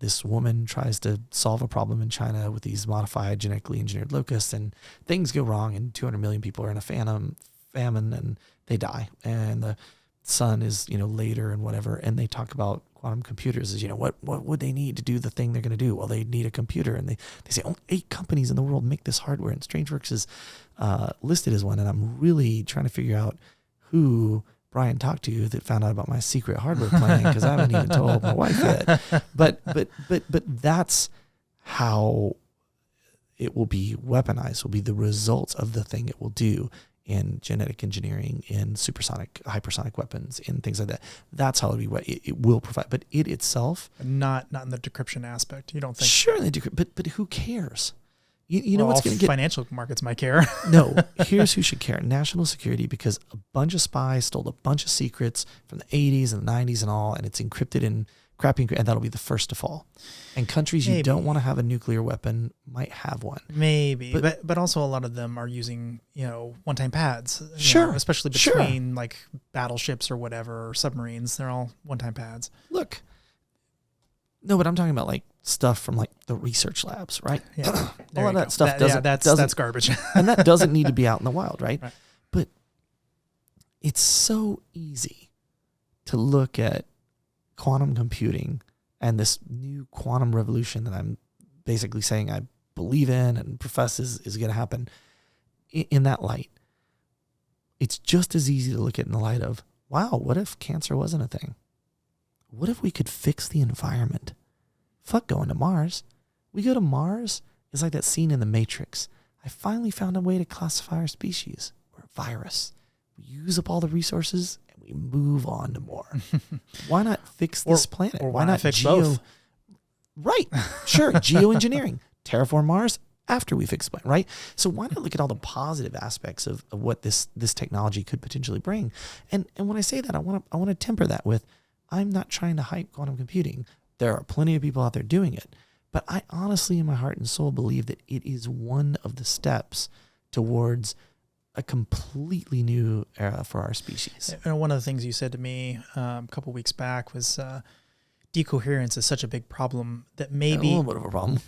this woman tries to solve a problem in China with these modified genetically engineered locusts, and things go wrong, and 200 million people are in a famine, and they die. And the son is, later and whatever. And they talk about quantum computers as, what would they need to do the thing they're going to do? Well, they need a computer. And they say only 8 companies in the world make this hardware. And StrangeWorks is listed as one. And I'm really trying to figure out who Brian talked to that found out about my secret hardware plan, because I haven't even told my wife yet. But that's how it will be weaponized, will be the results of the thing it will do in genetic engineering, in supersonic, hypersonic weapons, in things like that. That's how it will provide. But it itself, not in the decryption aspect. You don't think? Sure, they decrypt, but who cares? You know what's going to get financial markets might care. No, here's who should care: national security, because a bunch of spies stole a bunch of secrets from the 80s and the 90s and all, and it's encrypted in crappy, and that'll be the first to fall. And countries you don't want to have a nuclear weapon might have one. Maybe, but also a lot of them are using, one-time pads. Sure. Especially between like battleships or whatever, or submarines. They're all one-time pads. Look. No, but I'm talking about like stuff from like the research labs, right? Yeah. All of that stuff doesn't. That's garbage. And that doesn't need to be out in the wild, right? Right. But it's so easy to look at quantum computing and this new quantum revolution that I'm basically saying I believe in and profess is going to happen in that light. It's just as easy to look at in the light of, wow, what if cancer wasn't a thing? What if we could fix the environment? Fuck going to Mars. We go to Mars, it's like that scene in The Matrix. I finally found a way to classify our species. We're a virus. We use up all the resources and we move on to more. Why not fix this planet? Or why not fix both? Right. Sure. Geoengineering. Terraform Mars after we fix the planet, right? So why not look at all the positive aspects of what this technology could potentially bring? And when I say that, I want to temper that with, I'm not trying to hype quantum computing. There are plenty of people out there doing it. But I honestly, in my heart and soul, believe that it is one of the steps towards a completely new era for our species. And one of the things you said to me a couple weeks back was decoherence is such a big problem that maybe... A little bit of a problem.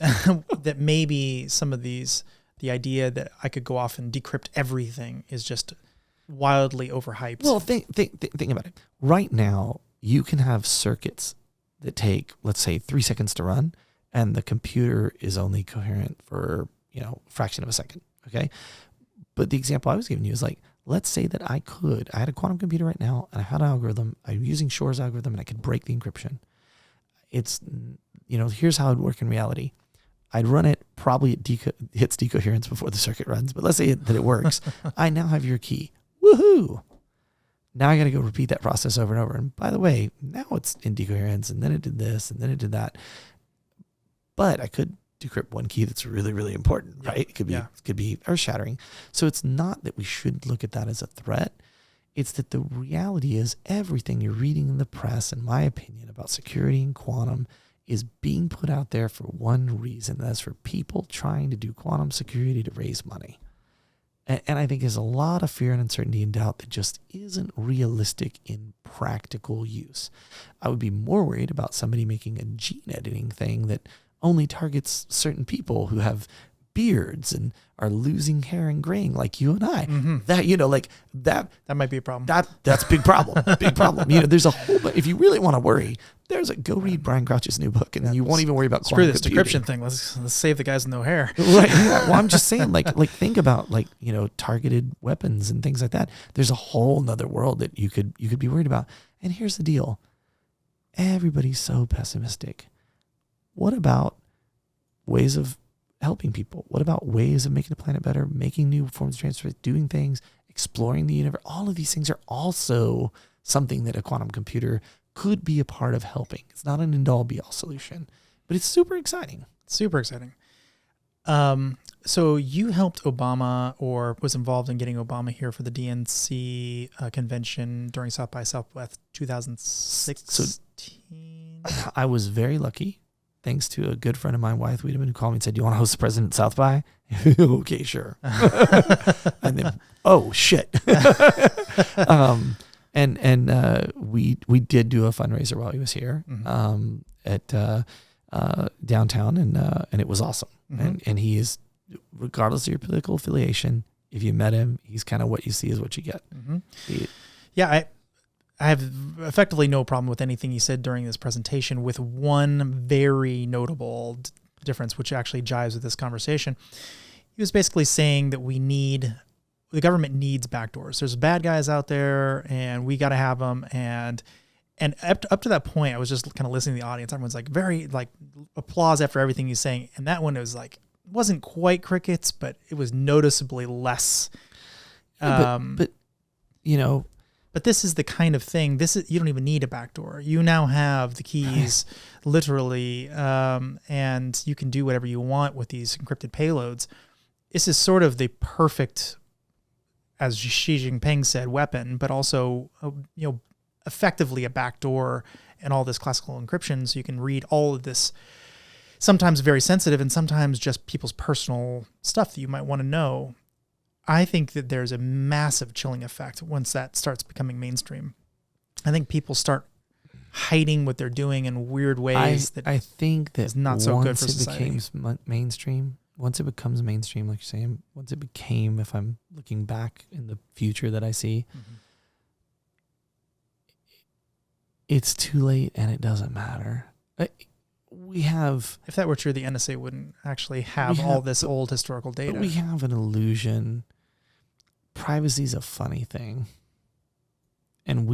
that maybe some of the idea that I could go off and decrypt everything is just wildly overhyped. Well, think about it. Right now, you can have circuits that take, let's say, 3 seconds to run, and the computer is only coherent for, a fraction of a second, okay? But the example I was giving you is like, let's say that I had a quantum computer right now, and I had an algorithm, I'm using Shor's algorithm, and I could break the encryption. It's, here's how it would work in reality. I'd run it, probably it hits decoherence before the circuit runs, but let's say that it works. I now have your key. Woohoo! Now I got to go repeat that process over and over. And by the way, now it's in decoherence, and then it did this, and then it did that. But I could decrypt one key that's really, really important, right? It could be earth-shattering. So it's not that we should look at that as a threat. It's that the reality is everything you're reading in the press, in my opinion, about security and quantum is being put out there for one reason. That's for people trying to do quantum security to raise money. And I think there's a lot of fear and uncertainty and doubt that just isn't realistic in practical use. I would be more worried about somebody making a gene editing thing that only targets certain people who have beards and are losing hair and graying like you and I. Mm-hmm. That, like that might be a problem. That's a big problem. Big problem. There's a whole, but if you really want to worry, go read Brian Crouch's new book, and then you won't even worry about screw this computing. decryption thing. Let's save the guys with no hair. Right. Yeah. Well, I'm just saying, like think about targeted weapons and things like that. There's a whole nother world that you could be worried about. And here's the deal. Everybody's so pessimistic. What about ways of helping people? What about ways of making the planet better, making new forms of transport, doing things, exploring the universe? All of these things are also something that a quantum computer could be a part of helping. It's not an end-all be-all solution, but it's super exciting. Super exciting. So you helped Obama, or was involved in getting Obama here for the DNC convention during South by Southwest 2016. I was very lucky, thanks to a good friend of mine, Wyeth Wiedemann, who called me and said, "Do you want to host the president at South by?" Okay, sure. And then, oh shit. We did do a fundraiser while he was here, at downtown, and it was awesome. Mm-hmm. And he is, regardless of your political affiliation, if you met him, he's kind of what you see is what you get. Mm-hmm. I have effectively no problem with anything he said during this presentation, with one very notable difference, which actually jives with this conversation. He was basically saying that the government needs backdoors. There's bad guys out there, and we got to have them. And up to that point, I was just kind of listening to the audience. Everyone's like very applause after everything he's saying. And that one, it was like, it wasn't quite crickets, but it was noticeably less. But this is the kind of thing, you don't even need a backdoor. You now have the keys literally, and you can do whatever you want with these encrypted payloads. This is sort of the perfect, as Xi Jinping said, weapon, but also, effectively a backdoor and all this classical encryption. So you can read all of this, sometimes very sensitive and sometimes just people's personal stuff that you might want to know. I think that there's a massive chilling effect once that starts becoming mainstream. I think people start hiding what they're doing in weird ways. I think that is not so good for society. Once it becomes mainstream, like you're saying, once it became, if I'm looking back in the future that I see, it's too late and it doesn't matter. If that were true, the NSA wouldn't actually have all this old historical data. But we have an illusion. Privacy is a funny thing. And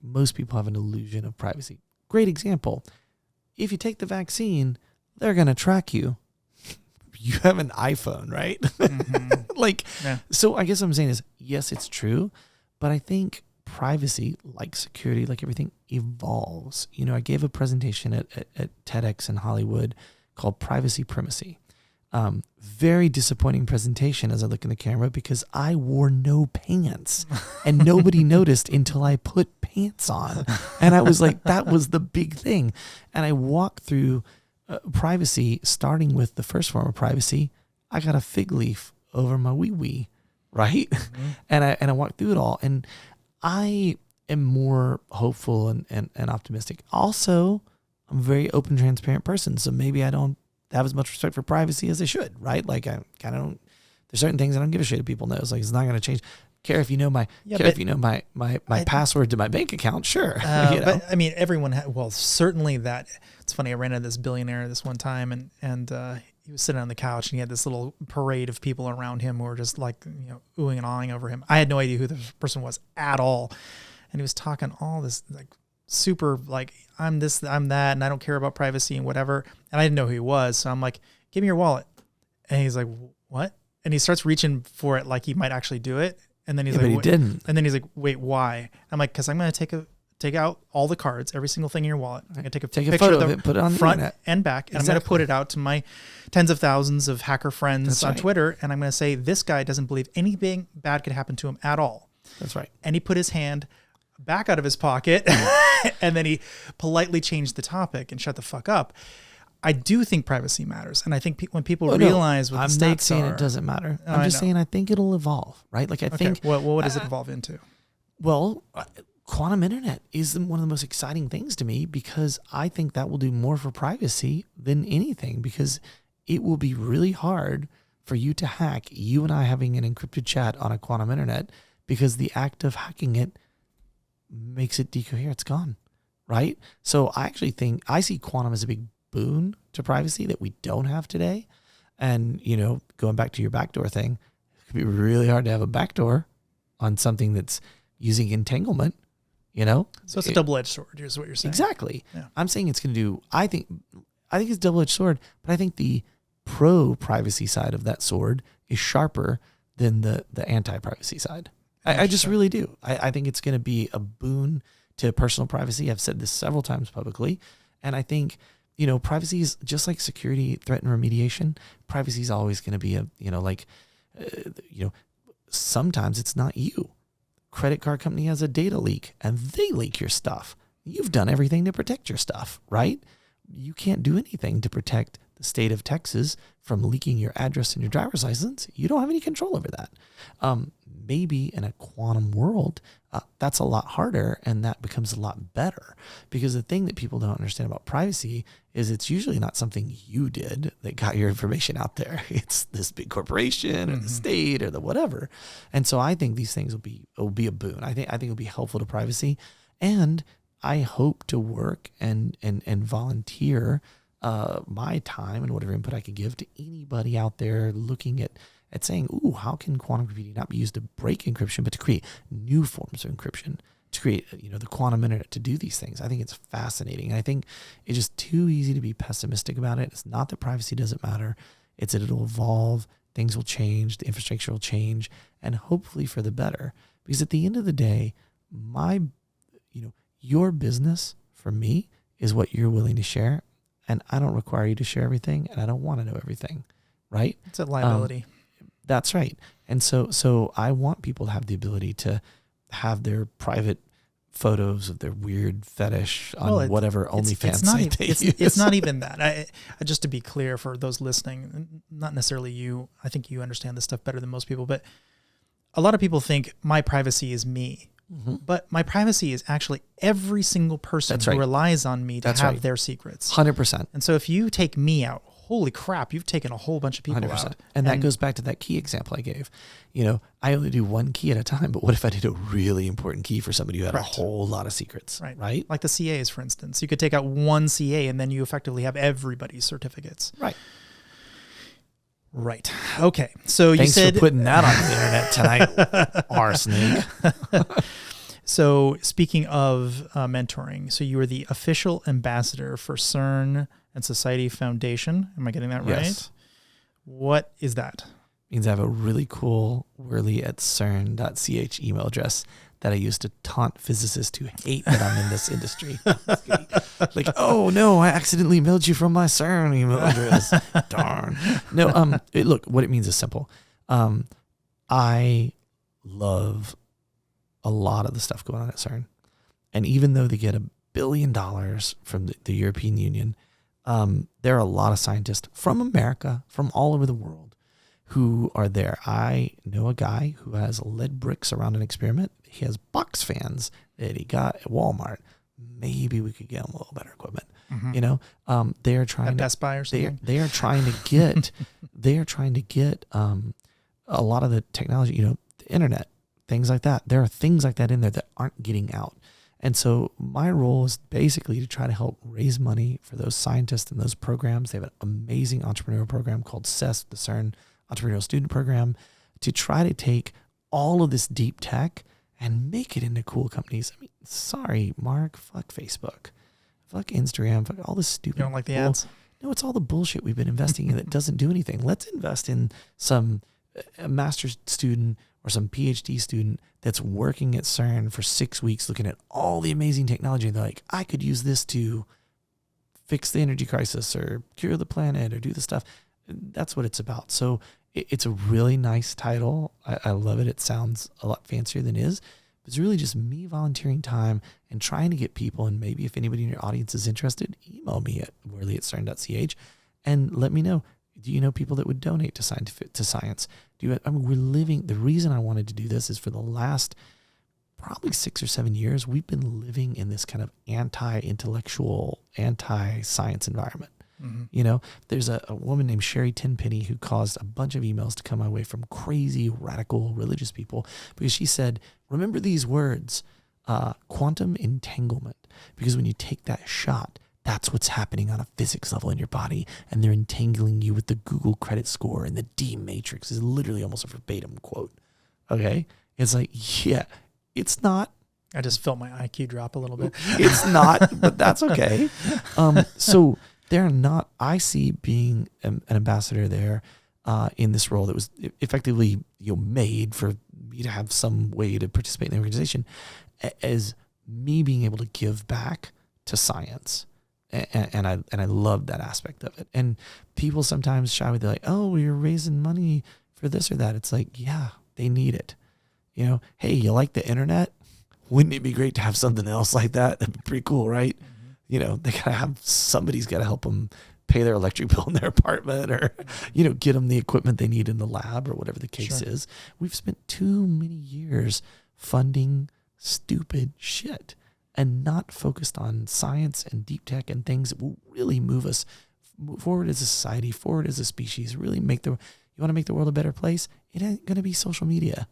most people have an illusion of privacy. Great example. If you take the vaccine, they're going to track you. You have an iPhone, right? Mm-hmm. So I guess what I'm saying is, yes, it's true. But I think privacy, like security, like everything, evolves. I gave a presentation at TEDx in Hollywood called Privacy Primacy. Very disappointing presentation as I look in the camera, because I wore no pants and nobody noticed until I put pants on. And I was like, that was the big thing. And I walked through privacy, starting with the first form of privacy. I got a fig leaf over my wee-wee, right? Mm-hmm. And I walked through it all. And I am more hopeful and optimistic. Also, I'm a very open, transparent person, so maybe I don't have as much respect for privacy as I should, right? Like, I kind of don't. There's certain things I don't give a shit if people know. It's like, it's not going to change. Care if you know my password to my bank account, sure. But I mean, everyone. Certainly that. It's funny. I ran into this billionaire this one time, and he was sitting on the couch, and he had this little parade of people around him who were just like, oohing and awing over him. I had no idea who this person was at all, and he was talking all this like super like, I'm this, I'm that, and I don't care about privacy and whatever. And I didn't know who he was, so I'm like, give me your wallet. And he's like, what? And he starts reaching for it like he might actually do it. And then he's like, but he didn't. And then he's like, wait, why? I'm like, because I'm going to take out all the cards, every single thing in your wallet. I'm going to take a picture of it, put it on front the internet. And back, and I'm going to put it out to my tens of thousands of hacker friends on Twitter. And I'm going to say, this guy doesn't believe anything bad could happen to him at all. That's right. And he put his hand back out of his pocket and then he politely changed the topic and shut the fuck up. I do think privacy matters. And I think when people realize what the stakes are. I'm not saying it doesn't matter. I'm just saying I think it'll evolve, right? Like I think. What does it evolve into? Well, quantum internet is one of the most exciting things to me, because I think that will do more for privacy than anything. Because it will be really hard for you to hack you and I having an encrypted chat on a quantum internet, because the act of hacking it makes it decohere. It's gone, right? So I actually think I see quantum as a big boon to privacy that we don't have today. And, going back to your backdoor thing, it could be really hard to have a backdoor on something that's using entanglement, So it's a double-edged sword, is what you're saying. Exactly. Yeah. I'm saying it's going to do, I think it's a double-edged sword, but I think the pro-privacy side of that sword is sharper than the anti-privacy side. I just really do. I think it's going to be a boon to personal privacy. I've said this several times publicly. And I think, privacy is just like security, threat, and remediation. Privacy is always going to be sometimes it's not you. Credit card company has a data leak and they leak your stuff. You've done everything to protect your stuff, right? You can't do anything to protect the state of Texas from leaking your address and your driver's license. You don't have any control over that. Maybe in a quantum world, that's a lot harder, and that becomes a lot better, because the thing that people don't understand about privacy is it's usually not something you did that got your information out there. It's this big corporation or the state or the whatever. And so I think these things will be a boon. I think it'll be helpful to privacy, and I hope to work and volunteer my time and whatever input I could give to anybody out there looking at saying, ooh, how can quantum computing not be used to break encryption, but to create new forms of encryption, to create, the quantum internet, to do these things. I think it's fascinating. And I think it's just too easy to be pessimistic about it. It's not that privacy doesn't matter. It's that it'll evolve, things will change, the infrastructure will change, and hopefully for the better. Because at the end of the day, your business for me is what you're willing to share. And I don't require you to share everything, and I don't want to know everything, right? It's a liability. That's right. And so I want people to have the ability to have their private photos of their weird fetish on whatever OnlyFans site they use. It's not even that. I just to be clear for those listening, not necessarily you. I think you understand this stuff better than most people, but a lot of people think my privacy is me. Mm-hmm. But my privacy is actually every single person who relies on me to have their secrets. 100%. And so if you take me out, holy crap, you've taken a whole bunch of people 100%. Out. And that goes back to that key example I gave. I only do one key at a time, but what if I did a really important key for somebody who had a whole lot of secrets, right? Like the CAs, for instance. You could take out one CA and then you effectively have everybody's certificates. Right. Okay. So Thanks you said... for putting that on the internet tonight, RSnake. So speaking of mentoring, so you are the official ambassador for CERN and Society Foundation. Am I getting that right? Yes. What is that? It means I have a really cool Whurley at CERN.ch email address that I use to taunt physicists who hate that I'm in this industry. Like, oh no, I accidentally mailed you from my CERN email address. Darn. No, look, what it means is simple. I love a lot of the stuff going on at CERN. And even though they get $1 billion from the European Union, there are a lot of scientists from America, from all over the world, who are there. I know a guy who has lead bricks around an experiment. He has box fans that he got at Walmart. Maybe we could get him a little better equipment. Mm-hmm. They are trying at Best Buy or something. They are trying to get. They are trying to get a lot of the technology. The internet, things like that. There are things like that in there that aren't getting out. And so my role is basically to try to help raise money for those scientists and those programs. They have an amazing entrepreneurial program called CESP, the CERN Entrepreneurial Student Program, to try to take all of this deep tech and make it into cool companies. I mean, sorry, Mark, fuck Facebook, fuck Instagram, fuck all this stupid. You don't like the ads? No, it's all the bullshit we've been investing in that doesn't do anything. Let's invest in a master's student or some PhD student that's working at CERN for 6 weeks looking at all the amazing technology. And they're like, I could use this to fix the energy crisis or cure the planet or do the stuff. That's what it's about. So it's a really nice title. I love it. It sounds a lot fancier than it is. But it's really just me volunteering time and trying to get people. And maybe if anybody in your audience is interested, email me at Whurley@CERN.ch and let me know. Do you know people that would donate to science? We're living, the reason I wanted to do this is for the last probably 6 or 7 years, we've been living in this kind of anti-intellectual, anti-science environment. You know, there's a woman named Sherry Tenpenny who caused a bunch of emails to come my way from crazy, radical religious people because she said, remember these words, quantum entanglement, because when you take that shot, that's what's happening on a physics level in your body, and they're entangling you with the Google credit score, and the D matrix is literally almost a verbatim quote. Okay? It's like, yeah, it's not. I just felt my IQ drop a little bit. It's not, but that's okay. So they're not, I see being an ambassador there in this role that was effectively made for me to have some way to participate in the organization as me being able to give back to science. And I love that aspect of it. And people sometimes shy away. They're like, oh, you're raising money for this or that. It's like, yeah, they need it. You know, hey, you like the internet? Wouldn't it be great to have something else like that? That'd be pretty cool, right? Mm-hmm. You know, they gotta have, somebody's got to help them pay their electric bill in their apartment, or, you know, get them the equipment they need in the lab, or whatever the case is. We've spent too many years funding stupid shit and not focused on science and deep tech and things that will really move us forward as a society, forward as a species, really make you want to make the world a better place? It ain't going to be social media.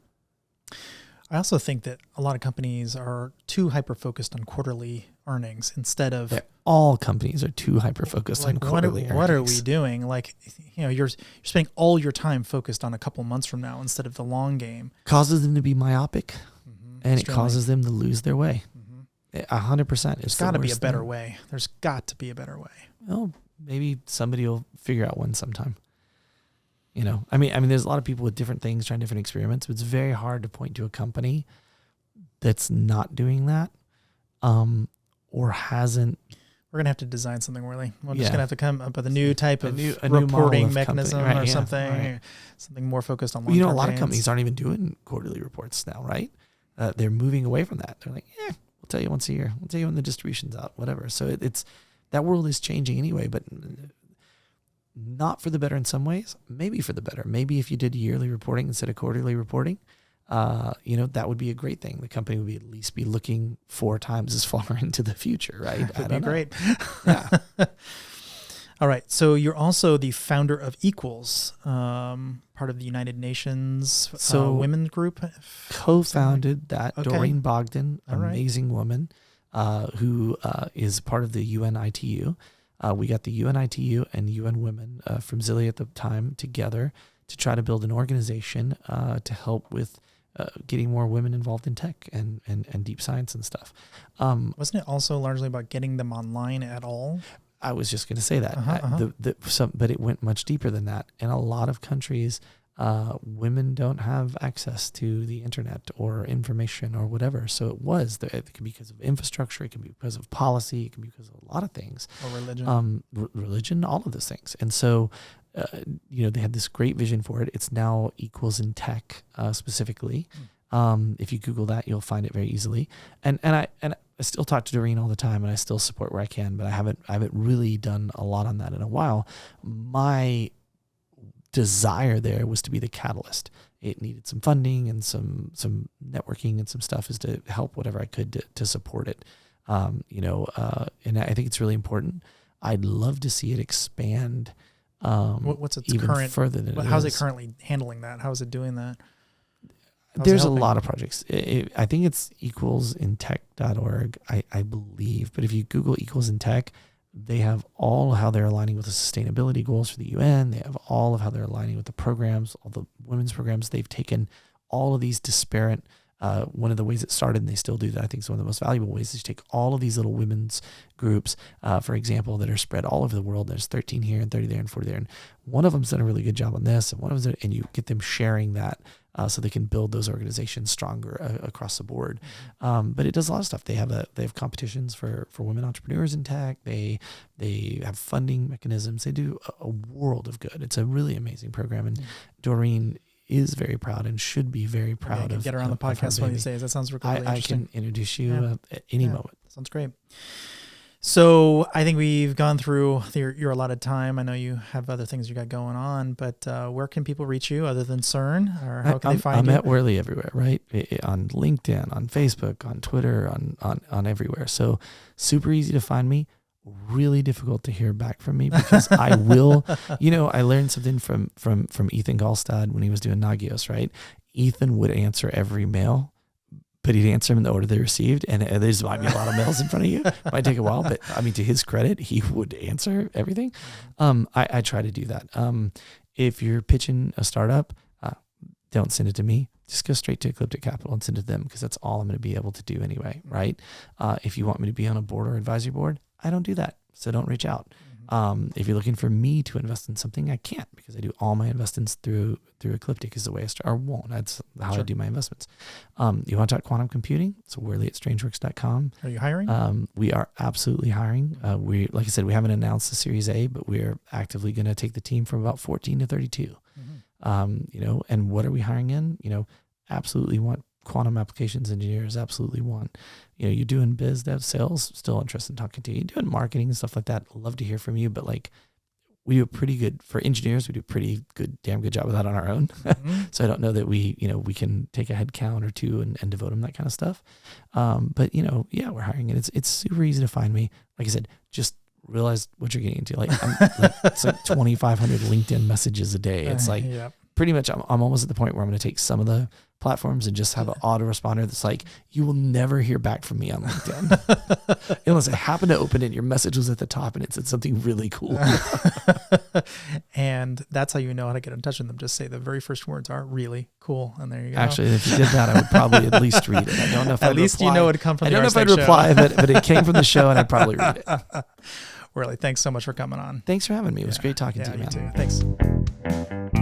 I also think that a lot of companies are too hyper-focused on quarterly earnings instead of... all companies are too hyper-focused on quarterly earnings. What are we doing? Like, you know, you're spending all your time focused on a couple months from now instead of the long game. Causes them to be myopic, and it causes them to lose their way. 100%. There's got to be a better way. There's got to be a better way. Well, maybe somebody will figure out one sometime. You know, I mean, there's a lot of people with different things trying different experiments, but it's very hard to point to a company that's not doing that, or hasn't. We're going to have to design something, Whurley. We're just going to have to come up with a new type of new reporting mechanism company, right, or something, something more focused on long-term you know, a lot gains. of companies aren't even doing quarterly reports now, right? They're moving away from that. They're like, we'll tell you once a year. We'll tell you when the distribution's out, whatever. So it's that world is changing anyway, but not for the better in some ways, maybe for the better. Maybe if you did yearly reporting instead of quarterly reporting, you know, that would be a great thing. The company would be at least be looking 4 times as far into the future, right? That'd be great. Yeah. All right. So you're also the founder of Equals, part of the United Nations women's group. Co-founded that. Okay. Doreen Bogdan, All right. amazing woman, who is part of the UN ITU. We got the UN ITU and UN Women from Zilly at the time together to try to build an organization to help with getting more women involved in tech and deep science and stuff. Wasn't it also largely about getting them online at all? I was just going to say that. But it went much deeper than that. In a lot of countries, women don't have access to the internet or information or whatever. So it can be because of infrastructure, it can be because of policy, it can be because of a lot of things. Or religion. Religion, all of those things. And so, you know, they had this great vision for it. It's now Equals in Tech specifically. If you Google that, you'll find it very easily. And I still talk to Doreen all the time, and I still support where I can, but I haven't really done a lot on that in a while. My desire there was to be the catalyst. It needed some funding and some networking and some stuff, is to help whatever I could to support it. You know, and I think it's really important. I'd love to see it expand. What's its even current further than how's it currently handling that? How is it doing that? There's a lot of projects. I think it's equalsintech.org, I believe. But if you Google Equals in Tech, they have all how they're aligning with the sustainability goals for the UN. They have all of how they're aligning with the programs, all the women's programs. They've taken all of these disparate, one of the ways it started, and they still do that, I think is one of the most valuable ways, is to take all of these little women's groups, for example, that are spread all over the world. There's 13 here and 30 there and 40 there. And one of them's done a really good job on this, and one of them's and you get them sharing that so they can build those organizations stronger across the board. But it does a lot of stuff. They have competitions for women entrepreneurs in tech. They have funding mechanisms. They do a world of good. It's a really amazing program. And Doreen is very proud and should be very proud of. Get her on the podcast one of these days. That sounds really interesting. I can introduce you at any moment. Sounds great. So I think we've gone through your allotted time. I know you have other things you got going on, but where can people reach you other than CERN, or how can they find you? I'm at Whurley everywhere, right? On LinkedIn, on Facebook, on Twitter, on everywhere. So super easy to find me. really difficult to hear back from me because I will, I learned something from Ethan Gallstad when he was doing Nagios, right? Ethan would answer every mail, but he'd answer them in the order they received. And there's might be a lot of mails in front of you. It might take a while, but I mean, to his credit, he would answer everything. I try to do that. If you're pitching a startup, don't send it to me. Just go straight to Ecliptic Capital and send it to them because that's all I'm going to be able to do anyway, right? If you want me to be on a board or advisory board, I don't do that. So don't reach out. If you're looking for me to invest in something, I can't because I do all my investments through Ecliptic is the way I start, or won't. That's how I do my investments. You want to talk quantum computing? It's Whurley at strangeworks.com. Are you hiring? We are absolutely hiring. Like I said, we haven't announced the Series A, but we're actively going to take the team from about 14 to 32. And what are we hiring in? Absolutely want quantum applications engineers, absolutely want. You're doing biz dev sales, still interested in talking to you. You're doing marketing and stuff like that. Love to hear from you. But we do a pretty good, for engineers, we do a pretty good, damn good job of that on our own. So I don't know that we can take a head count or two and devote them that kind of stuff. But we're hiring it. It's super easy to find me. Like I said, just realize what you're getting into. It's like 2,500 LinkedIn messages a day. It's pretty much, I'm almost at the point where I'm going to take some of the platforms and just have an autoresponder that's like, you will never hear back from me on LinkedIn. Unless I happen to open it, your message was at the top and it said something really cool. And that's how you know how to get in touch with them. Just say the very first words are really cool. And there you go. Actually, if you did that, I would probably at least read it. I don't know if at least reply. You know it would come from the I don't know if I'd reply, but it came from the show and I'd probably read it. Whurley, thanks so much for coming on. Thanks for having me. It was great talking to you, man. You too. Thanks.